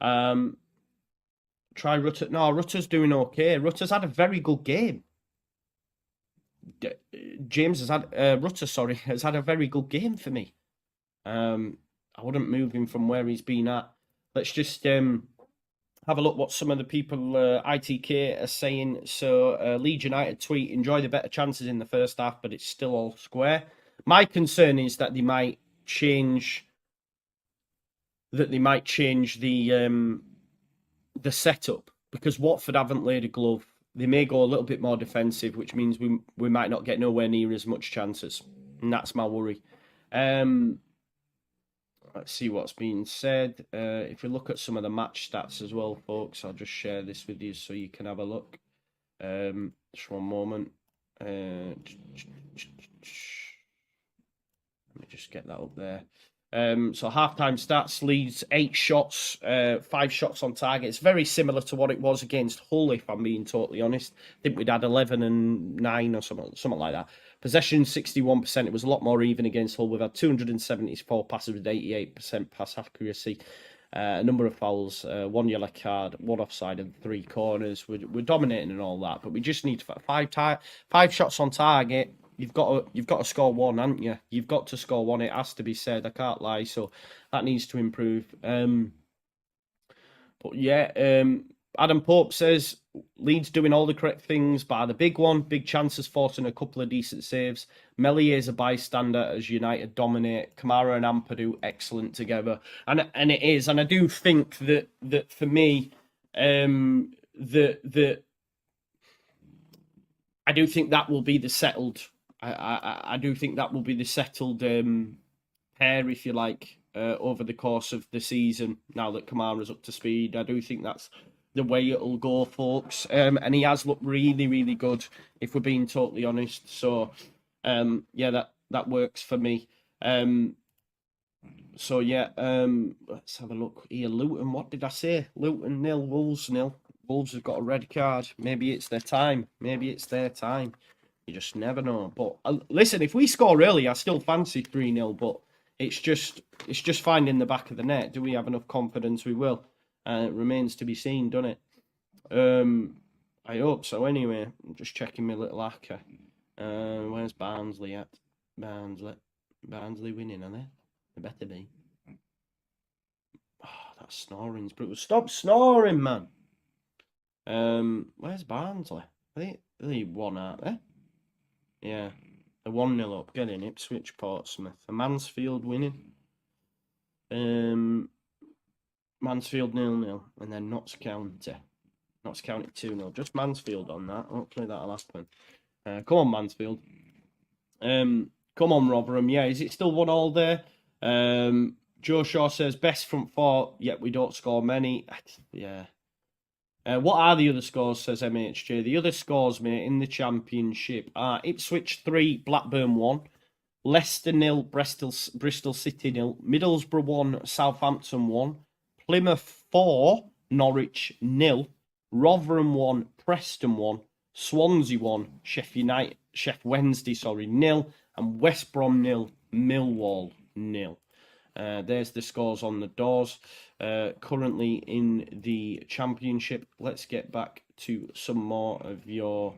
Try Rutter. No, Rutter's doing okay. Rutter's had a very good game. James has had... Rutter, has had a very good game for me. I wouldn't move him from where he's been at. Let's just have a look what some of the people ITK are saying. So Leeds United tweet, enjoy the better chances in the first half, but it's still all square. My concern is that they might change the setup because Watford haven't laid a glove. They may go a little bit more defensive, which means we might not get nowhere near as much chances. And that's my worry. Let's see what's being said. If we look at some of the match stats as well, folks, I'll just share this with you so you can have a look. Just one moment. Let me just get that up there. So halftime stats, Leeds 8 shots, 5 shots on target. It's very similar to what it was against Hull, if I'm being totally honest. I think we'd had 11 and 9 or something like that. Possession 61%. It was a lot more even against Hull. We've had 274 passes with 88% pass accuracy. A number of fouls, 1 yellow card, 1 offside, and 3 corners. We're dominating and all that, but we just need 5 shots on target. You've got to score 1, haven't you? You've got to score 1. It has to be said. I can't lie. So that needs to improve. But yeah, Adam Pope says Leeds doing all the correct things, bar the big one. Big chances, forcing a couple of decent saves. Meslier is a bystander as United dominate. Kamara and Ampadu excellent together, and it is. And I do think that for me, I do think that will be the settled. I do think that will be the settled pair, if you like, over the course of the season. Now that Kamara's up to speed, I do think that's the way it'll go, folks. And he has looked really, really good, if we're being totally honest. So, yeah, that works for me. So yeah, let's have a look here. Luton, what did I say? Luton 0, Wolves 0. Wolves have got a red card. Maybe it's their time. You just never know. But listen, if we score early, I still fancy 3-0. But it's just finding the back of the net. Do we have enough confidence? We will. It remains to be seen, doesn't it? I hope so. Anyway, I'm just checking my little hacker. Where's Barnsley at? Barnsley winning, are they? They better be. Oh, that snoring's brutal. Stop snoring, man. Where's Barnsley? I think they won, aren't they? Yeah. They're 1-0 up. Get in. Ipswich, Portsmouth. A Mansfield winning. Mansfield 0-0. And then Notts County. Notts County 2-0. Just Mansfield on that. Hopefully that'll happen. Come on, Mansfield. Come on, Rotherham. Yeah, is it still 1-1 there? Joe Shaw says, best front four, yet we don't score many. Yeah. What are the other scores, says MHJ? The other scores, mate, in the Championship are Ipswich 3, Blackburn 1, Leicester 0, Bristol City 0, Middlesbrough 1, Southampton 1, Plymouth 4, Norwich 0, Rotherham 1, Preston 1, Swansea 1, Sheff Wednesday 0, and West Brom 0, Millwall 0. There's the scores on the doors. Currently in the Championship. Let's get back to some more of your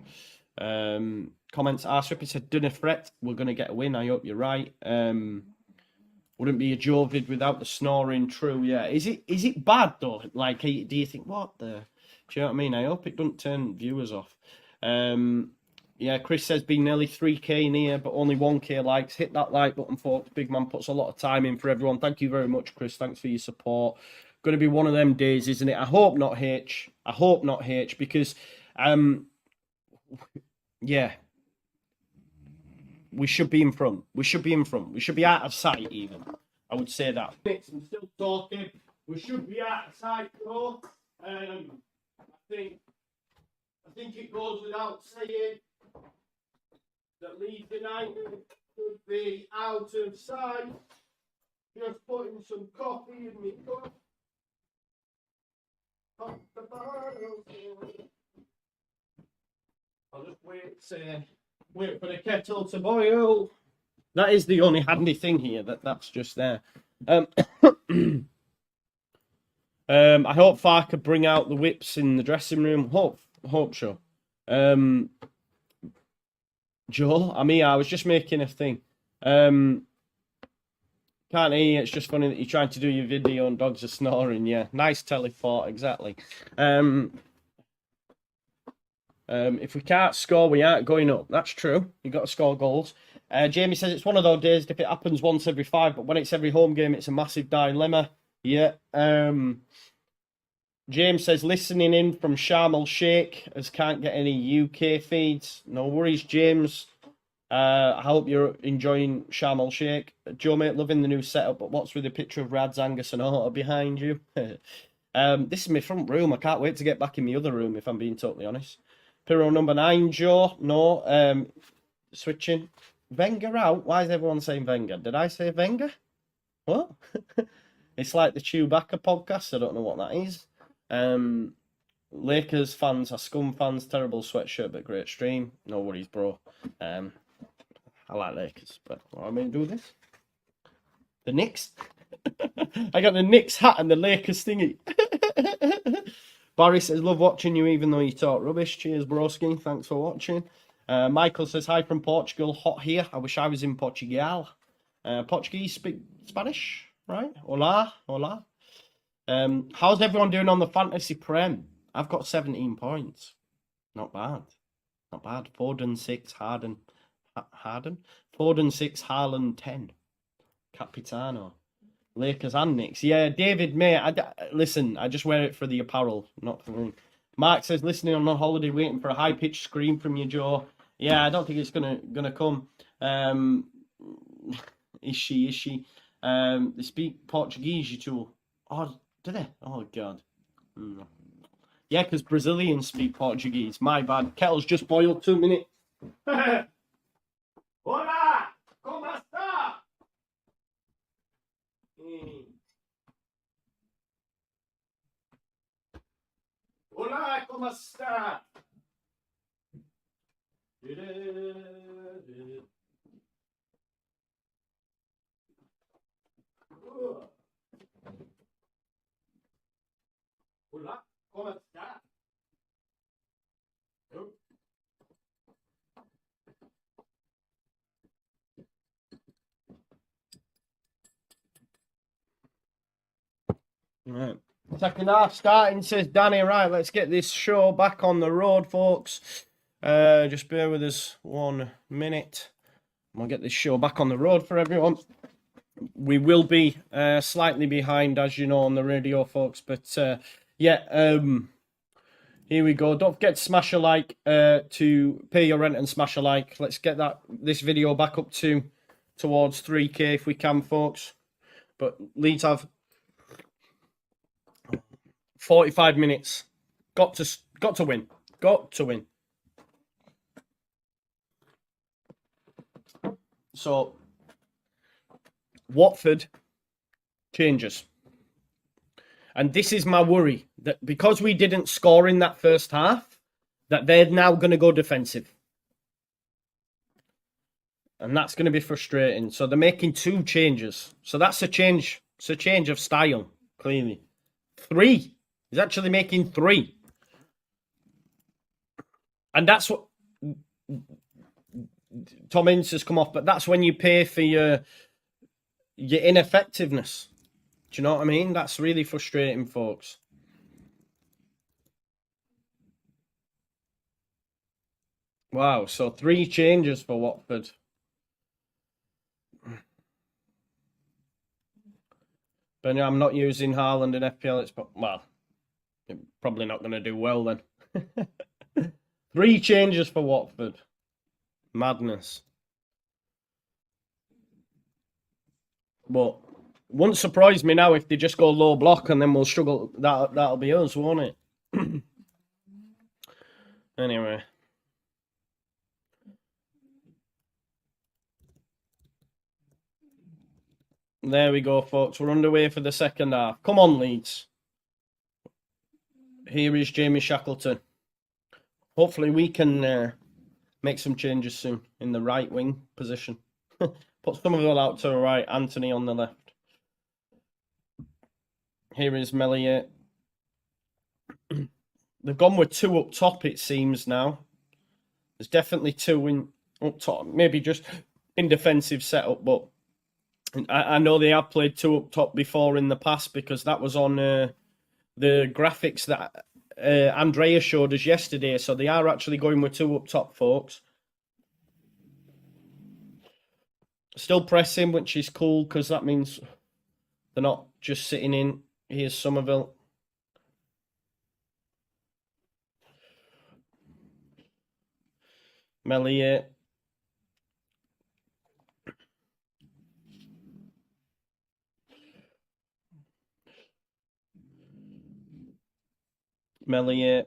comments. Arstripper said, "Dunno fret, we're going to get a win. I hope you're right. Wouldn't be a Jovid without the snoring. True, yeah. Is it bad though? Like, do you think what the? Do you know what I mean? I hope it doesn't turn viewers off. Yeah, Chris says being nearly 3K in here, but only 1K likes. Hit that like button, folks. Big man puts a lot of time in for everyone. Thank you very much, Chris. Thanks for your support. Going to be one of them days, isn't it? I hope not H. I hope not H, because, yeah, we should be in front. We should be in front. We should be out of sight, even. I would say that. I'm still talking. We should be out of sight, though. I think it goes without saying that Leeds United should be out of sight. Just putting some coffee in my cup. I'll just wait for the kettle to boil. That is the only handy thing here. That's just there. I hope Far could bring out the whips in the dressing room. Hope so. Joe, I was just making a thing. Can't hear you. It's just funny that you're trying to do your video and dogs are snoring. Yeah, nice teleport, exactly. If we can't score, we aren't going up. That's true. You've got to score goals. Jamie says it's one of those days if it happens once every 5, but when it's every home game, it's a massive dilemma. Yeah. James says listening in from Sharm el Sheikh as can't get any UK feeds. No worries, James. I hope you're enjoying Sharm el Sheikh. Joe, mate, loving the new setup, but what's with the picture of Rads, Angus and Orta behind you? This is my front room. I can't wait to get back in my other room, if I'm being totally honest. Pyro number 9, Joe. No. Switching. Wenger out? Why is everyone saying Wenger? Did I say Wenger? What? It's like the Chewbacca podcast. I don't know what that is. Lakers fans are scum fans. Terrible sweatshirt, but great stream. No worries, bro. I like Lakers, but what am I going to do with this? The Knicks? I got the Knicks hat and the Lakers thingy. Barry says, love watching you even though you talk rubbish. Cheers, broski. Thanks for watching. Michael says, hi from Portugal. Hot here. I wish I was in Portugal. Portuguese speak Spanish, right? Hola, hola. How's everyone doing on the Fantasy Prem? I've got 17 points. Not bad. Not bad. Foden 6, Harden. Foden 6, Haaland 10. Capitano. Lakers and Knicks. Yeah, David, mate. Listen, I just wear it for the apparel, not for me. Mark says, listening on holiday, waiting for a high-pitched scream from you, Joe. Yeah, I don't think it's gonna come. Is she? They speak Portuguese, you two. Oh, do they? Oh, God. Yeah, because Brazilians speak Portuguese. My bad. Kettle's just boiled 2 minutes. Hola! ¿Cómo está? Hola, ¿cómo está? Hola, ¿cómo está? Right. Second half starting, says Danny. Right, let's get this show back on the road, folks. Just bear with us 1 minute. We'll get this show back on the road for everyone. We will be slightly behind, as you know, on the radio, folks. But yeah, here we go. Don't forget to smash a like to pay your rent and smash a like. Let's get this video back up towards 3K if we can, folks. But Leeds have 45 minutes. Got to win. Got to win. So Watford changes. And this is my worry, that because we didn't score in that first half, that they're now going to go defensive. And that's going to be frustrating. So they're making 2 changes. So that's a change. It's a change of style, clearly. 3. He's actually making 3. And that's what Tom Ince has come off, but that's when you pay for your ineffectiveness. Do you know what I mean? That's really frustrating, folks. Wow, so 3 changes for Watford. But I'm not using Haaland in FPL. It's probably not going to do well then. 3 changes for Watford. Madness. But wouldn't surprise me now if they just go low block and then we'll struggle. That'll be us, won't it? Anyway. There we go, folks. We're underway for the second half. Come on, Leeds. Here is Jamie Shackleton. Hopefully we can make some changes soon in the right wing position. Put Somerville out to the right, Anthony on the left. Here is Melier. They've gone with 2 up top, it seems now. There's definitely 2 up top. Maybe just in defensive setup, but I know they have played 2 up top before in the past because that was on the graphics that Andrea showed us yesterday. So they are actually going with 2 up top, folks. Still pressing, which is cool because that means they're not just sitting in. Here's Somerville. Melier. Melier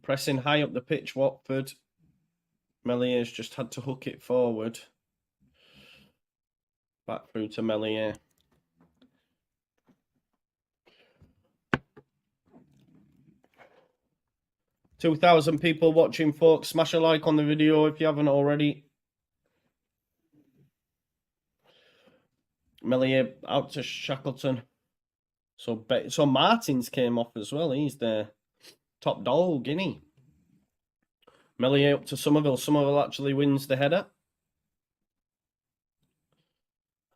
pressing high up the pitch, Watford. Melier's just had to hook it forward. Back through to Melier. $2,000 people watching, folks. Smash a like on the video if you haven't already. Melier out to Shackleton. So Martins came off as well. He's the top dog, isn't he? Melier up to Somerville. Somerville actually wins the header.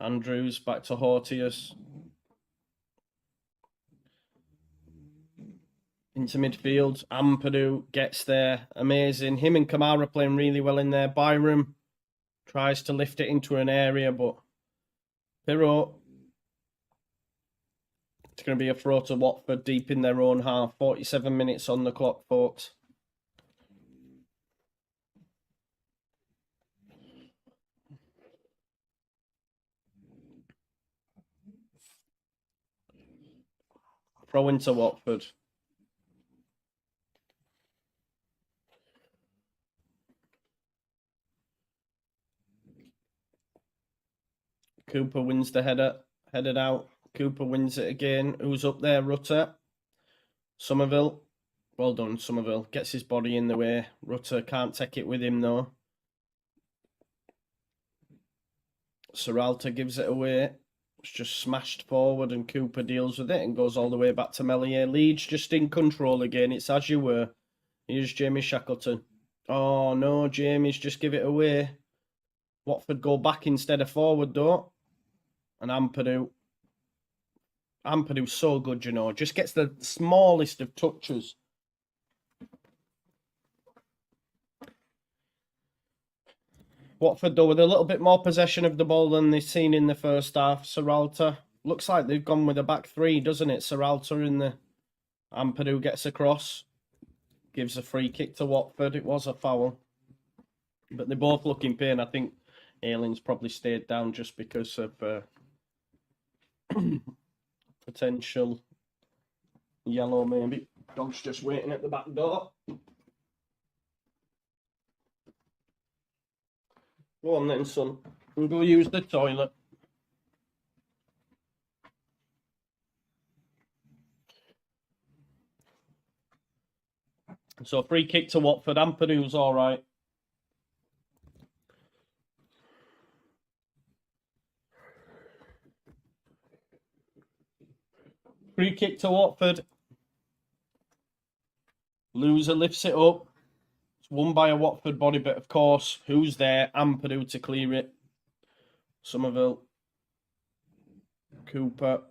Andrews back to Hortius. Into midfield. Ampadu gets there. Amazing. Him and Kamara playing really well in there. Byram tries to lift it into an area, but Pirot. It's going to be a throw to Watford deep in their own half. 47 minutes on the clock, folks. Throw into Watford. Cooper wins the header. Headed out. Cooper wins it again. Who's up there? Rutter. Somerville. Well done, Somerville. Gets his body in the way. Rutter can't take it with him, though. Serralta gives it away. It's just smashed forward and Cooper deals with it and goes all the way back to Melier. Leeds just in control again. It's as you were. Here's Jamie Shackleton. Oh, no, Jamie's just give it away. Watford go back instead of forward, though. And Ampadu. Ampadu's so good, you know. Just gets the smallest of touches. Watford, though, with a little bit more possession of the ball than they've seen in the first half. Serralta. Looks like they've gone with a back three, doesn't it? Serralta in the... Ampadu gets across. Gives a free kick to Watford. It was a foul. But they both look in pain. I think Ayling's probably stayed down just because of potential yellow, maybe. Dog's just waiting at the back door. Go on then, son. We'll go use the toilet. So free kick to Watford. Ampadu's all right. Free kick to Watford. Loser lifts it up. It's won by a Watford body, but of course, who's there? Ampadu to clear it. Somerville. Cooper.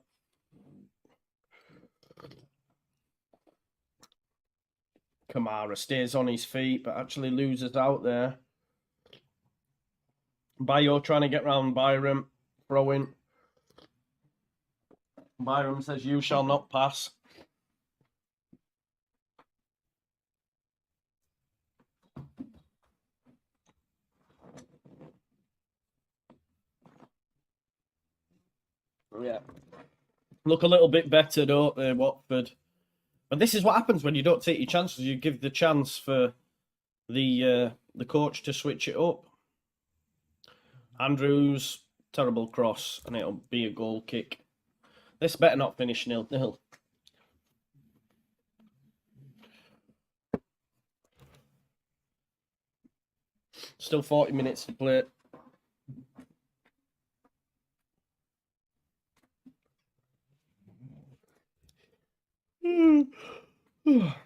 Kamara stays on his feet, but actually loses out there. Bayo trying to get round Byram. Throwing. Byram says, "You shall not pass." Yeah. Look a little bit better, don't they, Watford? But this is what happens when you don't take your chances. You give the chance for the coach to switch it up. Andrews, terrible cross, and it'll be a goal kick. This better not finish 0-0. Still 40 minutes to play.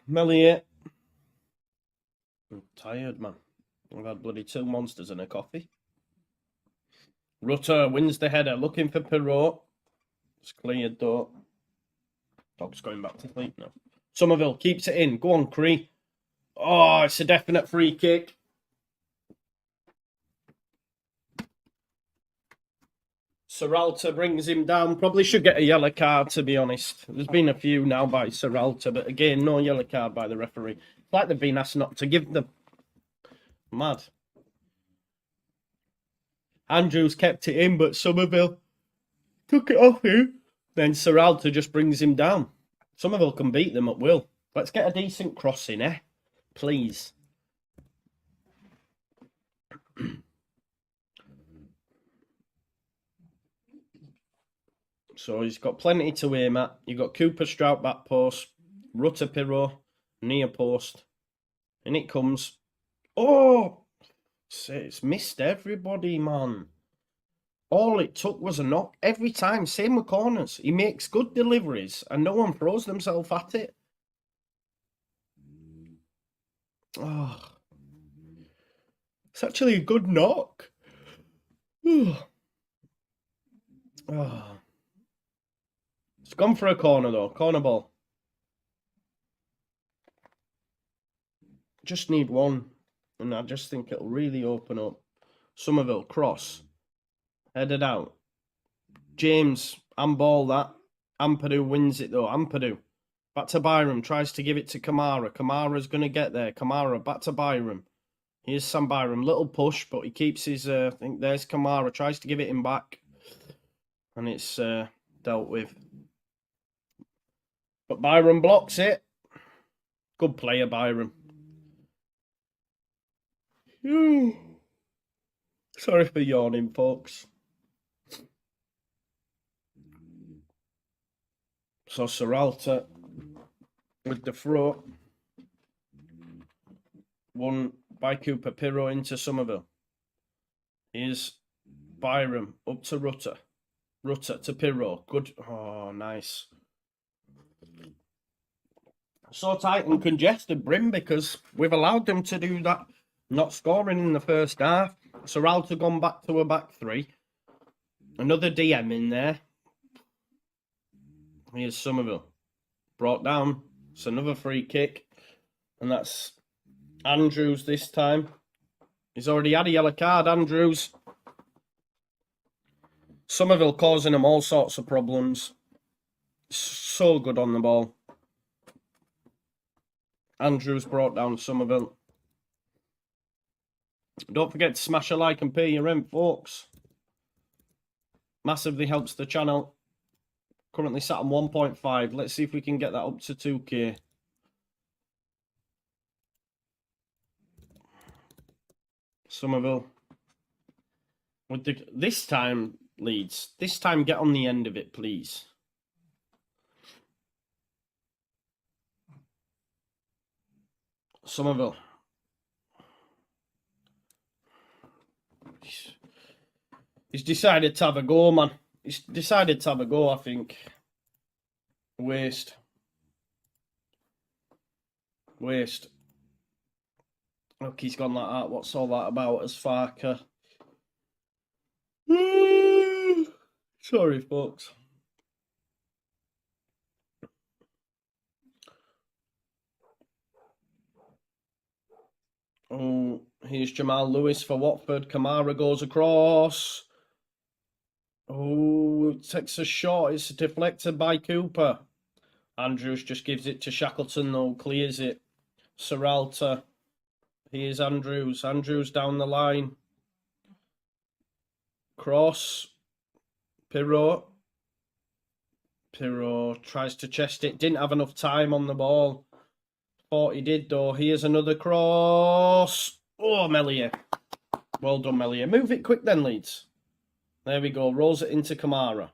Melier. I'm tired, man. I've had bloody 2 monsters and a coffee. Rutter wins the header, looking for Perrault. It's cleared, though. Dog's going back to sleep now. Somerville keeps it in. Go on, Cree. Oh, it's a definite free kick. Serralta brings him down. Probably should get a yellow card, to be honest. There's been a few now by Serralta, but again, no yellow card by the referee. It's like they've been asked not to give them. Mad. Andrews kept it in, but Somerville took it off him. Then Serralta just brings him down. Somerville can beat them at will. Let's get a decent cross in, eh? Please. So he's got plenty to aim at. You've got Cooper Strout back post, Rutter Pirro, near post. And it comes. Oh! It's missed everybody, man. All it took was a knock. Every time, same with corners. He makes good deliveries and no one throws themselves at it. Oh. It's actually a good knock. Oh. It's gone for a corner, though. Corner ball. Just need one. And I just think it'll really open up. Somerville, cross. Headed out. James, handball that. Ampadu wins it, though. Ampadu. Back to Byram. Tries to give it to Kamara. Kamara's going to get there. Kamara, back to Byram. Here's Sam Byram. Little push, but he keeps his... I think there's Kamara. Tries to give it him back. And it's dealt with. But Byram blocks it. Good player, Byram. Sorry for yawning, folks. So Serralta with the throw. Won by Cooper Pirro into Somerville. Here's Byram up to Rutter. Rutter to Pirro. Good. Oh, nice. So tight and congested, Brim, because we've allowed them to do that. Not scoring in the first half. Serralta gone back to a back three. Another DM in there. Here's Somerville. Brought down. It's another free kick. And that's Andrews this time. He's already had a yellow card, Andrews. Somerville causing him all sorts of problems. So good on the ball. Andrews brought down Somerville. Don't forget to smash a like and pay your rent, folks. Massively helps the channel. Currently sat on 1.5. Let's see if we can get that up to 2K. Somerville. With this time, Leeds. This time, get on the end of it, please. Somerville. He's decided to have a go, man. He's decided to have a go, I think. Waste. Look, he's gone like that. What's all that about as Farker? Sorry, folks. Oh, here's Jamal Lewis for Watford. Kamara goes across. Oh, takes a shot. It's deflected by Cooper. Andrews just gives it to Shackleton, though. Clears it. Serralta. Here's Andrews. Andrews down the line. Cross. Pirot tries to chest it. Didn't have enough time on the ball. Thought he did, though. Here's another cross. Oh, Meslier. Well done, Meslier. Move it quick then, Leeds. There we go. Rolls it into Kamara.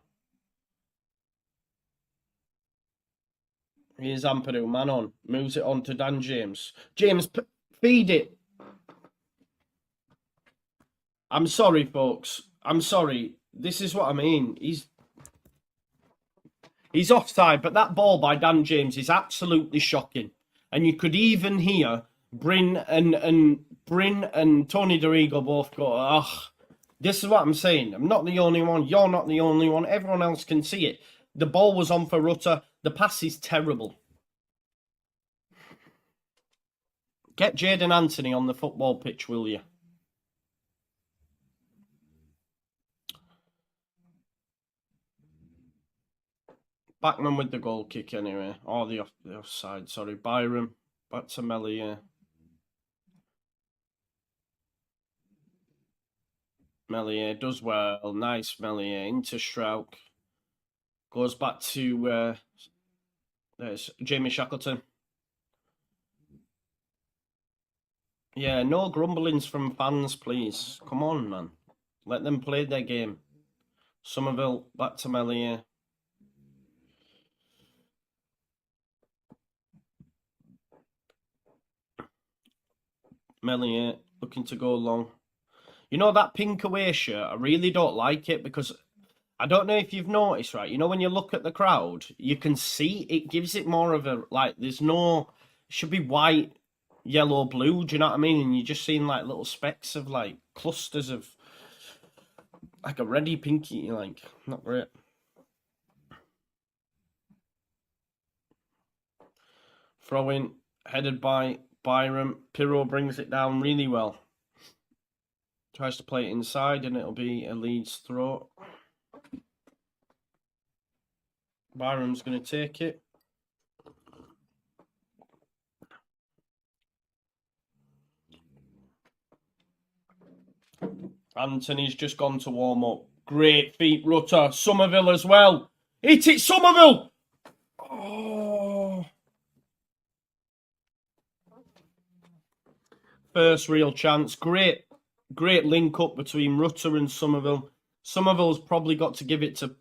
Here's Ampadu. Man on. Moves it on to Dan James. James, feed it. I'm sorry, folks. I'm sorry. This is what I mean. He's offside, but that ball by Dan James is absolutely shocking. And you could even hear Bryn and Tony Dorigo both go, ugh. This is what I'm saying. I'm not the only one. You're not the only one. Everyone else can see it. The ball was on for Rutter. The pass is terrible. Get Jadon Anthony on the football pitch, will you? Backman with the goal kick anyway. Or the offside, sorry. Byram. Back to Meslier. Meslier does well. Nice Meslier. Into Strauch. Goes back to there's Jamie Shackleton. Yeah, no grumblings from fans, please. Come on, man. Let them play their game. Somerville back to Meslier. Meslier looking to go long. You know that pink away shirt? I really don't like it because I don't know if you've noticed, right? You know when you look at the crowd, you can see it gives it more of a, like, there's no, it should be white, yellow, blue, do you know what I mean? And you're just seeing like little specks of like clusters of like a reddy pinky, like, not great. Throw in, headed by Byram. Pirot brings it down really well. Tries to play it inside and it'll be a Leeds throw. Byram's going to take it. Anthony's just gone to warm up. Great feet, Rutter. Somerville as well. Hit it, Somerville! Oh. First real chance. Great link up between Rutter and Somerville. Somerville's probably got to give it to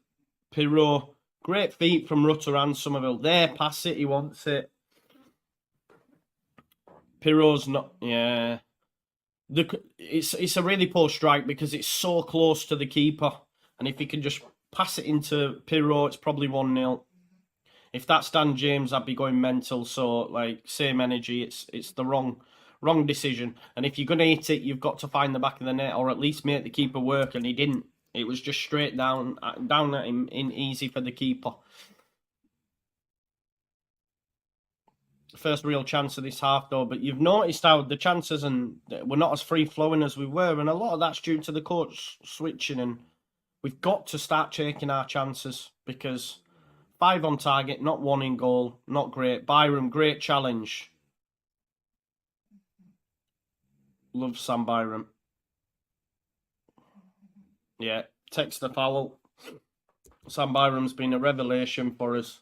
Pirot. Great feet from Rutter and Somerville. There, pass it. He wants it. Pirot's not... Yeah. It's a really poor strike because it's so close to the keeper. And if he can just pass it into Pirot, it's probably 1-0. If that's Dan James, I'd be going mental. So, like, same energy. It's the wrong decision. And if you're going to hit it, you've got to find the back of the net or at least make the keeper work. And he didn't. It was just straight down at him in easy for the keeper. First real chance of this half, though. But you've noticed how the chances and we're not as free-flowing as we were. And a lot of that's due to the coach switching. And we've got to start taking our chances because 5 on target, not 1 in goal. Not great. Byram, great challenge. Love Sam Byram. Yeah, takes the foul. Sam Byram's been a revelation for us.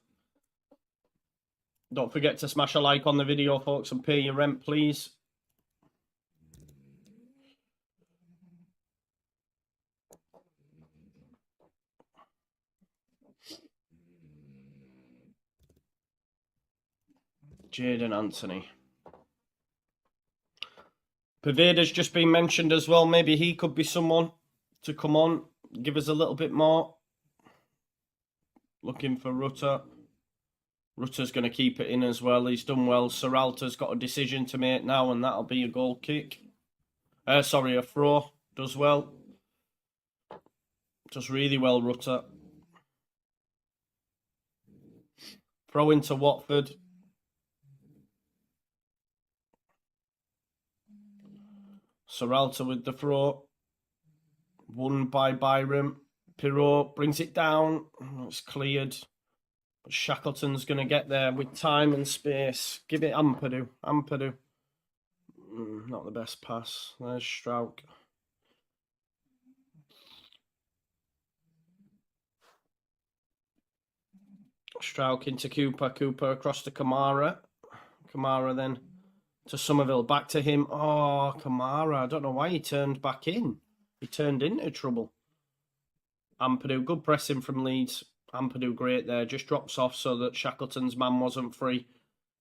Don't forget to smash a like on the video, folks, and pay your rent, please. Jaden Anthony. Pervader's just been mentioned as well. Maybe he could be someone to come on, give us a little bit more. Looking for Rutter. Rutter's going to keep it in as well. He's done well. Serralta's got a decision to make now, and that'll be a goal kick. Sorry, a throw. Does well. Does really well, Rutter. Throw into Watford. Serralta with the throw. Won by Byram. Pirot brings it down. It's cleared. But Shackleton's going to get there with time and space. Give it Ampadu. Ampadu. Not the best pass. There's Strauch. Strauch into Cooper. Cooper across to Kamara. Kamara then to Somerville. Back to him. Oh, Kamara. I don't know why he turned back in. He turned into trouble. Ampadu. Good pressing from Leeds. Ampadu great there. Just drops off so that Shackleton's man wasn't free.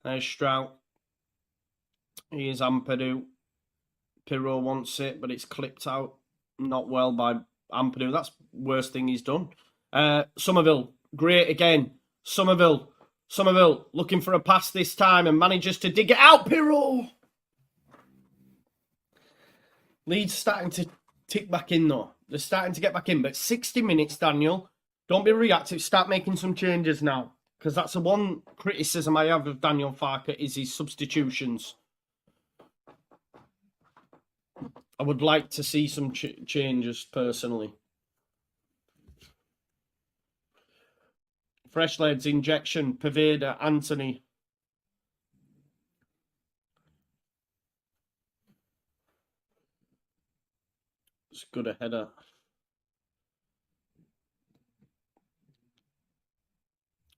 There's Strauch. Here's Ampadu. Pirot wants it, but it's clipped out. Not well by Ampadu. That's the worst thing he's done. Somerville. Great again. Somerville looking for a pass this time and manages to dig it out. Pirot. Leeds starting to tick back in though. They're starting to get back in. But 60 minutes, Daniel. Don't be reactive. Start making some changes now. Because that's the one criticism I have of Daniel Farke is his substitutions. I would like to see some changes personally. Fresh legs, injection, Pervader, Anthony. It's good a header.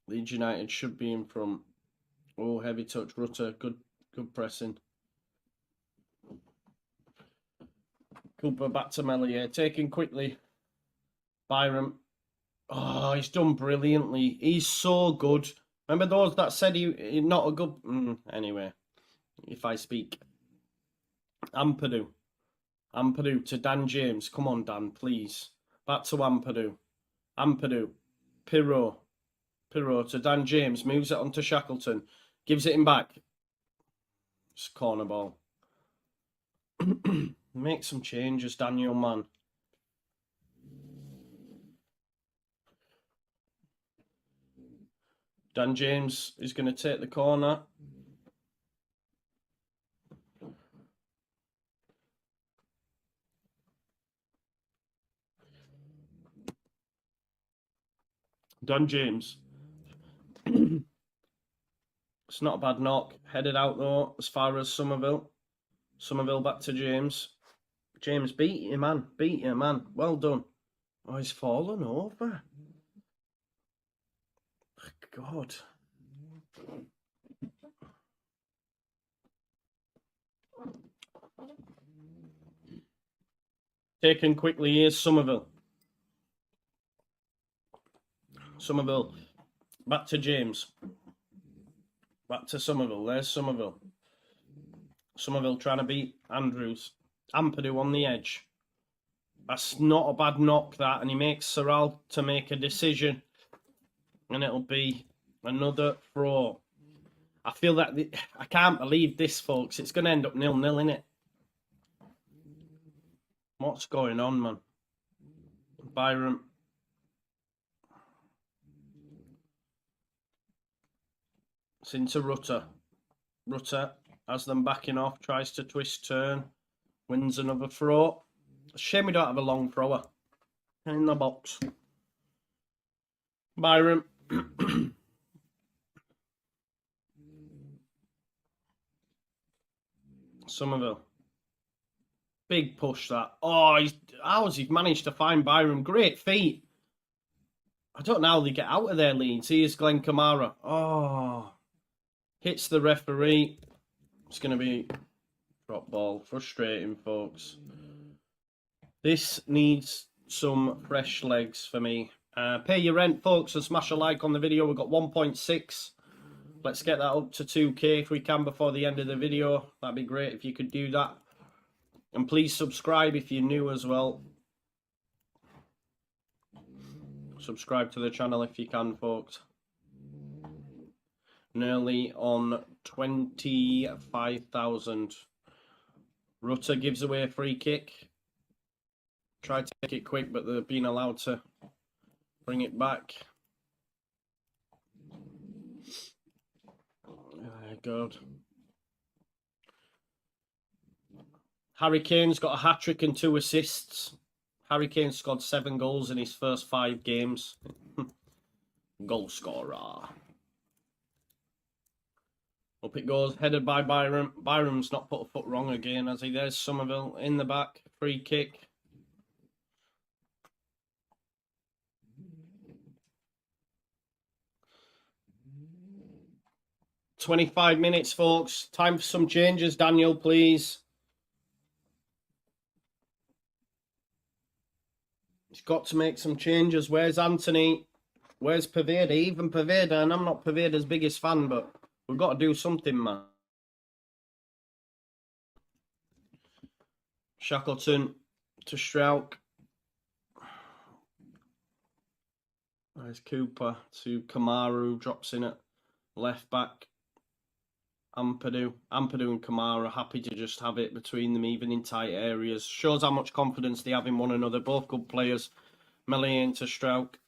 Leeds United should be in front. Oh, heavy touch, Rutter. Good pressing. Cooper back to Melier. Taken quickly. Byram. Oh, he's done brilliantly. He's so good. Remember those that said he's not a good... Anyway, if I speak. Ampadu. Ampadu to Dan James. Come on, Dan, please. Back to Ampadu. Ampadu. Pirot. Pirot to Dan James. Moves it on to Shackleton. Gives it him back. It's corner ball. Make some changes, Daniel, man. Dan James is going to take the corner. Dan James. It's not a bad knock. Headed out though, as far as Somerville. Somerville back to James. James, beat you, man. Beat you, man. Well done. Oh, he's fallen over. God. Taken quickly, here's Somerville. Somerville. Back to James. Back to Somerville. There's Somerville. Somerville trying to beat Andrews. Ampadu on the edge. That's not a bad knock, that. And he makes Serral to make a decision. And it'll be another throw. I feel that... I can't believe this, folks. It's going to end up 0-0, innit? What's going on, man? Byram. It's into Rutter. Rutter has them backing off, tries to twist turn, wins another throw. Shame we don't have a long thrower in the box. Byron. Somerville. Big push that. Oh, how's he managed to find Byron? Great feet. I don't know how they get out of there, Leeds. Here's Glenn Kamara. Oh, hits the referee. It's going to be drop ball. Frustrating, folks. This needs some fresh legs for me. Pay your rent, folks, and smash a like on the video. We've got 1.6. Let's get that up to 2K if we can before the end of the video. That'd be great if you could do that. And please subscribe if you're new as well. Subscribe to the channel if you can, folks. Nearly on 25,000. Rutter gives away a free kick. Try to take it quick, but they're being allowed to bring it back. Oh, God. Harry Kane's got a hat-trick and 2 assists. Harry Kane scored 7 goals in his first 5 games. Goal scorer. Up it goes, headed by Byron. Byron's not put a foot wrong again, has he? There's Somerville in the back. Free kick. "25 minutes, folks. Time for some changes, Daniel, please." He's got to make some changes. Where's Anthony? Where's Paveda? Even Paveda, and I'm not Paveda's biggest fan, but we've got to do something, man. Shackleton to Strauch. There's Cooper to Kamaru. Drops in at left back. Ampadu and Kamara happy to just have it between them, even in tight areas. Shows how much confidence they have in one another. Both good players. Melee into Strauch.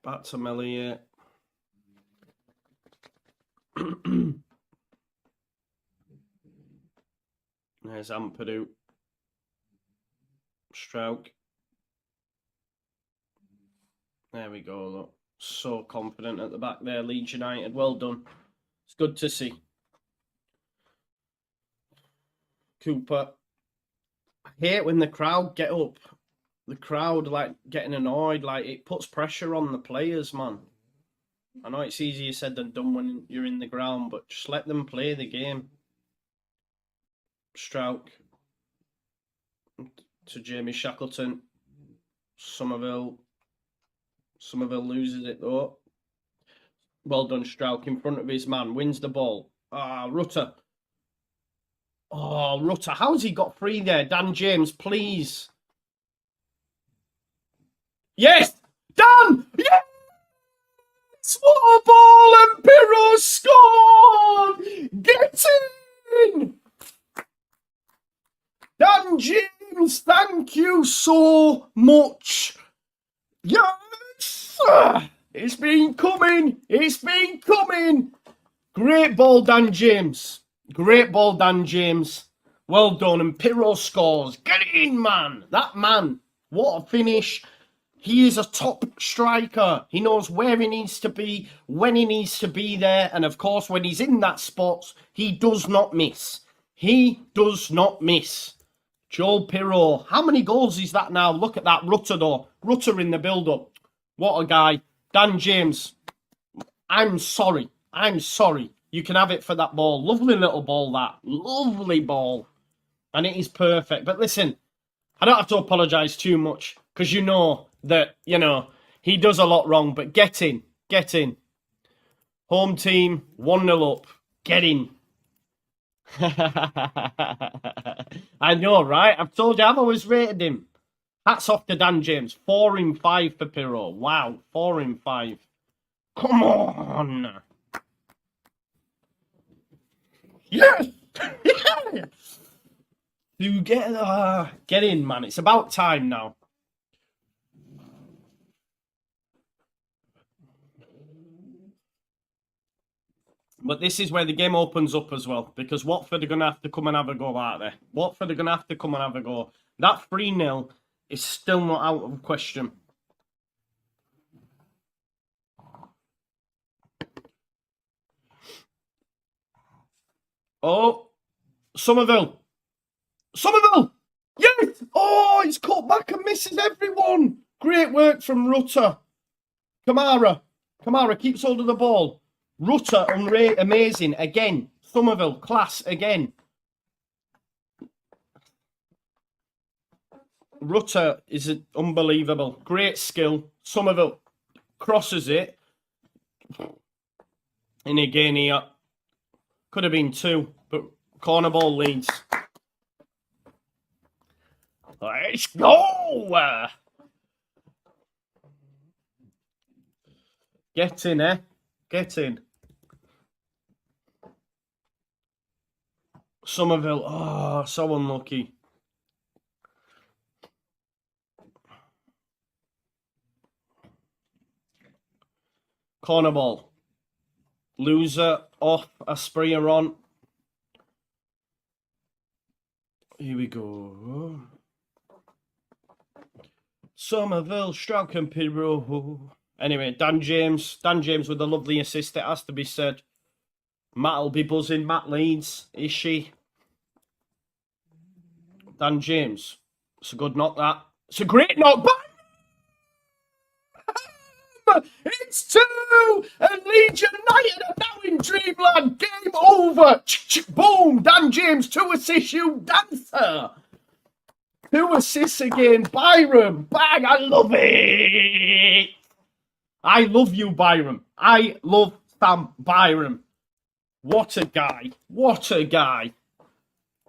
Back to Melee. There's Ampadu. Strauch. There we go, look. So confident at the back there, Leeds United. Well done. It's good to see. Cooper. I hate when the crowd get up. The crowd, like, getting annoyed. Like, it puts pressure on the players, man. I know it's easier said than done when you're in the ground, but just let them play the game. Strauch. To Jamie Shackleton. Somerville. Somerville loses it, though. Well done, Strauch, in front of his man. Wins the ball. Ah, Rutter. Oh, Rutter. How's he got free there? Dan James, please. Yes! Dan! Yes! What a ball! And Pirro scored! Get in! Dan James, thank you so much. Yes! It's been coming. It's been coming. Great ball, Dan James. Great ball, Dan James. Well done. And Pirro scores. Get in, man. That man. What a finish. He is a top striker. He knows where he needs to be, when he needs to be there. And, of course, when he's in that spot, he does not miss. He does not miss. Joel Pirro. How many goals is that now? Look at that. Rutter, though. Rutter in the build-up. What a guy. Dan James, I'm sorry. I'm sorry. You can have it for that ball. Lovely little ball, that. Lovely ball. And it is perfect. But listen, I don't have to apologise too much because you know that, he does a lot wrong. But get in. Get in. Home team, 1-0 up. Get in. I know, right? I've told you, I've always rated him. Hats off to Dan James. 4 in 5 for Pirro. Wow, 4 in 5. Come on. Yes. You get in, man. It's about time now. But this is where the game opens up as well, because Watford are going to have to come and have a go out there. Watford are going to have to come and have a go. That 3-0 is still not out of question. Oh, Somerville. Somerville! Yes! Oh, he's cut back and misses everyone. Great work from Rutter. Kamara keeps hold of the ball. Rutter, amazing. Again, Somerville, class again. Rutter is unbelievable. Great skill. Somerville crosses it. And again here. Could have been 2, but corner ball Leeds. Let's go! Get in, eh? Get in. Somerville, oh, so unlucky. Corner ball. Loser off, Aspria on. Here we go. Somerville, Strauch and Pirro. Anyway, Dan James with a lovely assist, it has to be said. Matt will be buzzing. Matt Leeds, is she? Dan James. It's a good knock, that. It's a great knock. It's 2! And Leeds United are now in Dreamland. Game over. Boom. Dan James, 2 assists, you dancer. 2 assists again. Byram. Bang. I love it. I love you, Byram. I love Sam Byram. What a guy. What a guy.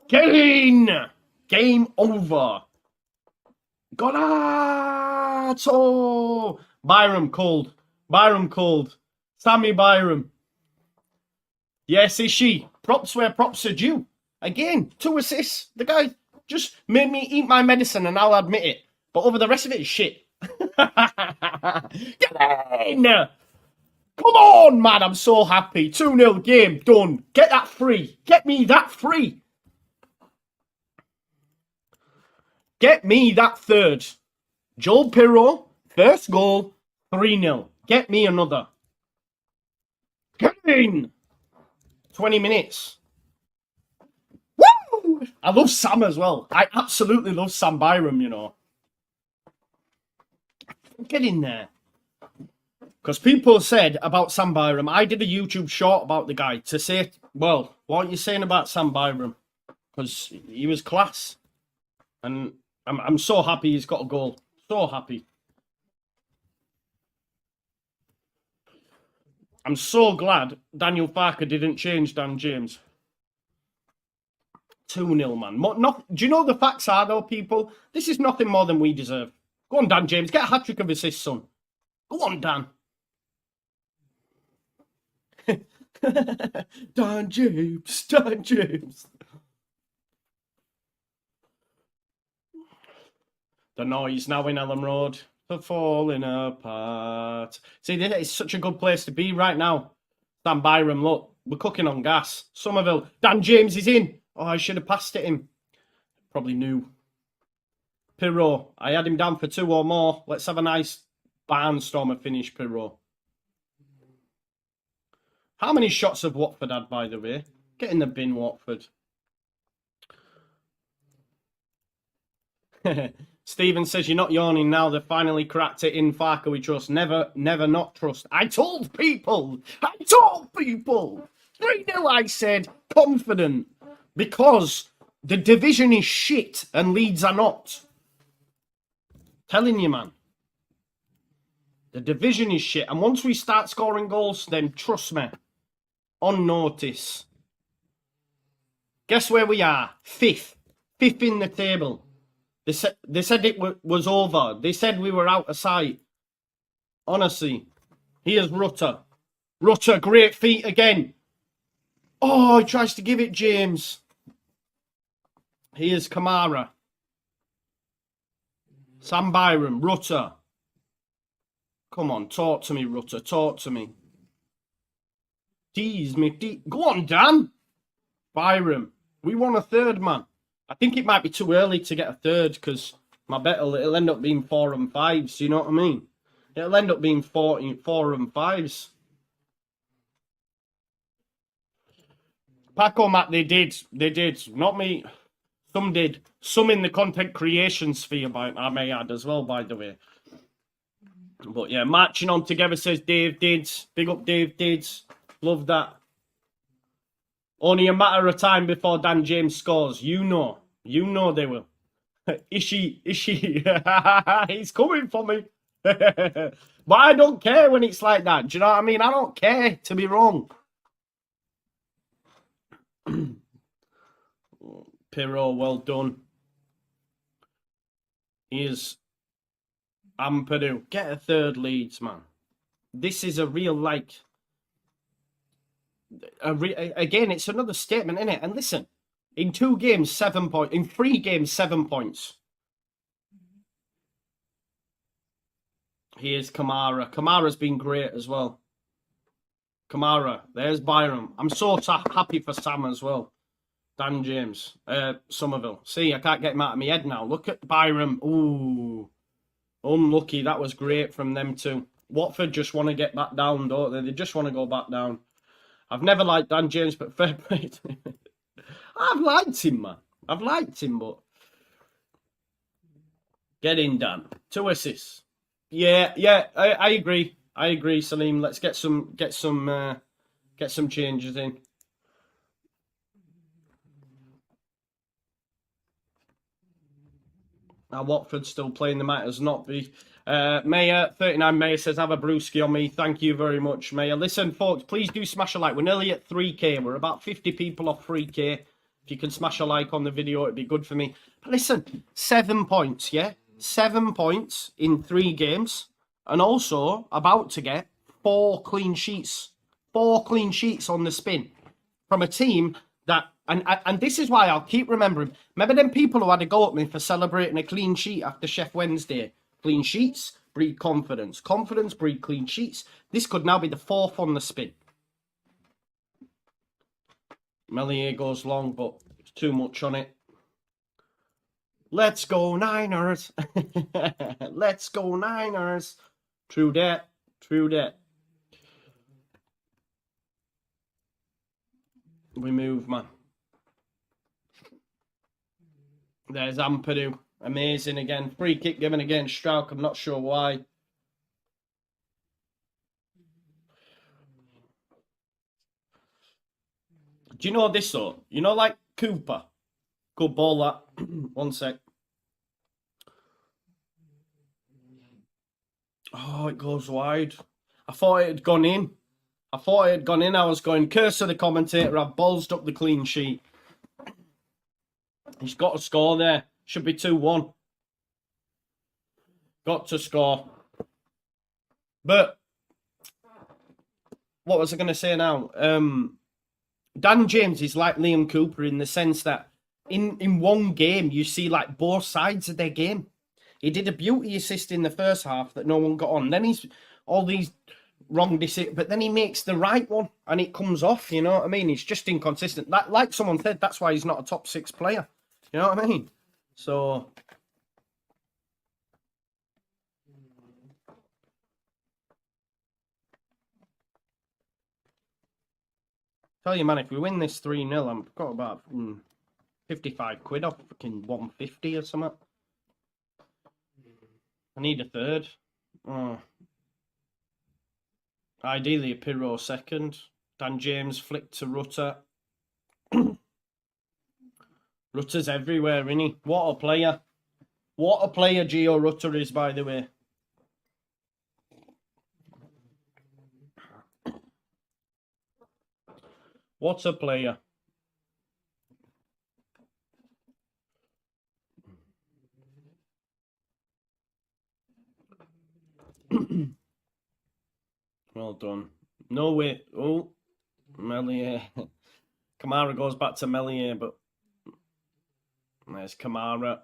Get in. Game over. Golato. Byram cold. Byram cold. Sammy Byram. Yes, is she. Props where props are due. Again, 2 assists. The guy just made me eat my medicine and I'll admit it. But over the rest of it is shit. Get in! Come on, man. I'm so happy. 2-0 game done. Get that free. Get me that free. Get me that third. Joel Pirro, first goal, 3-0. Get me another. Get in. 20 minutes. Woo! I love Sam as well. I absolutely love Sam Byram, you know. Get in there. Because people said about Sam Byram, I did a YouTube short about the guy to say, well, what are you saying about Sam Byram? Because he was class. And I'm so happy he's got a goal. So happy. I'm so glad Daniel Farker didn't change Dan James. 2-0, man. Do you know the facts are, though, people? This is nothing more than we deserve. Go on, Dan James. Get a hat-trick of assists, son. Go on, Dan. Dan James. Dan James. The noise now in Ellen Road. They're falling apart. See, this is such a good place to be right now. Sam Byram, look. We're cooking on gas. Somerville. Dan James is in. Oh, I should have passed it him. Probably knew. Pirro. I had him down for 2 or more. Let's have a nice barnstormer finish, Pirro. How many shots have Watford had, by the way? Get in the bin, Watford. Stephen says, you're not yawning now. They finally cracked it in. Farker, we trust. Never, never not trust. I told people. 3-0, I said. Confident. Because the division is shit and Leeds are not. Telling you, man. The division is shit. And once we start scoring goals, then trust me. On notice. Guess where we are? 5th. 5th in the table. They said it was over. They said we were out of sight. Honestly. Here's Rutter. Rutter, great feet again. Oh, he tries to give it James. Here's Kamara. Sam Byram, Rutter. Come on, talk to me, Rutter. Talk to me. Tease me. Go on, Dan. Byram. We want a third, man. I think it might be too early to get a third because my bet it'll end up being 4 and 5s. You know what I mean? It'll end up being 4 and 5s. Paco, Matt, they did. Not me. Some did. Some in the content creation sphere, I may add as well, by the way. But yeah, marching on together, says Dave Dids. Big up Dave Dids. Love that. Only a matter of time before Dan James scores. You know they will. Ishi. He's coming for me. But I don't care when it's like that. Do you know what I mean? I don't care to be wrong. Pirro, well done. Here's Ampadu. Get a third Leeds, man. This is a real, like... again, it's another statement, isn't it? And listen, in 2 games, 7 points. In 3 games, 7 points. Here's Kamara. Kamara's been great as well. Kamara. There's Byram. I'm so happy for Sam as well. Dan James. Somerville. See, I can't get him out of my head now. Look at Byram. Ooh. Unlucky. That was great from them too. Watford just want to get back down, don't they? They just want to go back down. I've never liked Dan James, but fair play to him. I've liked him, man. I've liked him, but... Get in, Dan. 2 assists. Yeah, I agree. I agree, Salim. Let's get some changes in. Now Watford still playing. They might as not be. Mayor 39 Mayor says, have a brewski on me. Thank you very much, Mayor. Listen, folks, please do smash a like. We're nearly at 3K. We're about 50 people off 3K. If you can smash a like on the video, it'd be good for me. But listen, 7 points, yeah? 7 points in 3 games. And also about to get 4 clean sheets. 4 clean sheets on the spin. From a team that... And this is why I'll keep remembering. Remember them people who had a go at me for celebrating a clean sheet after Chef Wednesday? Clean sheets breed confidence. Confidence breed clean sheets. This could now be the 4th on the spin. Melier goes long, but it's too much on it. Let's go Niners. Let's go Niners. True that. True that. We move, man. There's Ampadu. Amazing again. Free kick given against Strauch. I'm not sure why. Do you know this though? You know, like Cooper. Good ball that. 1 sec. Oh, it goes wide. I thought it had gone in. I was going, curse of the commentator. I've ballsed up the clean sheet. He's got to score there. Should be 2-1. Got to score. But what was I going to say now? Dan James is like Liam Cooper in the sense that in one game, you see like both sides of their game. He did a beauty assist in the first half that no one got on. Then he's all these wrong decisions, but then he makes the right one and it comes off. You know what I mean? He's just inconsistent. Like someone said, that's why he's not a top 6 player. You know what I mean? So... Tell you, man, if we win this 3-0, I've got about 55 quid off fucking 150 or something. I need a third. Oh. Ideally a Pirro second. Dan James flicked to Rutter. Rutter's everywhere, isn't he? What a player. What a player Gio Rutter is, by the way. What a player. Well done. No way. Oh, Melier. Kamara goes back to Melier, but there's Kamara.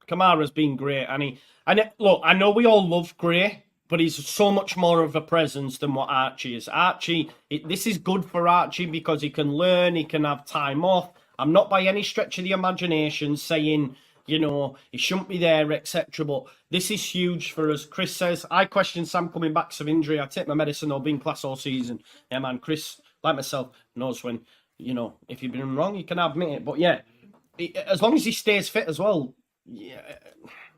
Kamara's been great, and look, I know we all love Gray, but he's so much more of a presence than what Archie is. Archie, this is good for Archie because he can learn, he can have time off. I'm not by any stretch of the imagination saying, you know, he shouldn't be there, etc. But this is huge for us. Chris says, I question Sam coming back from injury. I take my medicine or be in class all season. Yeah, man, Chris, like myself, knows when, you know, if you've been wrong, you can admit it. But yeah, as long as he stays fit as well, yeah,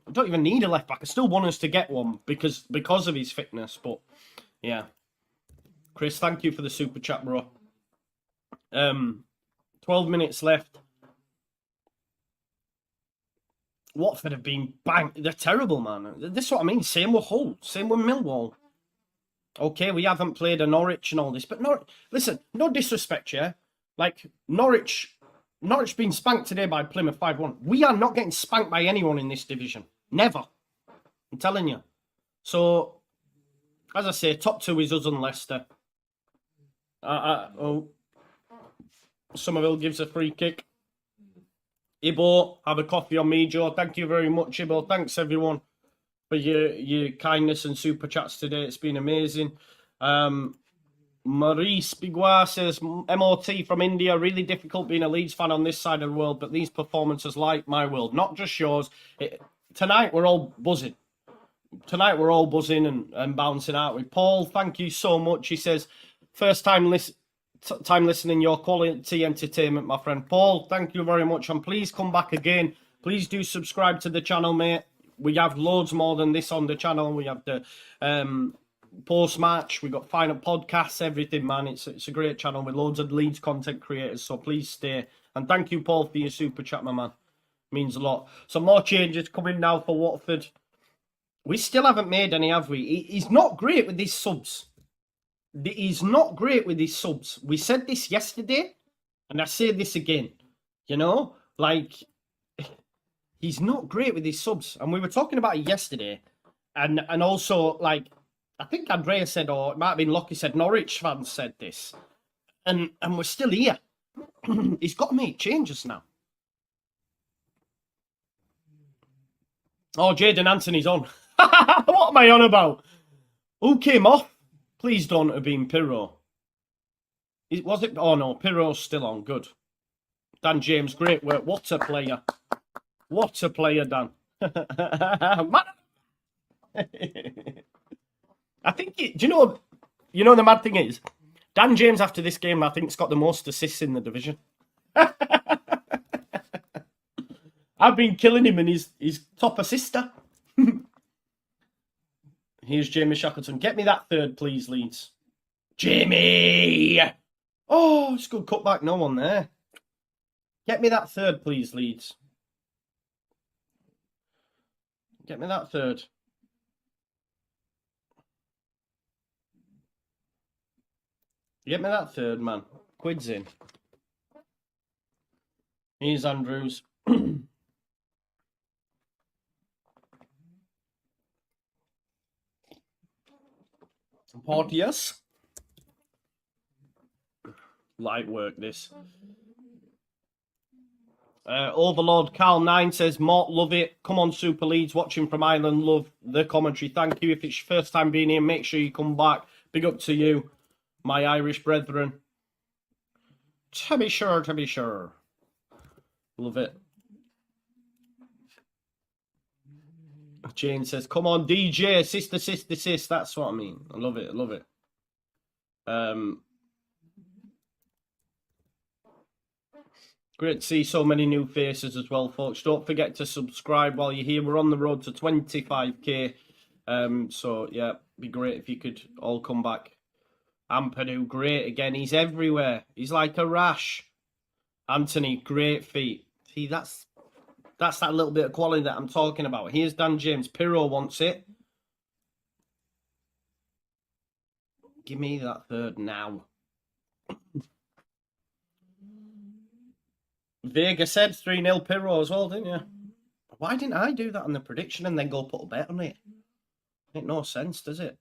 I don't even need a left back. I still want us to get one because of his fitness. But yeah, Chris, thank you for the super chat, bro. 12 minutes left. Watford have been bang. They're terrible, man. This is what I mean. Same with Hull. Same with Millwall. Okay, we haven't played a Norwich and all this, but listen, no disrespect, yeah. Like Norwich being spanked today by Plymouth 5-1. We are not getting spanked by anyone in this division. Never. I'm telling you. So, as I say, top two is us and Leicester. Somerville gives a free kick. Ibo, have a coffee on me, Joe. Thank you very much, Ibo. Thanks, everyone, for your kindness and super chats today. It's been amazing. Maurice Bigua says, MOT from India, really difficult being a Leeds fan on this side of the world, but these performances light my world, not just yours. Tonight, we're all buzzing. Tonight, we're all buzzing and bouncing out with Paul. Thank you so much. He says, first time listening, your quality entertainment, my friend. Paul, thank you very much. And please come back again. Please do subscribe to the channel, mate. We have loads more than this on the channel. We have the post-match. We've got final podcasts, everything, man. It's a great channel with loads of Leeds content creators. So please stay. And thank you, Paul, for your super chat, my man. Means a lot. Some more changes coming now for Watford. We still haven't made any, have we? He's not great with these subs. He's not great with his subs. We said this yesterday, and I say this again. You know, like, he's not great with his subs. And we were talking about it yesterday. And also, like, I think Andrea said, or it might have been Lockie said, Norwich fans said this. And we're still here. He's got to make changes now. Oh, Jayden Anthony's on. What am I on about? Who came off? Please don't have been Pirro. Was it? Oh, no. Pirro's still on. Good. Dan James, great work. What a player. What a player, Dan. I think, do you know the mad thing is? Dan James, after this game, I think, has got the most assists in the division. I've been killing him and he's top assister. Here's Jamie Shackleton. Get me that third, please, Leeds. Jamie! Oh, it's a good cutback. No one there. Get me that third, please, Leeds. Get me that third. Get me that third, man. Quid's in. Here's Andrews. Porteous. Light work, this. Overlord Carl 9 says, Mort, love it. Come on, Super Leeds. Watching from Ireland. Love the commentary. Thank you. If it's your first time being here, make sure you come back. Big up to you, my Irish brethren. To be sure, to be sure. Love it. Jane says, come on, DJ, assist. That's what I mean. I love it. I love it. Great to see so many new faces as well, folks. Don't forget to subscribe while you're here. We're on the road to 25k. So, yeah, be great if you could all come back. Ampadu, great again. He's everywhere. He's like a rash. Anthony, great feet. See, that's that little bit of quality that I'm talking about. Here's Dan James. Pirro wants it. Give me that third now. Vega said 3-0 Pirro as well, didn't you? Why didn't I do that on the prediction and then go put a bet on it? Make no sense, does it?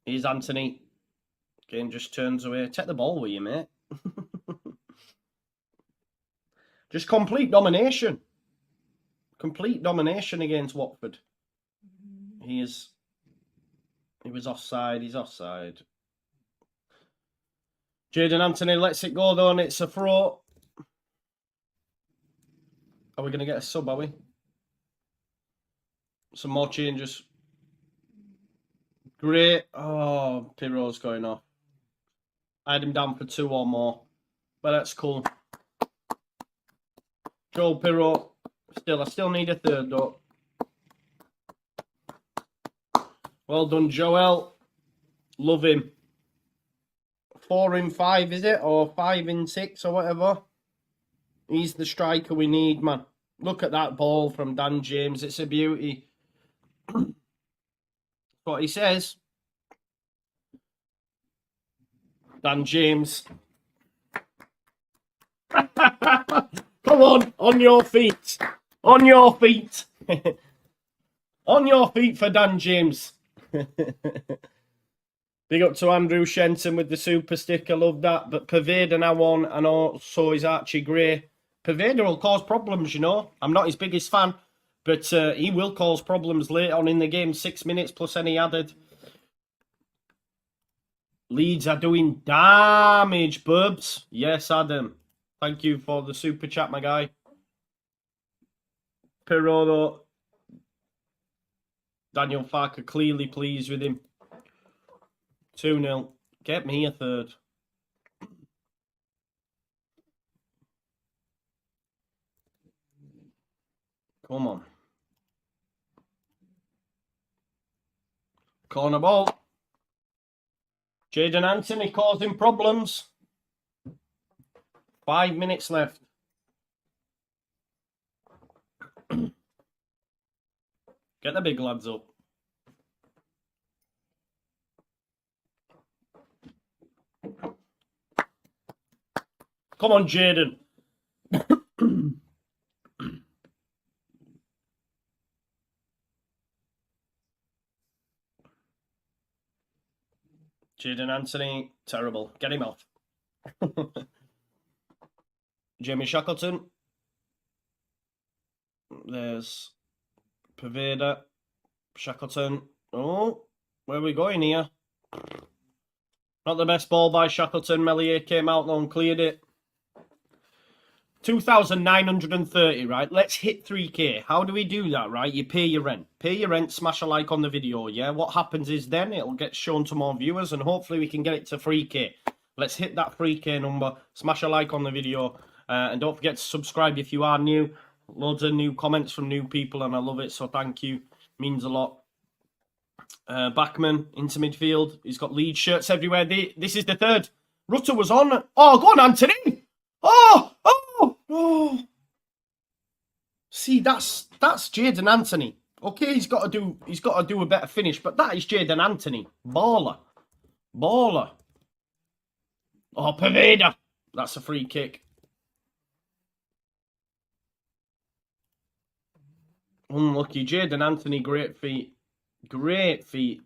Here's Anthony. Game just turns away. Take the ball with you, mate. Just complete domination. Complete domination against Watford. Here's He was offside. He's offside. Jaden Anthony lets it go, though, and it's a throw. Are we going to get a sub, are we? Some more changes. Great. Oh, Pirro's going off. I had him down for 2 or more. But that's cool. Joel Pirro. I still need a third, though. Well done, Joel. Love him. 4 in 5, is it? Or 5 in 6 or whatever. He's the striker we need, man. Look at that ball from Dan James. It's a beauty. What he says. Dan James. Come on your feet. On your feet. On your feet for Dan James. Big up to Andrew Shenton with the super stick. I love that. But Pervader now on, and also is Archie Gray. Pervader will cause problems, you know. I'm not his biggest fan, but he will cause problems later on in the game. 6 minutes plus any added. Leeds are doing damage, Bubs. Yes, Adam. Thank you for the super chat, my guy. Pirro, Daniel Farker clearly pleased with him. 2-0. Get me a third. Come on. Corner ball. Jaden Anthony causing problems. 5 minutes left. Get the big lads up. Come on, Jaden. Jaden Anthony, terrible. Get him off. Jamie Shackleton. There's Pervader. Shackleton. Oh, where are we going here? Not the best ball by Shackleton. Melier came out though and cleared it. 2,930, right? Let's hit 3K. How do we do that, right? You pay your rent. Pay your rent, smash a like on the video, yeah? What happens is then it'll get shown to more viewers and hopefully we can get it to 3K. Let's hit that 3K number. Smash a like on the video. And don't forget to subscribe if you are new. Loads of new comments from new people and I love it, so thank you. Means a lot. Backman into midfield. He's got Leeds shirts everywhere. This is the third. Rutter was on. Oh, go on, Anthony. Oh. See, that's Jaden Anthony. Okay, he's got to do a better finish, but that is Jaden Anthony. Baller. Oh, Pervader. That's a free kick. Unlucky. Jaden Anthony, great feet. Great feet.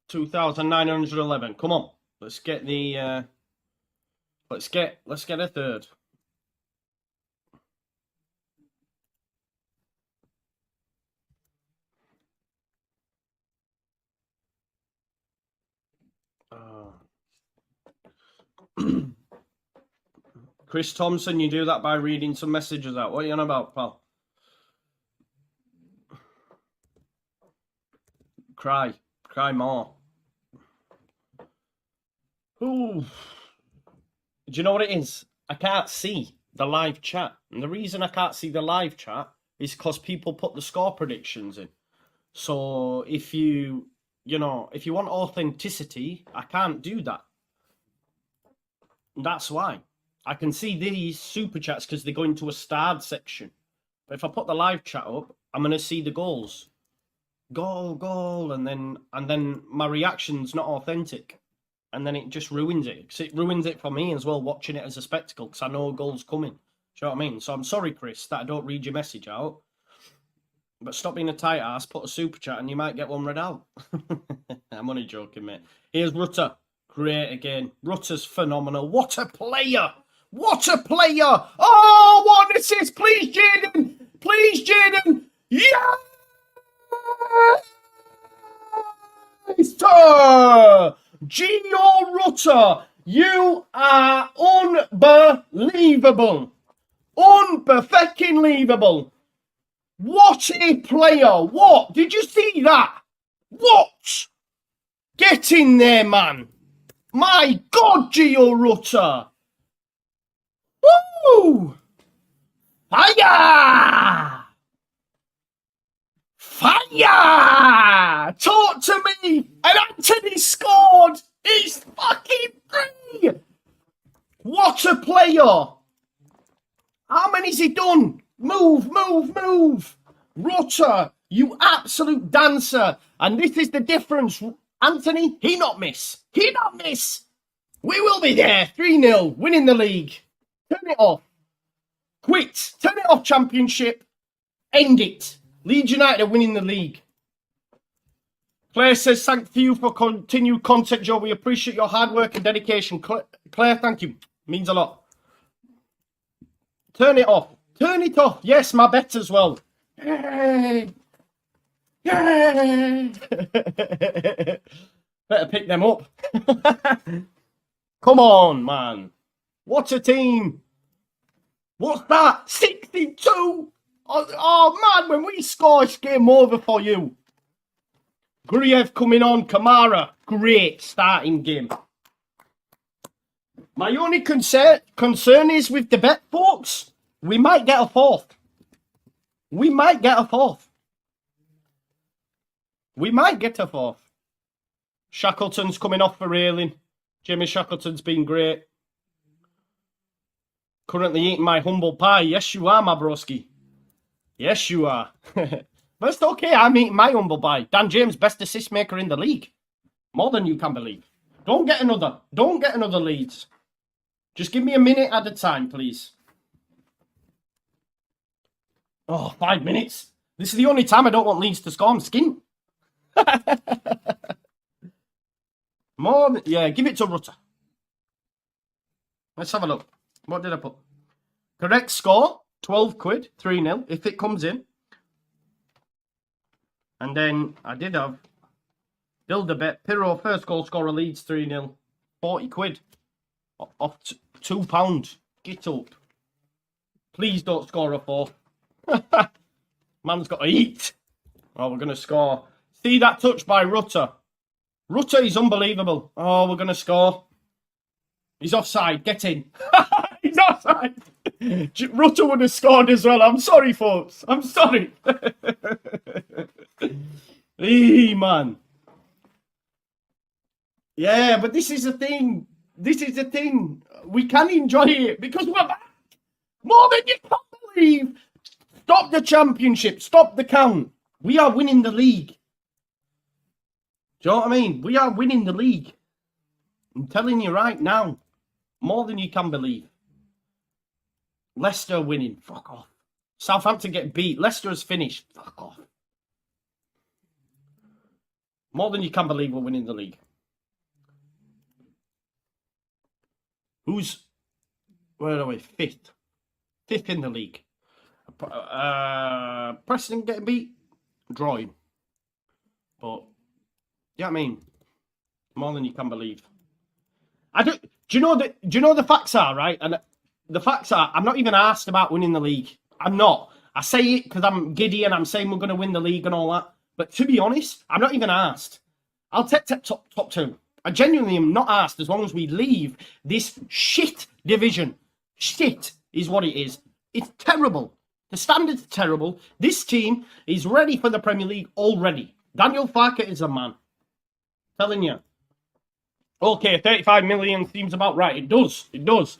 2,911. Come on. Let's get the let's get a third. Chris Thompson, you do that by reading some messages out. What are you on about, pal? Cry more. Ooh. Do you know what it is? I can't see the live chat. And the reason I can't see the live chat is because people put the score predictions in. So if you want authenticity, I can't do that. That's why. I can see these super chats because they go into a starred section. But if I put the live chat up, I'm going to see the goals. Goal, and then my reaction's not authentic. And then it just ruins it. Because it ruins it for me as well, watching it as a spectacle, because I know a goal's coming. Do you know what I mean? So I'm sorry, Chris, that I don't read your message out. But stop being a tight ass, put a super chat, and you might get one read out. I'm only joking, mate. Here's Rutter. Great again. Rutter's phenomenal. What a player! What a player! Oh, what an assist! Please, Jaden! Please, Jaden! Yeah! Gio Rutter, you are unbelievable. Unbelievable. What a player. What? Did you see that? What? Get in there, man. My God, Gio Rutter. Woo! Fire! Fire! Talk to me! And Anthony scored! He's fucking free! What a player! How many's he done? Move, move, move! Rutter, you absolute dancer! And this is the difference. Anthony, he not miss. He not miss! We will be there. 3-0, winning the league. Turn it off. Quit. Turn it off, Championship. End it. Leeds United are winning the league. Claire says, thank you for continued content, Joe. We appreciate your hard work and dedication. Claire, thank you. Means a lot. Turn it off. Turn it off. Yes, my bet as well. Yay! Yay! Better pick them up. Come on, man. What a team. What's that? 62? Oh, man, when we score, it's game over for you. Griev coming on. Kamara. Great starting game. My only concern is with the bet, folks. We might get a fourth. We might get a fourth. We might get a fourth. Shackleton's coming off for railing. Jimmy Shackleton's been great. Currently eating my humble pie. Yes, you are, my broski. Yes, you are. But it's okay. I'm eating my humble pie. Dan James, best assist maker in the league. More than you can believe. Don't get another. Don't get another Leeds. Just give me a minute at a time, please. Oh, 5 minutes. This is the only time I don't want Leeds to score. I'm skint. More, yeah, give it to Rutter. Let's have a look. What did I put? Correct score, 12 quid, 3-0, if it comes in. And then I did have build a bet. Pirro, first goal scorer, Leeds 3-0. 40 quid. Off £2. Get up. Please don't score a 4. Man's got to eat. Oh, we're going to score. See that touch by Rutter. Rutter is unbelievable. Oh, we're going to score. He's offside. Get in. He's offside. Rutter would have scored as well. I'm sorry, folks. I'm sorry. Hey, man. Yeah, but this is the thing. This is the thing. We can enjoy it because we're back. More than you can believe. Stop the championship. Stop the count. We are winning the league. Do you know what I mean? We are winning the league. I'm telling you right now. More than you can believe. Leicester winning. Fuck off. Southampton get beat. Leicester has finished. Fuck off. More than you can believe we're winning the league. Where are we? Fifth. Fifth in the league. Preston getting beat. Drawing. But, you know what I mean? More than you can believe. Do you know the facts are, right? And the facts are, I'm not even asked about winning the league. I'm not. I say it because I'm giddy and I'm saying we're going to win the league and all that. But to be honest, I'm not even asked. I'll take top 2. I genuinely am not asked as long as we leave this shit division. Shit is what it is. It's terrible. The standards are terrible. This team is ready for the Premier League already. Daniel Farke is a man. Telling you. Okay, 35 million seems about right. It does. It does.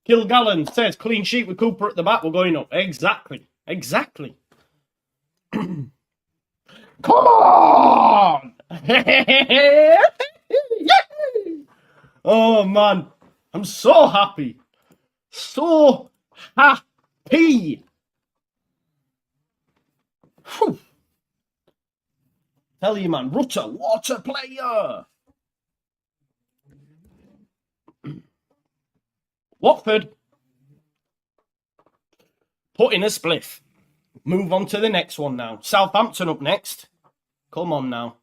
Kilgallen says, clean sheet with Cooper at the back. We're going up. Exactly. Exactly. Come on! Oh, man. I'm so happy. So happy. Whew. Tell you, man. Rutter, what a player. Watford, Put in a spliff. Move on to the next one now. Southampton up next. Come on now.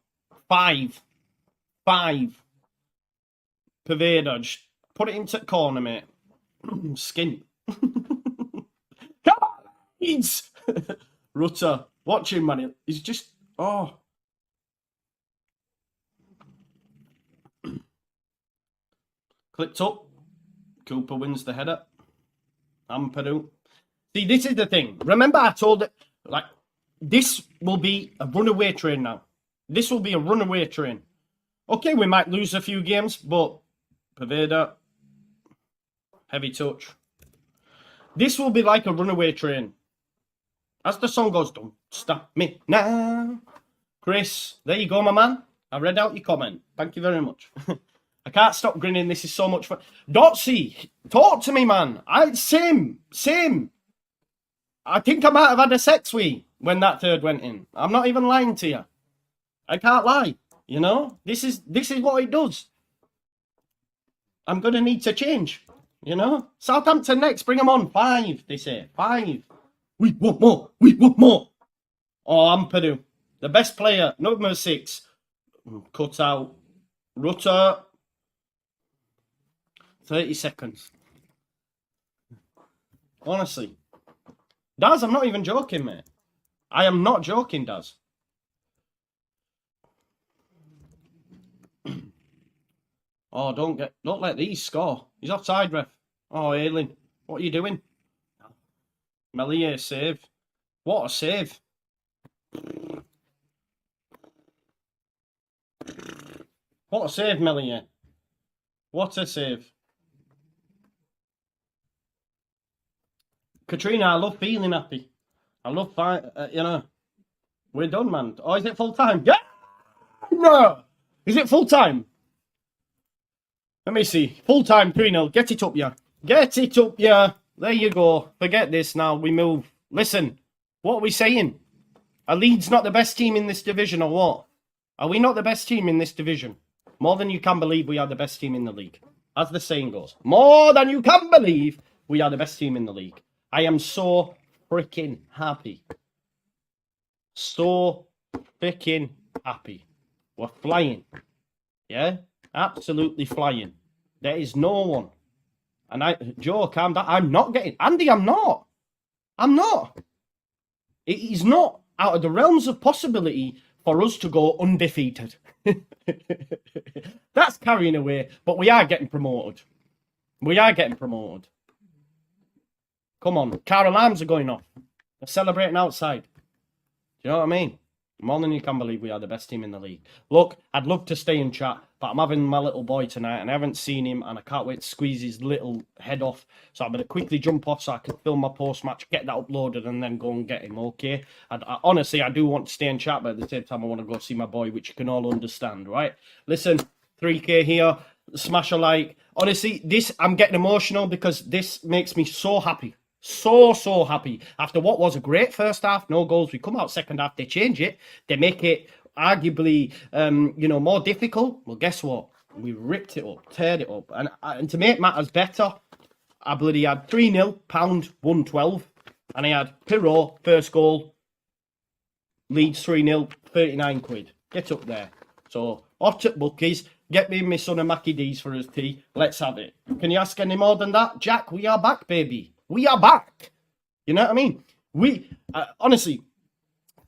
5. Pervader, just put it into the corner, mate. Skin. Come on, Leeds! Rutter, watch him, man. He's just, oh. Clipped up. Cooper wins the header. Ampadu. See, this is the thing. Remember I told it, like, this will be a runaway train now. This will be a runaway train. Okay, we might lose a few games, but Pervader, heavy touch. This will be like a runaway train. As the song goes, don't stop me now. Chris, there you go, my man. I read out your comment. Thank you very much. I can't stop grinning. This is so much fun. Dotsy, talk to me, man. Same. I think I might have had a sex wee when that third went in. I'm not even lying to you. I can't lie. You know, this is what it does. I'm going to need to change, you know. Southampton next, bring them on. 5, they say. 5. We want more. Oh, Ampadu, the best player, number 6. Cut out. Rutter. 30 seconds. Honestly. Daz, I'm not even joking, mate. I am not joking, Daz. Oh, don't let these score. He's offside, ref. Oh, Ailing, what are you doing? Melier save. What a save. What a save, Melier. What a save. Katrina, I love feeling happy. I love, you know, we're done, man. Oh, is it full time? Yeah! No! Is it full time? Let me see. Full time 3-0. Get it up, yeah. Get it up, yeah. There you go. Forget this now. We move. Listen, what are we saying? Are Leeds not the best team in this division or what? Are we not the best team in this division? More than you can believe we are the best team in the league. As the saying goes. More than you can believe we are the best team in the league. I am so freaking happy. So freaking happy. We're flying. Yeah? Absolutely flying. There is no one. And Joe, calm down. I'm not getting... Andy, I'm not. It is not out of the realms of possibility for us to go undefeated. That's carrying away. But we are getting promoted. Come on. Car alarms are going off. They're celebrating outside. Do you know what I mean? More than you can believe we are the best team in the league. Look, I'd love to stay and chat, but I'm having my little boy tonight and I haven't seen him and I can't wait to squeeze his little head off. So I'm going to quickly jump off so I can film my post-match, get that uploaded and then go and get him, okay? Honestly, I do want to stay and chat, but at the same time I want to go see my boy, which you can all understand, right? Listen, 3K here, smash a like. Honestly, I'm getting emotional because this makes me so happy. So happy. After what was a great first half, no goals. We come out second half, they change it. They make it arguably, more difficult. Well, guess what? We ripped it up, teared it up. And to make matters better, I bloody had 3-0, pound 112. And I had Pirro, first goal. Leeds 3-0, 39 quid. Get up there. So, off at Bookies. Get me and my son a Mackie D's for his tea. Let's have it. Can you ask any more than that? Jack, we are back, baby. We are back. You know what I mean? We, honestly,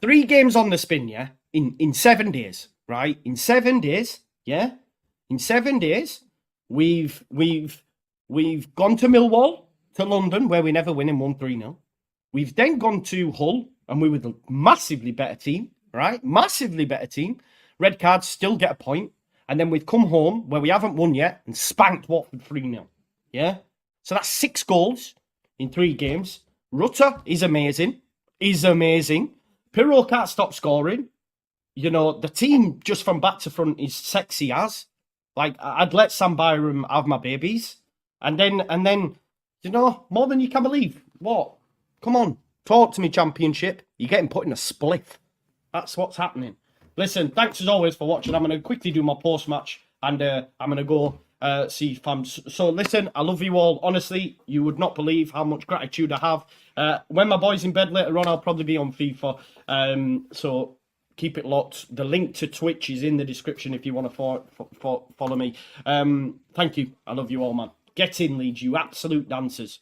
3 games on the spin, yeah? In 7 days, right? In 7 days, yeah? In 7 days, we've gone to Millwall, to London, where we never win and won 3-0. We've then gone to Hull, and we were the massively better team, right? Massively better team. Red cards still get a point. And then we've come home, where we haven't won yet, and spanked Watford 3-0. Yeah? So that's 6 goals in 3 games. Rutter is amazing. Pirro can't stop scoring. You know, the team just from back to front is sexy as. Like, I'd let Sam Byram have my babies. And then, you know, more than you can believe. What? Come on. Talk to me, Championship. You're getting put in a spliff. That's what's happening. Listen, thanks as always for watching. I'm going to quickly do my post-match. And I'm going to go See, fams. So listen, I love you all. Honestly, you would not believe how much gratitude I have. When my boy's in bed later on, I'll probably be on FIFA. So keep it locked. The link to Twitch is in the description if you want to follow me. Thank you. I love you all, man. Get in, Leeds, you absolute dancers.